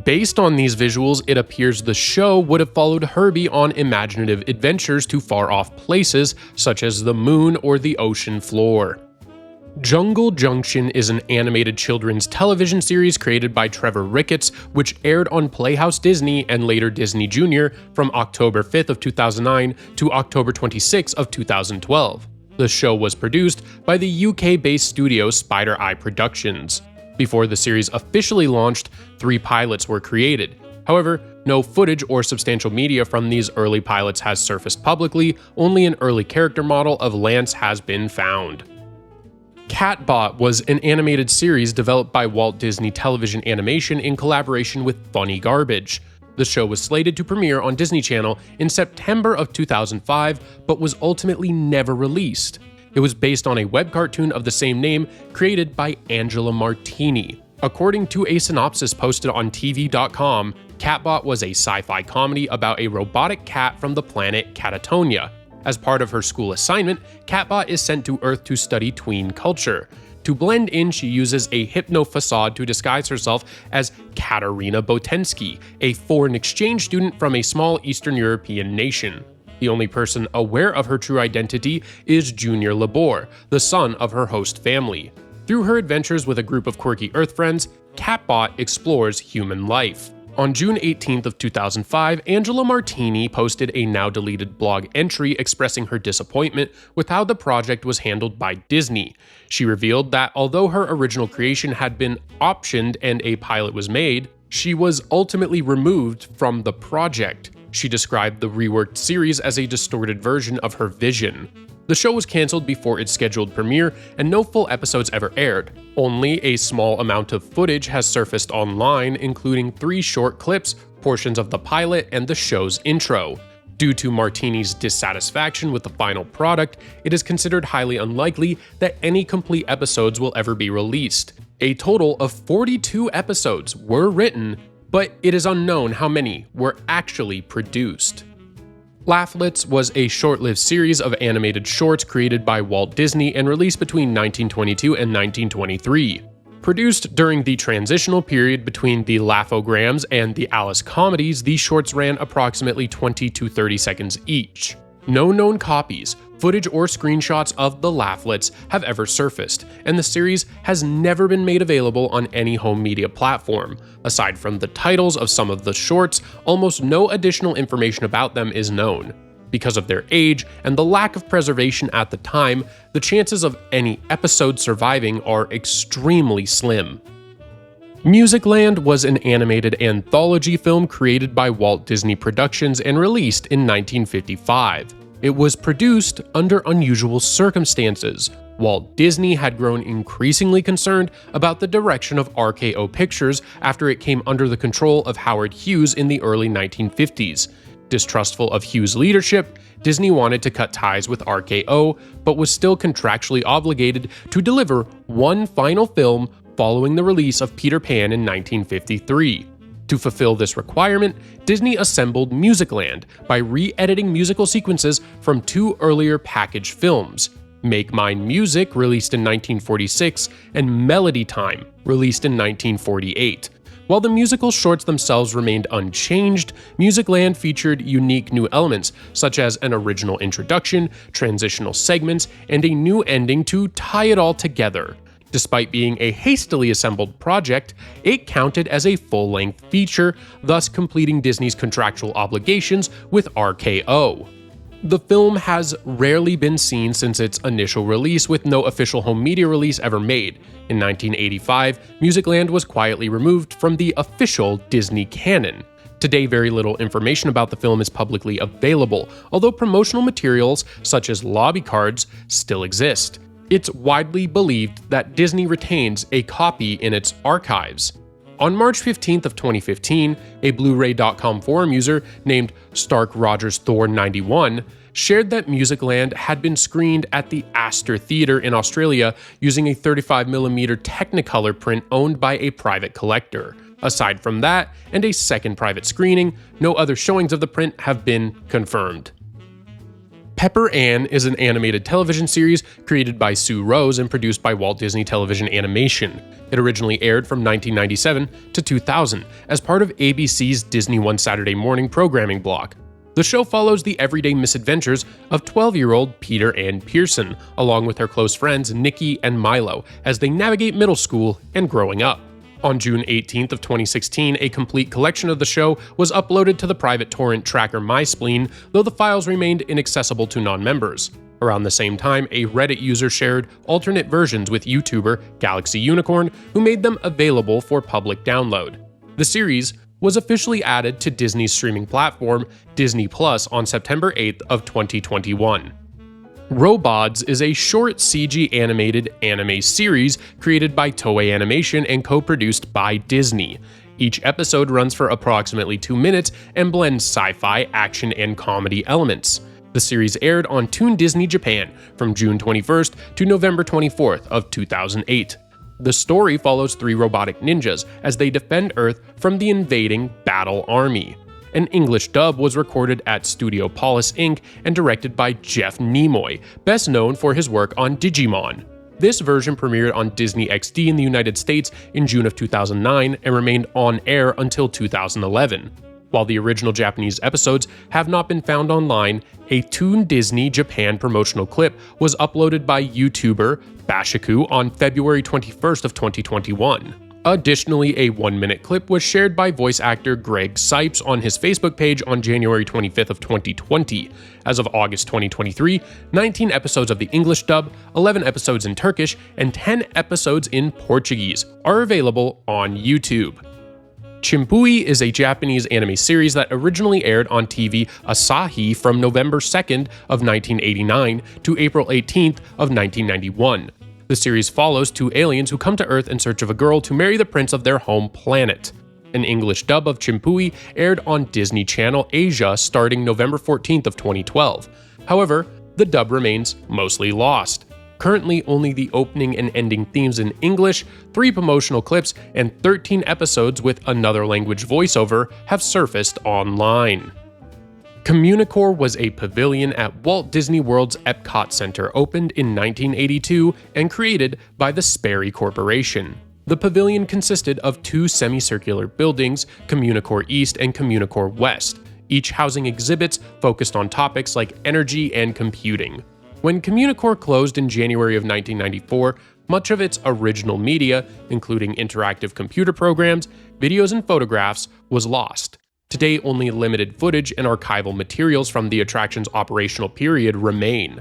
Based on these visuals, it appears the show would have followed Herbie on imaginative adventures to far-off places, such as the moon or the ocean floor. Jungle Junction is an animated children's television series created by Trevor Ricketts, which aired on Playhouse Disney and later Disney Junior from October 5th of 2009 to October 26th of 2012. The show was produced by the UK-based studio Spider Eye Productions. Before the series officially launched, 3 pilots were created. However, no footage or substantial media from these early pilots has surfaced publicly, only an early character model of Lance has been found. Catbot was an animated series developed by Walt Disney Television Animation in collaboration with Funny Garbage. The show was slated to premiere on Disney Channel in September of 2005, but was ultimately never released. It was based on a web cartoon of the same name created by Angela Martini. According to a synopsis posted on TV.com, Catbot was a sci-fi comedy about a robotic cat from the planet Catatonia. As part of her school assignment, Catbot is sent to Earth to study tween culture. To blend in, she uses a hypno-facade to disguise herself as Katarina Botensky, a foreign exchange student from a small Eastern European nation. The only person aware of her true identity is Junior Labor, the son of her host family. Through her adventures with a group of quirky Earth friends, Catbot explores human life. On June 18th of 2005, Angela Martini posted a now-deleted blog entry expressing her disappointment with how the project was handled by Disney. She revealed that although her original creation had been optioned and a pilot was made, she was ultimately removed from the project. She described the reworked series as a distorted version of her vision. The show was cancelled before its scheduled premiere, and no full episodes ever aired. Only a small amount of footage has surfaced online, including 3 short clips, portions of the pilot, and the show's intro. Due to Martini's dissatisfaction with the final product, it is considered highly unlikely that any complete episodes will ever be released. A total of 42 episodes were written, but it is unknown how many were actually produced. Laughlets was a short-lived series of animated shorts created by Walt Disney and released between 1922 and 1923. Produced during the transitional period between the Laughograms and the Alice comedies, these shorts ran approximately 20 to 30 seconds each. No known copies, footage, or screenshots of the Laughlets have ever surfaced, and the series has never been made available on any home media platform. Aside from the titles of some of the shorts, almost no additional information about them is known. Because of their age and the lack of preservation at the time, the chances of any episode surviving are extremely slim. Musicland was an animated anthology film created by Walt Disney Productions and released in 1955. It was produced under unusual circumstances. Walt Disney had grown increasingly concerned about the direction of RKO Pictures after it came under the control of Howard Hughes in the early 1950s. Distrustful of Hughes' leadership, Disney wanted to cut ties with RKO, but was still contractually obligated to deliver one final film following the release of Peter Pan in 1953. To fulfill this requirement, Disney assembled Musicland by re-editing musical sequences from two earlier package films, Make Mine Music, released in 1946, and Melody Time, released in 1948. While the musical shorts themselves remained unchanged, Musicland featured unique new elements, such as an original introduction, transitional segments, and a new ending to tie it all together. Despite being a hastily assembled project, it counted as a full-length feature, thus completing Disney's contractual obligations with RKO. The film has rarely been seen since its initial release, with no official home media release ever made. In 1985, Musicland was quietly removed from the official Disney canon. Today, very little information about the film is publicly available, although promotional materials such as lobby cards still exist. It's widely believed that Disney retains a copy in its archives. On March 15th of 2015, a Blu-ray.com forum user named Stark Rogers Thor 91 shared that Musicland had been screened at the Astor Theatre in Australia using a 35mm Technicolor print owned by a private collector. Aside from that, and a second private screening, no other showings of the print have been confirmed. Pepper Ann is an animated television series created by Sue Rose and produced by Walt Disney Television Animation. It originally aired from 1997 to 2000 as part of ABC's Disney One Saturday Morning programming block. The show follows the everyday misadventures of 12-year-old Peter Ann Pearson, along with her close friends Nikki and Milo, as they navigate middle school and growing up. On June 18th of 2016, a complete collection of the show was uploaded to the private torrent tracker MySpleen, though the files remained inaccessible to non-members. Around the same time, a Reddit user shared alternate versions with YouTuber Galaxy Unicorn, who made them available for public download. The series was officially added to Disney's streaming platform, Disney Plus, on September 8th of 2021. Robots is a short CG animated anime series created by Toei Animation and co-produced by Disney. Each episode runs for approximately 2 minutes and blends sci-fi, action, and comedy elements. The series aired on Toon Disney Japan from June 21st to November 24th of 2008. The story follows 3 robotic ninjas as they defend Earth from the invading Battle Army. An English dub was recorded at Studio Polis Inc. and directed by Jeff Nimoy, best known for his work on Digimon. This version premiered on Disney XD in the United States in June of 2009 and remained on air until 2011. While the original Japanese episodes have not been found online, a Toon Disney Japan promotional clip was uploaded by YouTuber Bashiku on February 21st of 2021. Additionally, a 1-minute clip was shared by voice actor Greg Sipes on his Facebook page on January 25th of 2020. As of August 2023, 19 episodes of the English dub, 11 episodes in Turkish, and 10 episodes in Portuguese are available on YouTube. Chimpui is a Japanese anime series that originally aired on TV Asahi from November 2nd of 1989 to April 18th of 1991. The series follows 2 aliens who come to Earth in search of a girl to marry the prince of their home planet. An English dub of Chimpui aired on Disney Channel Asia starting November 14th of 2012. However, the dub remains mostly lost. Currently, only the opening and ending themes in English, 3 promotional clips, and 13 episodes with another language voiceover have surfaced online. Communicore was a pavilion at Walt Disney World's Epcot Center, opened in 1982 and created by the Sperry Corporation. The pavilion consisted of 2 semicircular buildings, Communicore East and Communicore West, each housing exhibits focused on topics like energy and computing. When Communicore closed in January of 1994, much of its original media, including interactive computer programs, videos, and photographs, was lost. Today, only limited footage and archival materials from the attraction's operational period remain.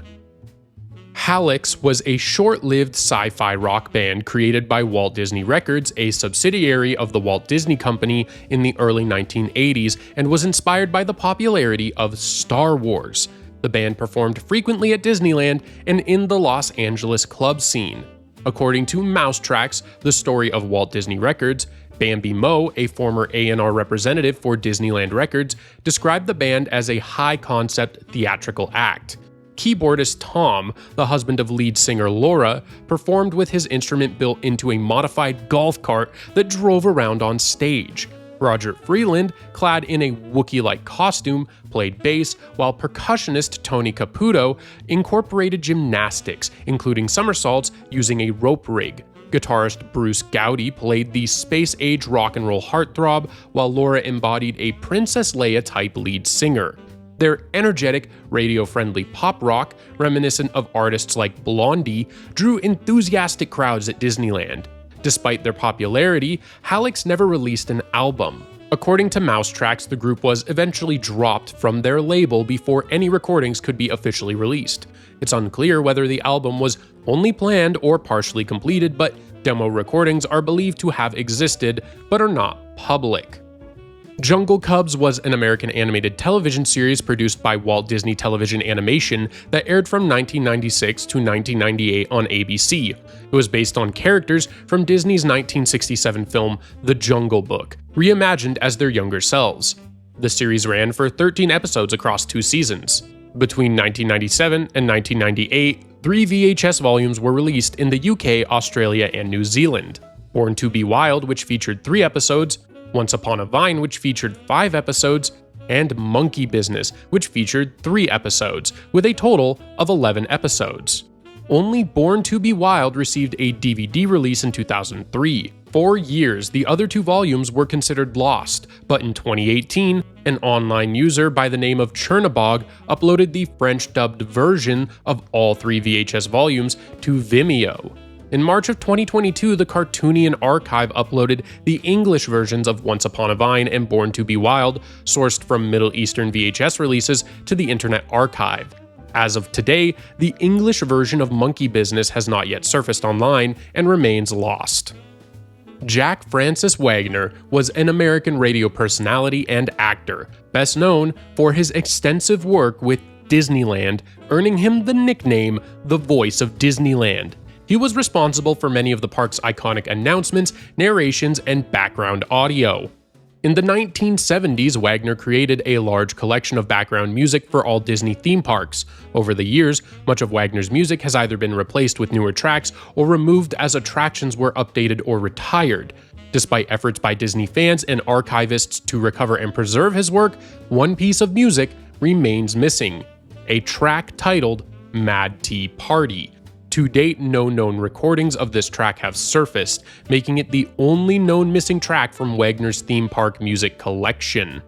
Hallex was a short-lived sci-fi rock band created by Walt Disney Records, a subsidiary of the Walt Disney Company, in the early 1980s, and was inspired by the popularity of Star Wars. The band performed frequently at Disneyland and in the Los Angeles club scene. According to Mousetracks, the story of Walt Disney Records, Bambi Moe, a former A&R representative for Disneyland Records, described the band as a high-concept theatrical act. Keyboardist Tom, the husband of lead singer Laura, performed with his instrument built into a modified golf cart that drove around on stage. Roger Freeland, clad in a Wookiee-like costume, played bass, while percussionist Tony Caputo incorporated gymnastics, including somersaults using a rope rig. Guitarist Bruce Gowdy played the space-age rock and roll heartthrob, while Laura embodied a Princess Leia-type lead singer. Their energetic, radio-friendly pop rock, reminiscent of artists like Blondie, drew enthusiastic crowds at Disneyland. Despite their popularity, Hallex never released an album. According to Mousetracks, the group was eventually dropped from their label before any recordings could be officially released. It's unclear whether the album was only planned or partially completed, but demo recordings are believed to have existed but are not public. Jungle Cubs was an American animated television series produced by Walt Disney Television Animation that aired from 1996 to 1998 on ABC. It was based on characters from Disney's 1967 film The Jungle Book, reimagined as their younger selves. The series ran for 13 episodes across 2 seasons. Between 1997 and 1998, 3 VHS volumes were released in the UK, Australia, and New Zealand. Born to Be Wild, which featured 3 episodes, Once Upon a Vine, which featured 5 episodes, and Monkey Business, which featured 3 episodes, with a total of 11 episodes. Only Born to Be Wild received a DVD release in 2003. For years, the other 2 volumes were considered lost, but in 2018, an online user by the name of Chernabog uploaded the French-dubbed version of all 3 VHS volumes to Vimeo. In March of 2022, the Cartoonian Archive uploaded the English versions of Once Upon a Vine and Born to Be Wild, sourced from Middle Eastern VHS releases, to the Internet Archive. As of today, the English version of Monkey Business has not yet surfaced online and remains lost. Jack Francis Wagner was an American radio personality and actor, best known for his extensive work with Disneyland, earning him the nickname the Voice of Disneyland. He was responsible for many of the park's iconic announcements, narrations, and background audio. In the 1970s, Wagner created a large collection of background music for all Disney theme parks. Over the years, much of Wagner's music has either been replaced with newer tracks or removed as attractions were updated or retired. Despite efforts by Disney fans and archivists to recover and preserve his work, one piece of music remains missing: a track titled Mad Tea Party. To date, no known recordings of this track have surfaced, making it the only known missing track from Wagner's theme park music collection.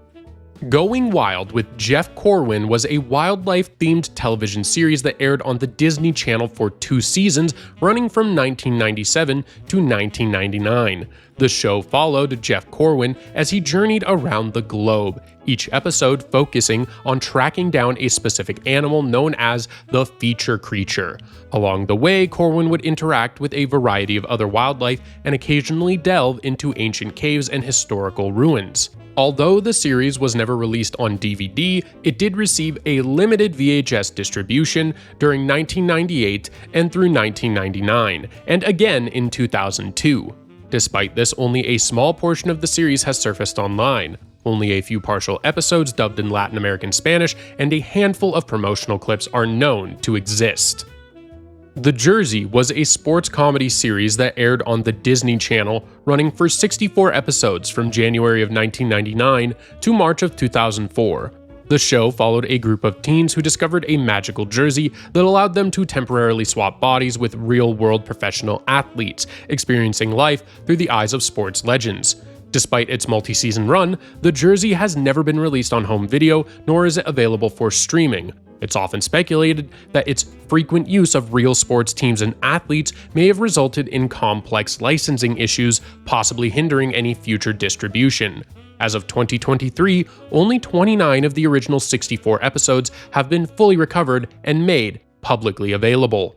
Going Wild with Jeff Corwin was a wildlife-themed television series that aired on the Disney Channel for 2 seasons, running from 1997 to 1999. The show followed Jeff Corwin as he journeyed around the globe, each episode focusing on tracking down a specific animal known as the feature creature. Along the way, Corwin would interact with a variety of other wildlife and occasionally delve into ancient caves and historical ruins. Although the series was never released on DVD, it did receive a limited VHS distribution during 1998 and through 1999, and again in 2002. Despite this, only a small portion of the series has surfaced online. Only a few partial episodes dubbed in Latin American Spanish and a handful of promotional clips are known to exist. The Jersey was a sports comedy series that aired on the Disney Channel, running for 64 episodes from January of 1999 to March of 2004. The show followed a group of teens who discovered a magical jersey that allowed them to temporarily swap bodies with real-world professional athletes, experiencing life through the eyes of sports legends. Despite its multi-season run, The Jersey has never been released on home video, nor is it available for streaming. It's often speculated that its frequent use of real sports teams and athletes may have resulted in complex licensing issues, possibly hindering any future distribution. As of 2023, only 29 of the original 64 episodes have been fully recovered and made publicly available.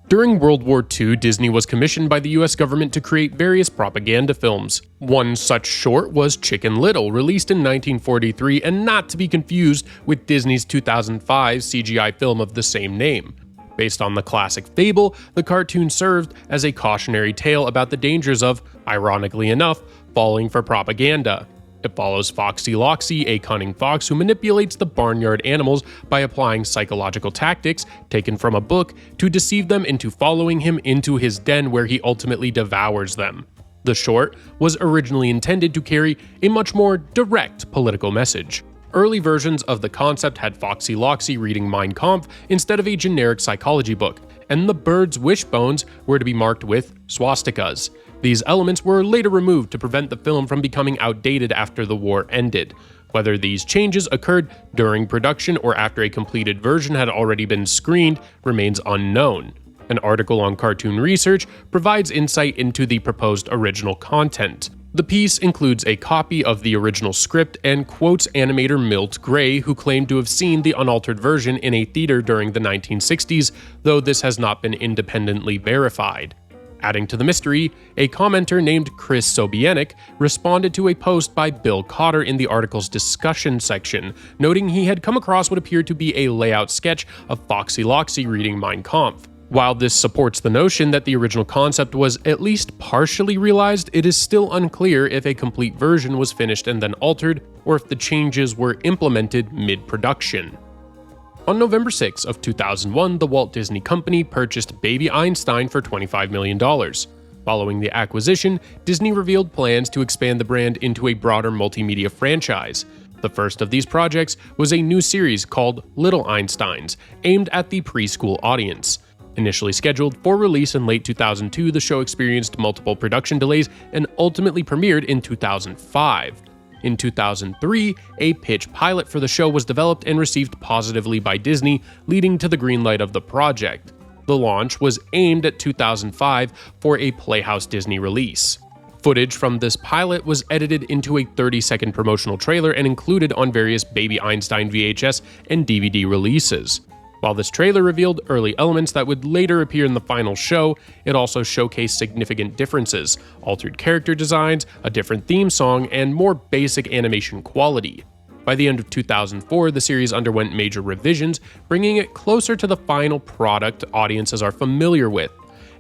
During World War II, Disney was commissioned by the US government to create various propaganda films. One such short was Chicken Little, released in 1943 and not to be confused with Disney's 2005 CGI film of the same name. Based on the classic fable, the cartoon served as a cautionary tale about the dangers of, ironically enough, falling for propaganda. It follows Foxy Loxy, a cunning fox who manipulates the barnyard animals by applying psychological tactics taken from a book to deceive them into following him into his den, where he ultimately devours them. The short was originally intended to carry a much more direct political message. Early versions of the concept had Foxy Loxy reading Mein Kampf instead of a generic psychology book, and the bird's wishbones were to be marked with swastikas. These elements were later removed to prevent the film from becoming outdated after the war ended. Whether these changes occurred during production or after a completed version had already been screened remains unknown. An article on Cartoon Research provides insight into the proposed original content. The piece includes a copy of the original script and quotes animator Milt Gray, who claimed to have seen the unaltered version in a theater during the 1960s, though this has not been independently verified. Adding to the mystery, a commenter named Chris Sobienik responded to a post by Bill Cotter in the article's discussion section, noting he had come across what appeared to be a layout sketch of Foxy Loxy reading Mein Kampf. While this supports the notion that the original concept was at least partially realized, it is still unclear if a complete version was finished and then altered, or if the changes were implemented mid-production. On November 6 of 2001, the Walt Disney Company purchased Baby Einstein for $25 million. Following the acquisition, Disney revealed plans to expand the brand into a broader multimedia franchise. The first of these projects was a new series called Little Einsteins, aimed at the preschool audience. Initially scheduled for release in late 2002, the show experienced multiple production delays and ultimately premiered in 2005. In 2003, a pitch pilot for the show was developed and received positively by Disney, leading to the greenlight of the project. The launch was aimed at 2005 for a Playhouse Disney release. Footage from this pilot was edited into a 30-second promotional trailer and included on various Baby Einstein VHS and DVD releases. While this trailer revealed early elements that would later appear in the final show, it also showcased significant differences, altered character designs, a different theme song, and more basic animation quality. By the end of 2004, the series underwent major revisions, bringing it closer to the final product audiences are familiar with.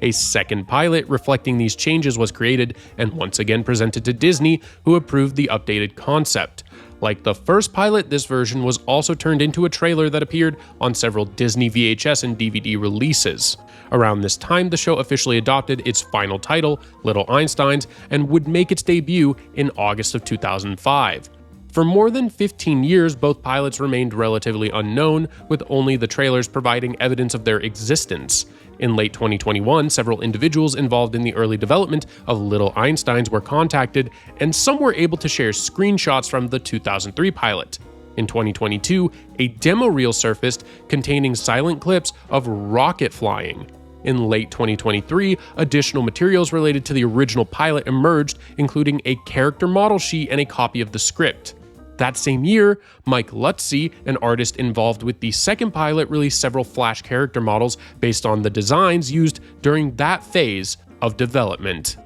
A second pilot reflecting these changes was created and once again presented to Disney, who approved the updated concept. Like the first pilot, this version was also turned into a trailer that appeared on several Disney VHS and DVD releases. Around this time, the show officially adopted its final title, Little Einsteins, and would make its debut in August of 2005. For more than 15 years, both pilots remained relatively unknown, with only the trailers providing evidence of their existence. In late 2021, several individuals involved in the early development of Little Einsteins were contacted, and some were able to share screenshots from the 2003 pilot. In 2022, a demo reel surfaced containing silent clips of rocket flying. In late 2023, additional materials related to the original pilot emerged, including a character model sheet and a copy of the script. That same year, Mike Lutzy, an artist involved with the second pilot, released several Flash character models based on the designs used during that phase of development.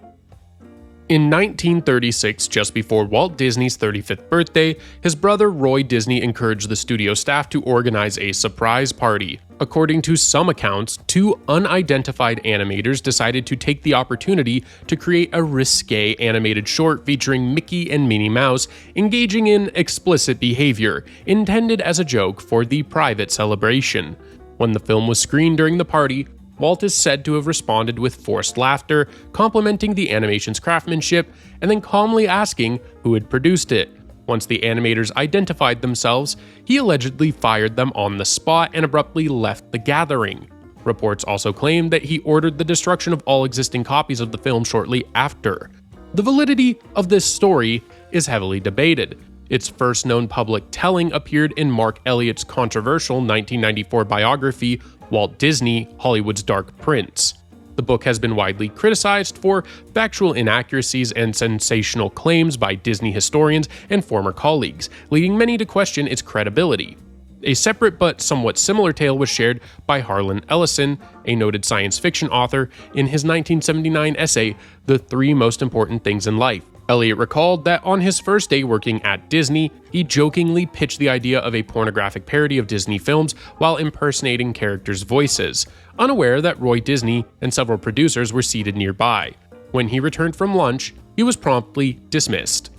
In 1936, just before Walt Disney's 35th birthday, his brother Roy Disney encouraged the studio staff to organize a surprise party. According to some accounts, two unidentified animators decided to take the opportunity to create a risque animated short featuring Mickey and Minnie Mouse engaging in explicit behavior, intended as a joke for the private celebration. When the film was screened during the party, Walt is said to have responded with forced laughter, complimenting the animation's craftsmanship, and then calmly asking who had produced it. Once the animators identified themselves, he allegedly fired them on the spot and abruptly left the gathering. Reports also claim that he ordered the destruction of all existing copies of the film shortly after. The validity of this story is heavily debated. Its first known public telling appeared in Mark Elliott's controversial 1994 biography, Walt Disney, Hollywood's Dark Prince. The book has been widely criticized for factual inaccuracies and sensational claims by Disney historians and former colleagues, leading many to question its credibility. A separate but somewhat similar tale was shared by Harlan Ellison, a noted science fiction author, in his 1979 essay, The Three Most Important Things in Life. Elliot recalled that on his first day working at Disney, he jokingly pitched the idea of a pornographic parody of Disney films while impersonating characters' voices, unaware that Roy Disney and several producers were seated nearby. When he returned from lunch, he was promptly dismissed.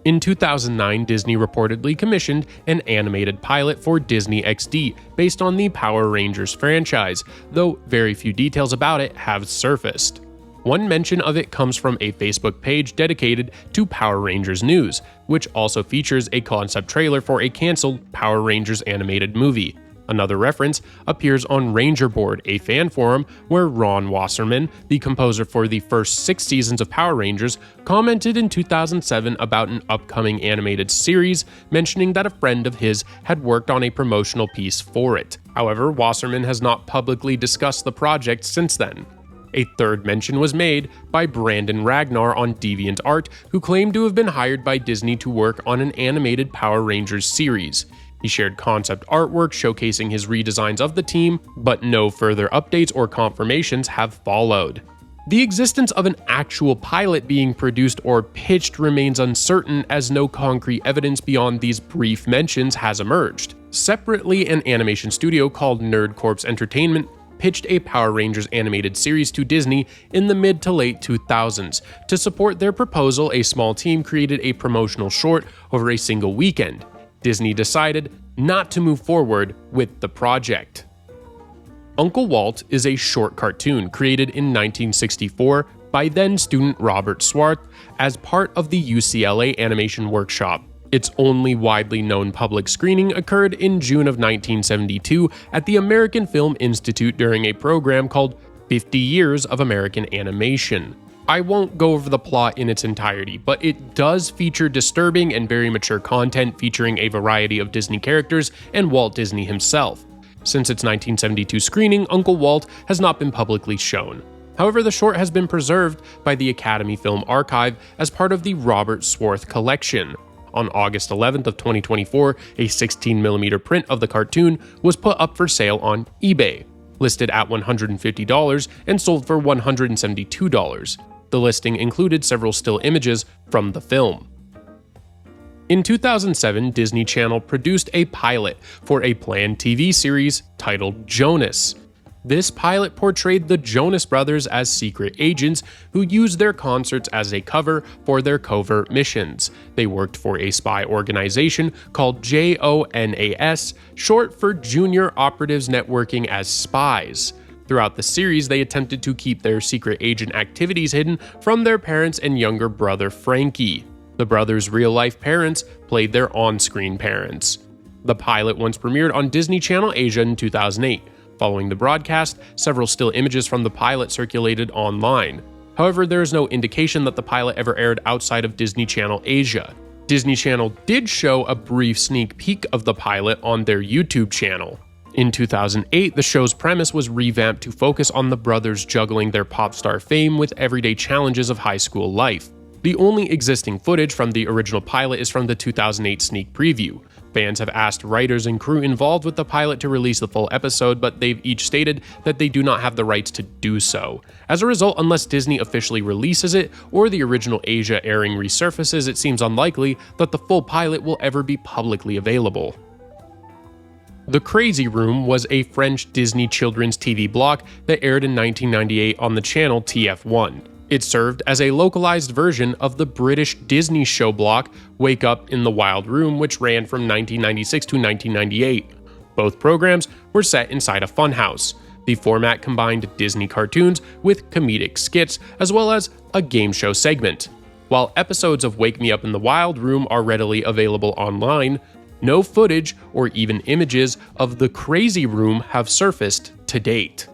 In 2009, Disney reportedly commissioned an animated pilot for Disney XD based on the Power Rangers franchise, though very few details about it have surfaced. One mention of it comes from a Facebook page dedicated to Power Rangers news, which also features a concept trailer for a canceled Power Rangers animated movie. Another reference appears on Ranger Board, a fan forum where Ron Wasserman, the composer for the first 6 seasons of Power Rangers, commented in 2007 about an upcoming animated series, mentioning that a friend of his had worked on a promotional piece for it. However, Wasserman has not publicly discussed the project since then. A third mention was made by Brandon Ragnar on DeviantArt, who claimed to have been hired by Disney to work on an animated Power Rangers series. He shared concept artwork showcasing his redesigns of the team, but no further updates or confirmations have followed. The existence of an actual pilot being produced or pitched remains uncertain, as no concrete evidence beyond these brief mentions has emerged. Separately, an animation studio called Nerd Corps Entertainment pitched a Power Rangers animated series to Disney in the mid to late 2000s. To support their proposal, a small team created a promotional short over a single weekend. Disney decided not to move forward with the project. Uncle Walt is a short cartoon created in 1964 by then-student Robert Swarth as part of the UCLA Animation Workshop. Its only widely known public screening occurred in June of 1972 at the American Film Institute during a program called 50 Years of American Animation. I won't go over the plot in its entirety, but it does feature disturbing and very mature content featuring a variety of Disney characters and Walt Disney himself. Since its 1972 screening, Uncle Walt has not been publicly shown. However, the short has been preserved by the Academy Film Archive as part of the Robert Swarth collection. On August 11th of 2024, a 16mm print of the cartoon was put up for sale on eBay, listed at $150 and sold for $172. The listing included several still images from the film. In 2007, Disney Channel produced a pilot for a planned TV series titled Jonas. This pilot portrayed the Jonas Brothers as secret agents who used their concerts as a cover for their covert missions. They worked for a spy organization called JONAS, short for Junior Operatives Networking as Spies. Throughout the series, they attempted to keep their secret agent activities hidden from their parents and younger brother Frankie. The brothers' real-life parents played their on-screen parents. The pilot once premiered on Disney Channel Asia in 2008. Following the broadcast, several still images from the pilot circulated online. However, there is no indication that the pilot ever aired outside of Disney Channel Asia. Disney Channel did show a brief sneak peek of the pilot on their YouTube channel. In 2008, the show's premise was revamped to focus on the brothers juggling their pop star fame with everyday challenges of high school life. The only existing footage from the original pilot is from the 2008 sneak preview. Fans have asked writers and crew involved with the pilot to release the full episode, but they've each stated that they do not have the rights to do so. As a result, unless Disney officially releases it or the original Asia airing resurfaces, it seems unlikely that the full pilot will ever be publicly available. The Crazy Room was a French Disney children's TV block that aired in 1998 on the channel TF1. It served as a localized version of the British Disney show block Wake Up in the Wild Room, which ran from 1996 to 1998. Both programs were set inside a funhouse. The format combined Disney cartoons with comedic skits, as well as a game show segment. While episodes of Wake Me Up in the Wild Room are readily available online, no footage or even images of the Crazy Room have surfaced to date.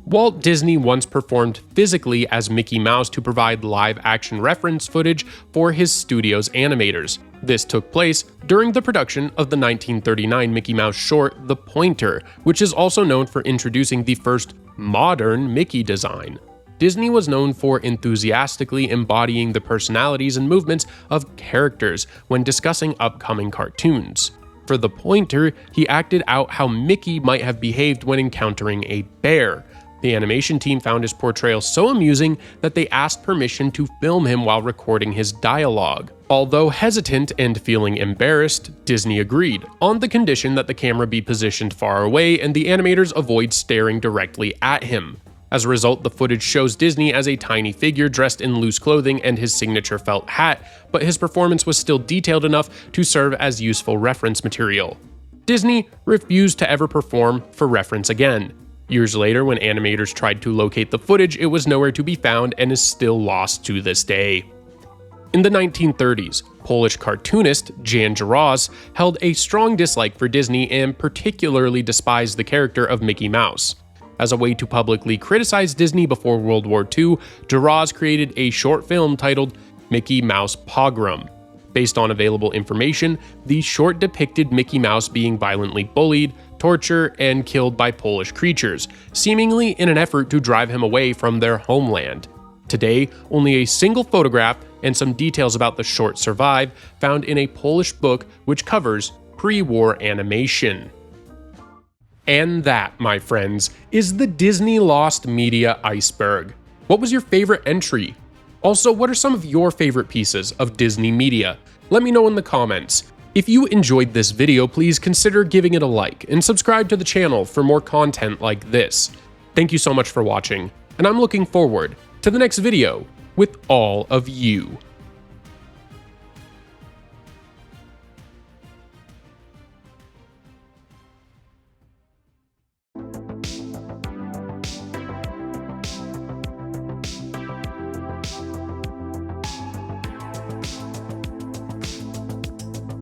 Walt Disney once performed physically as Mickey Mouse to provide live-action reference footage for his studio's animators. This took place during the production of the 1939 Mickey Mouse short The Pointer, which is also known for introducing the first modern Mickey design. Disney was known for enthusiastically embodying the personalities and movements of characters when discussing upcoming cartoons. For the pointer, he acted out how Mickey might have behaved when encountering a bear. The animation team found his portrayal so amusing that they asked permission to film him while recording his dialogue. Although hesitant and feeling embarrassed, Disney agreed, on the condition that the camera be positioned far away and the animators avoid staring directly at him. As a result, the footage shows Disney as a tiny figure dressed in loose clothing and his signature felt hat, but his performance was still detailed enough to serve as useful reference material. Disney refused to ever perform for reference again. Years later, when animators tried to locate the footage, it was nowhere to be found and is still lost to this day. In the 1930s, Polish cartoonist Jan Jarosz held a strong dislike for Disney and particularly despised the character of Mickey Mouse. As a way to publicly criticize Disney before World War II, Jarosz created a short film titled Mickey Mouse Pogrom. Based on available information, the short depicted Mickey Mouse being violently bullied, tortured, and killed by Polish creatures, seemingly in an effort to drive him away from their homeland. Today, only a single photograph and some details about the short survive, found in a Polish book which covers pre-war animation. And that, my friends, is the Disney Lost Media Iceberg. What was your favorite entry? Also, what are some of your favorite pieces of Disney media? Let me know in the comments. If you enjoyed this video, please consider giving it a like and subscribe to the channel for more content like this. Thank you so much for watching, and I'm looking forward to the next video with all of you.